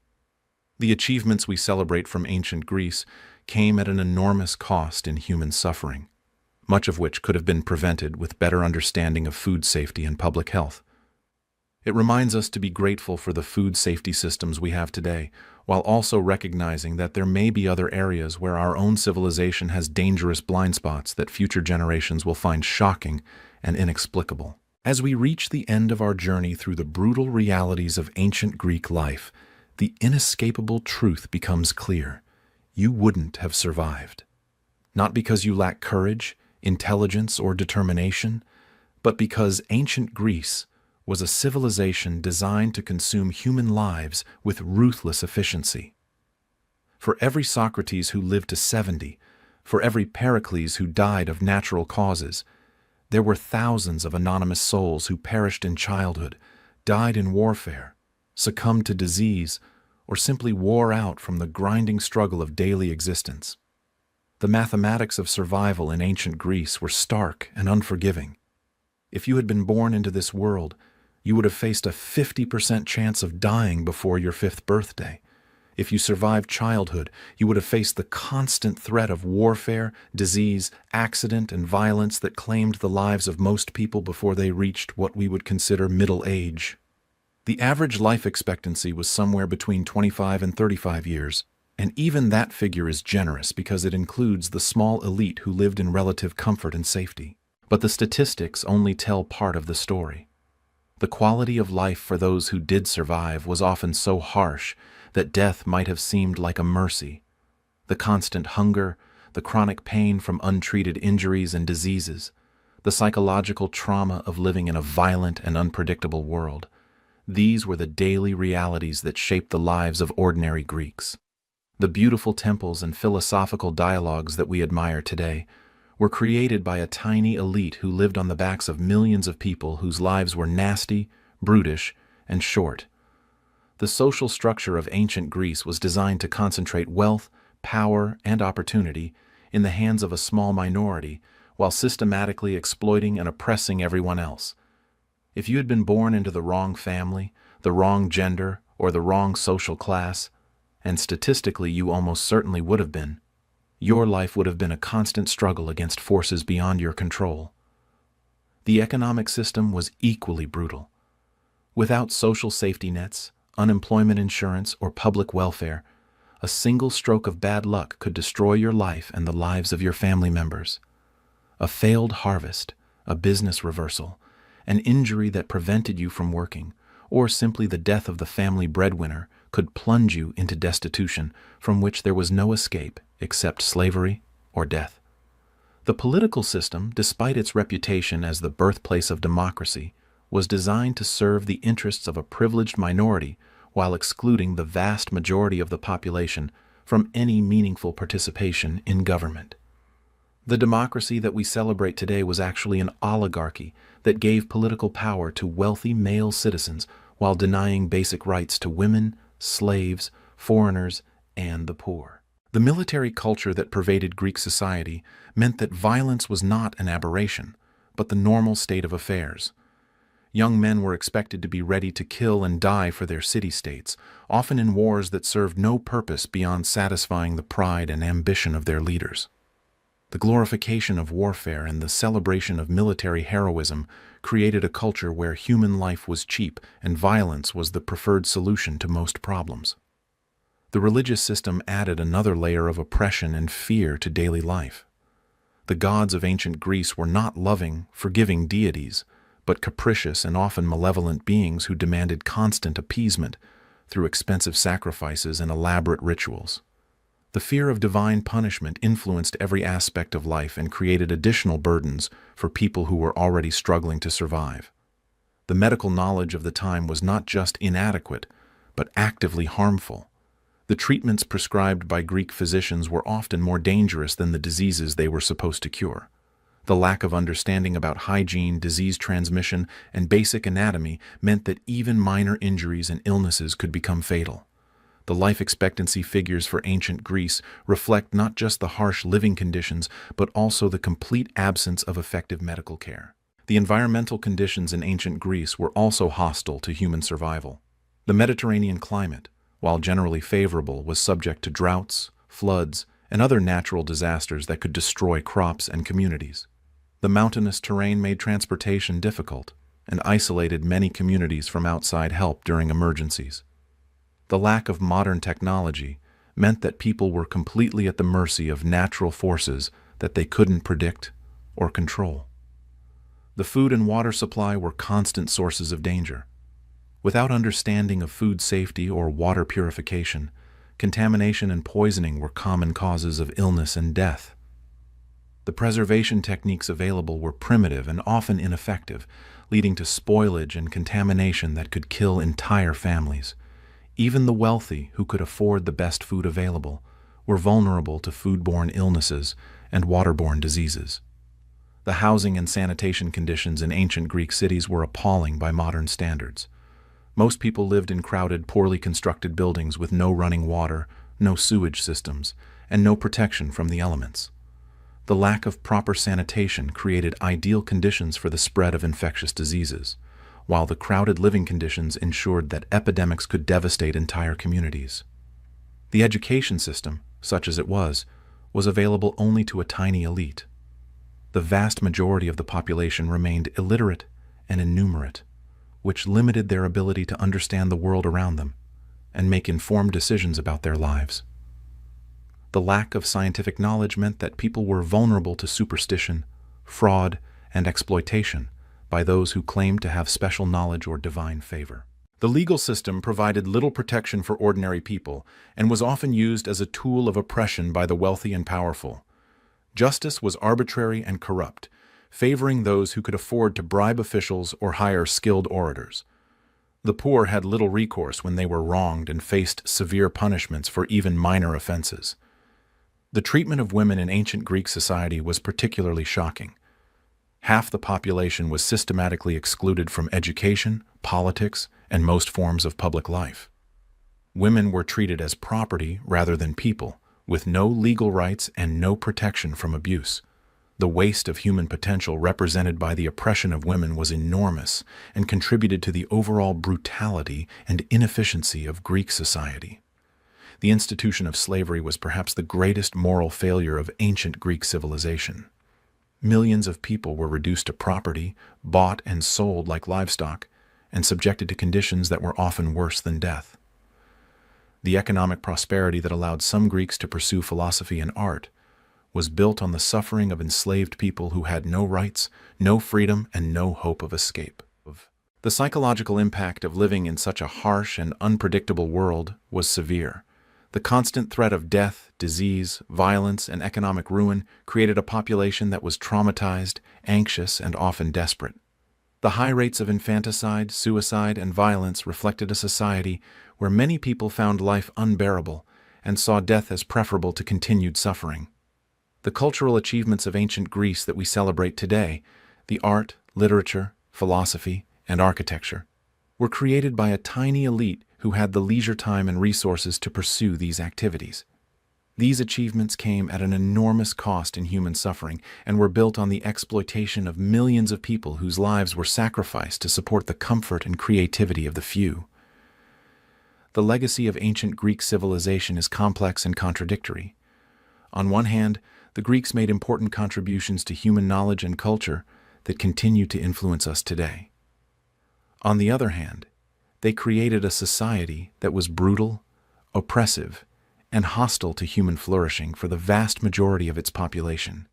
The achievements we celebrate from ancient Greece came at an enormous cost in human suffering, much of which could have been prevented with better understanding of food safety and public health. It reminds us to be grateful for the food safety systems we have today, while also recognizing that there may be other areas where our own civilization has dangerous blind spots that future generations will find shocking and inexplicable. As we reach the end of our journey through the brutal realities of ancient Greek life, the inescapable truth becomes clear. You wouldn't have survived. Not because you lack courage, intelligence, or determination, but because ancient Greece was a civilization designed to consume human lives with ruthless efficiency. For every Socrates who lived to 70, for every Pericles who died of natural causes, there were thousands of anonymous souls who perished in childhood, died in warfare, succumbed to disease, or simply wore out from the grinding struggle of daily existence. The mathematics of survival in ancient Greece were stark and unforgiving. If you had been born into this world, you would have faced a 50% chance of dying before your 5th birthday. If you survived childhood, you would have faced the constant threat of warfare, disease, accident, and violence that claimed the lives of most people before they reached what we would consider middle age. The average life expectancy was somewhere between 25 and 35 years, and even that figure is generous because it includes the small elite who lived in relative comfort and safety. But the statistics only tell part of the story. The quality of life for those who did survive was often so harsh that death might have seemed like a mercy. The constant hunger, the chronic pain from untreated injuries and diseases, the psychological trauma of living in a violent and unpredictable world, these were the daily realities that shaped the lives of ordinary Greeks. The beautiful temples and philosophical dialogues that we admire today were created by a tiny elite who lived on the backs of millions of people whose lives were nasty, brutish, and short. The social structure of ancient Greece was designed to concentrate wealth, power, and opportunity in the hands of a small minority while systematically exploiting and oppressing everyone else. If you had been born into the wrong family, the wrong gender, or the wrong social class, and statistically you almost certainly would have been. Your life would have been a constant struggle against forces beyond your control. The economic system was equally brutal. Without social safety nets, unemployment insurance, or public welfare, a single stroke of bad luck could destroy your life and the lives of your family members. A failed harvest, a business reversal, an injury that prevented you from working, or simply the death of the family breadwinner could plunge you into destitution from which there was no escape except slavery or death. The political system, despite its reputation as the birthplace of democracy, was designed to serve the interests of a privileged minority while excluding the vast majority of the population from any meaningful participation in government. The democracy that we celebrate today was actually an oligarchy that gave political power to wealthy male citizens while denying basic rights to women, slaves, foreigners, and the poor. The military culture that pervaded Greek society meant that violence was not an aberration, but the normal state of affairs. Young men were expected to be ready to kill and die for their city-states, often in wars that served no purpose beyond satisfying the pride and ambition of their leaders. The glorification of warfare and the celebration of military heroism created a culture where human life was cheap and violence was the preferred solution to most problems. The religious system added another layer of oppression and fear to daily life. The gods of ancient Greece were not loving, forgiving deities, but capricious and often malevolent beings who demanded constant appeasement through expensive sacrifices and elaborate rituals. The fear of divine punishment influenced every aspect of life and created additional burdens for people who were already struggling to survive. The medical knowledge of the time was not just inadequate, but actively harmful. The treatments prescribed by Greek physicians were often more dangerous than the diseases they were supposed to cure. The lack of understanding about hygiene, disease transmission, and basic anatomy meant that even minor injuries and illnesses could become fatal. The life expectancy figures for ancient Greece reflect not just the harsh living conditions, but also the complete absence of effective medical care. The environmental conditions in ancient Greece were also hostile to human survival. The Mediterranean climate, while generally favorable, was subject to droughts, floods, and other natural disasters that could destroy crops and communities. The mountainous terrain made transportation difficult and isolated many communities from outside help during emergencies. The lack of modern technology meant that people were completely at the mercy of natural forces that they couldn't predict or control. The food and water supply were constant sources of danger. Without understanding of food safety or water purification, contamination and poisoning were common causes of illness and death. The preservation techniques available were primitive and often ineffective, leading to spoilage and contamination that could kill entire families. Even the wealthy, who could afford the best food available, were vulnerable to foodborne illnesses and waterborne diseases. The housing and sanitation conditions in ancient Greek cities were appalling by modern standards. Most people lived in crowded, poorly constructed buildings with no running water, no sewage systems, and no protection from the elements. The lack of proper sanitation created ideal conditions for the spread of infectious diseases, while the crowded living conditions ensured that epidemics could devastate entire communities. The education system, such as it was available only to a tiny elite. The vast majority of the population remained illiterate and innumerate, which limited their ability to understand the world around them and make informed decisions about their lives. The lack of scientific knowledge meant that people were vulnerable to superstition, fraud, and exploitation by those who claimed to have special knowledge or divine favor. The legal system provided little protection for ordinary people and was often used as a tool of oppression by the wealthy and powerful. Justice was arbitrary and corrupt, favoring those who could afford to bribe officials or hire skilled orators. The poor had little recourse when they were wronged and faced severe punishments for even minor offenses. The treatment of women in ancient Greek society was particularly shocking. Half the population was systematically excluded from education, politics, and most forms of public life. Women were treated as property rather than people, with no legal rights and no protection from abuse. The waste of human potential represented by the oppression of women was enormous and contributed to the overall brutality and inefficiency of Greek society. The institution of slavery was perhaps the greatest moral failure of ancient Greek civilization. Millions of people were reduced to property, bought and sold like livestock, and subjected to conditions that were often worse than death. The economic prosperity that allowed some Greeks to pursue philosophy and art was built on the suffering of enslaved people who had no rights, no freedom, and no hope of escape. The psychological impact of living in such a harsh and unpredictable world was severe. The constant threat of death, disease, violence, and economic ruin created a population that was traumatized, anxious, and often desperate. The high rates of infanticide, suicide, and violence reflected a society where many people found life unbearable and saw death as preferable to continued suffering. The cultural achievements of ancient Greece that we celebrate today, the art, literature, philosophy, and architecture, were created by a tiny elite who had the leisure time and resources to pursue these activities. These achievements came at an enormous cost in human suffering and were built on the exploitation of millions of people whose lives were sacrificed to support the comfort and creativity of the few. The legacy of ancient Greek civilization is complex and contradictory. On one hand, the Greeks made important contributions to human knowledge and culture that continue to influence us today. On the other hand, they created a society that was brutal, oppressive, and hostile to human flourishing for the vast majority of its population.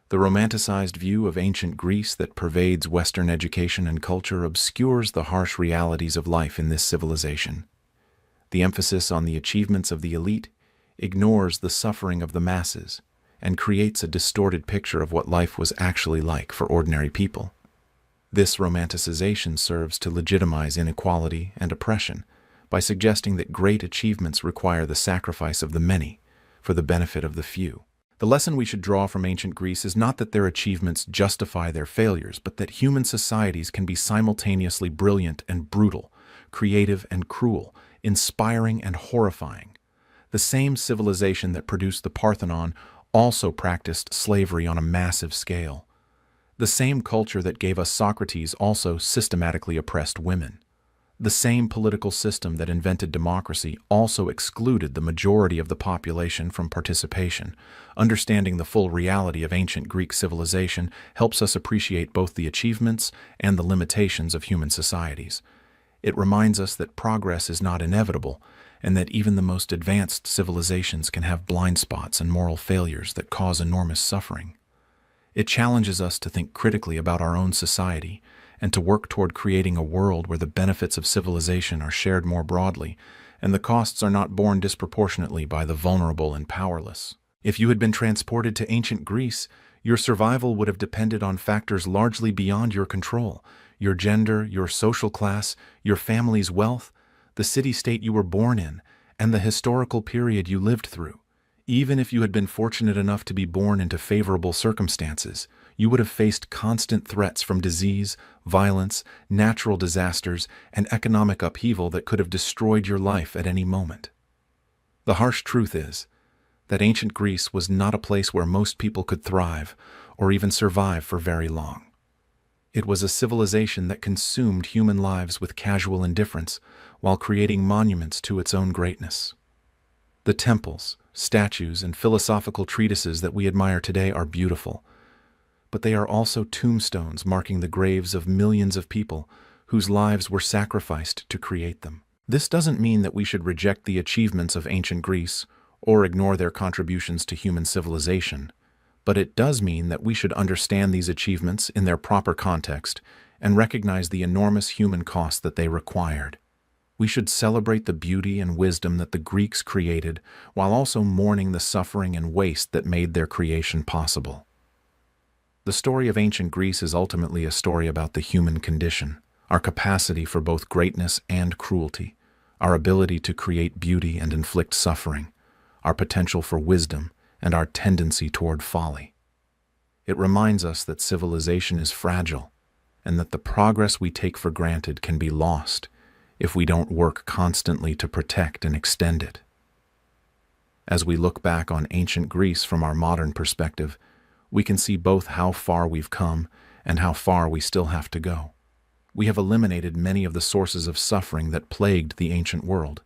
The romanticized view of ancient Greece that pervades Western education and culture obscures the harsh realities of life in this civilization. The emphasis on the achievements of the elite ignores the suffering of the masses and creates a distorted picture of what life was actually like for ordinary people. This romanticization serves to legitimize inequality and oppression by suggesting that great achievements require the sacrifice of the many for the benefit of the few. The lesson we should draw from ancient Greece is not that their achievements justify their failures, but that human societies can be simultaneously brilliant and brutal, creative and cruel, inspiring and horrifying. The same civilization that produced the Parthenon also practiced slavery on a massive scale. The same culture that gave us Socrates also systematically oppressed women. The same political system that invented democracy also excluded the majority of the population from participation. Understanding the full reality of ancient Greek civilization helps us appreciate both the achievements and the limitations of human societies. It reminds us that progress is not inevitable, and that even the most advanced civilizations can have blind spots and moral failures that cause enormous suffering. It challenges us to think critically about our own society and to work toward creating a world where the benefits of civilization are shared more broadly and the costs are not borne disproportionately by the vulnerable and powerless. If you had been transported to ancient Greece, your survival would have depended on factors largely beyond your control: your gender, your social class, your family's wealth, the city-state you were born in, and the historical period you lived through. Even if you had been fortunate enough to be born into favorable circumstances, you would have faced constant threats from disease, violence, natural disasters, and economic upheaval that could have destroyed your life at any moment. The harsh truth is that ancient Greece was not a place where most people could thrive or even survive for very long. It was a civilization that consumed human lives with casual indifference while creating monuments to its own greatness. The temples, statues, and philosophical treatises that we admire today are beautiful, but they are also tombstones marking the graves of millions of people whose lives were sacrificed to create them. This doesn't mean that we should reject the achievements of ancient Greece or ignore their contributions to human civilization, but it does mean that we should understand these achievements in their proper context and recognize the enormous human cost that they required. We should celebrate the beauty and wisdom that the Greeks created while also mourning the suffering and waste that made their creation possible. The story of ancient Greece is ultimately a story about the human condition, our capacity for both greatness and cruelty, our ability to create beauty and inflict suffering, our potential for wisdom, and our tendency toward folly. It reminds us that civilization is fragile and that the progress we take for granted can be lost if we don't work constantly to protect and extend it. As we look back on ancient Greece from our modern perspective, we can see both how far we've come and how far we still have to go. We have eliminated many of the sources of suffering that plagued the ancient world.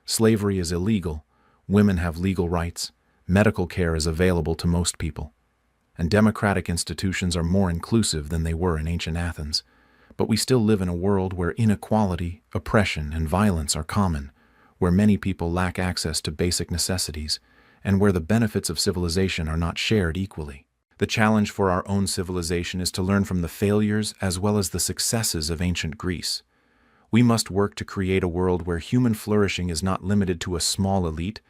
Slavery is illegal, Women have legal rights, medical care is available to most people, and democratic institutions are more inclusive than they were in ancient Athens. But we still live in a world where inequality, oppression, and violence are common, where many people lack access to basic necessities, and where the benefits of civilization are not shared equally. The challenge for our own civilization is to learn from the failures as well as the successes of ancient Greece. We must work to create a world where human flourishing is not limited to a small elite,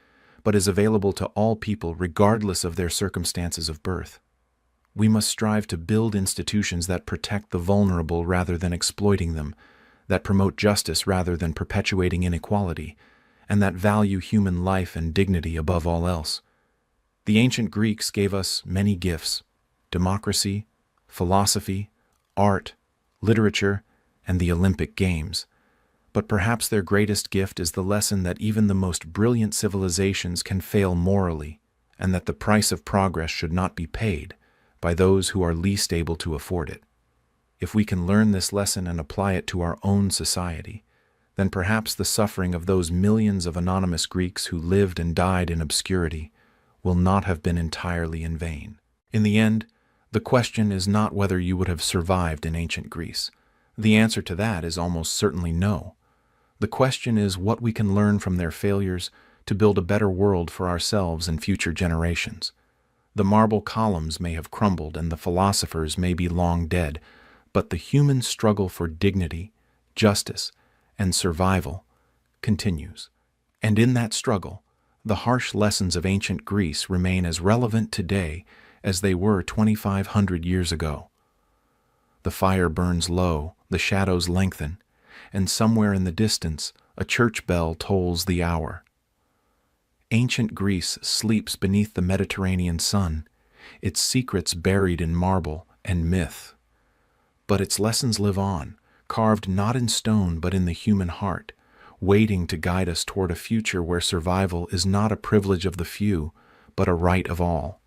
but is available to all people regardless of their circumstances of birth. We must strive to build institutions that protect the vulnerable rather than exploiting them, that promote justice rather than perpetuating inequality, and that value human life and dignity above all else. The ancient Greeks gave us many gifts: democracy, philosophy, art, literature, and the Olympic Games. But perhaps their greatest gift is the lesson that even the most brilliant civilizations can fail morally, and that the price of progress should not be paid by those who are least able to afford it. If we can learn this lesson and apply it to our own society, then perhaps the suffering of those millions of anonymous Greeks who lived and died in obscurity will not have been entirely in vain. In the end, the question is not whether you would have survived in ancient Greece. The answer to that is almost certainly no. The question is what we can learn from their failures to build a better world for ourselves and future generations. The marble columns may have crumbled and the philosophers may be long dead, but the human struggle for dignity, justice, and survival continues. And in that struggle, the harsh lessons of ancient Greece remain as relevant today as they were 2,500 years ago. The fire burns low, the shadows lengthen, and somewhere in the distance, a church bell tolls the hour. Ancient Greece sleeps beneath the Mediterranean sun, its secrets buried in marble and myth. But its lessons live on, carved not in stone but in the human heart, waiting to guide us toward a future where survival is not a privilege of the few, but a right of all.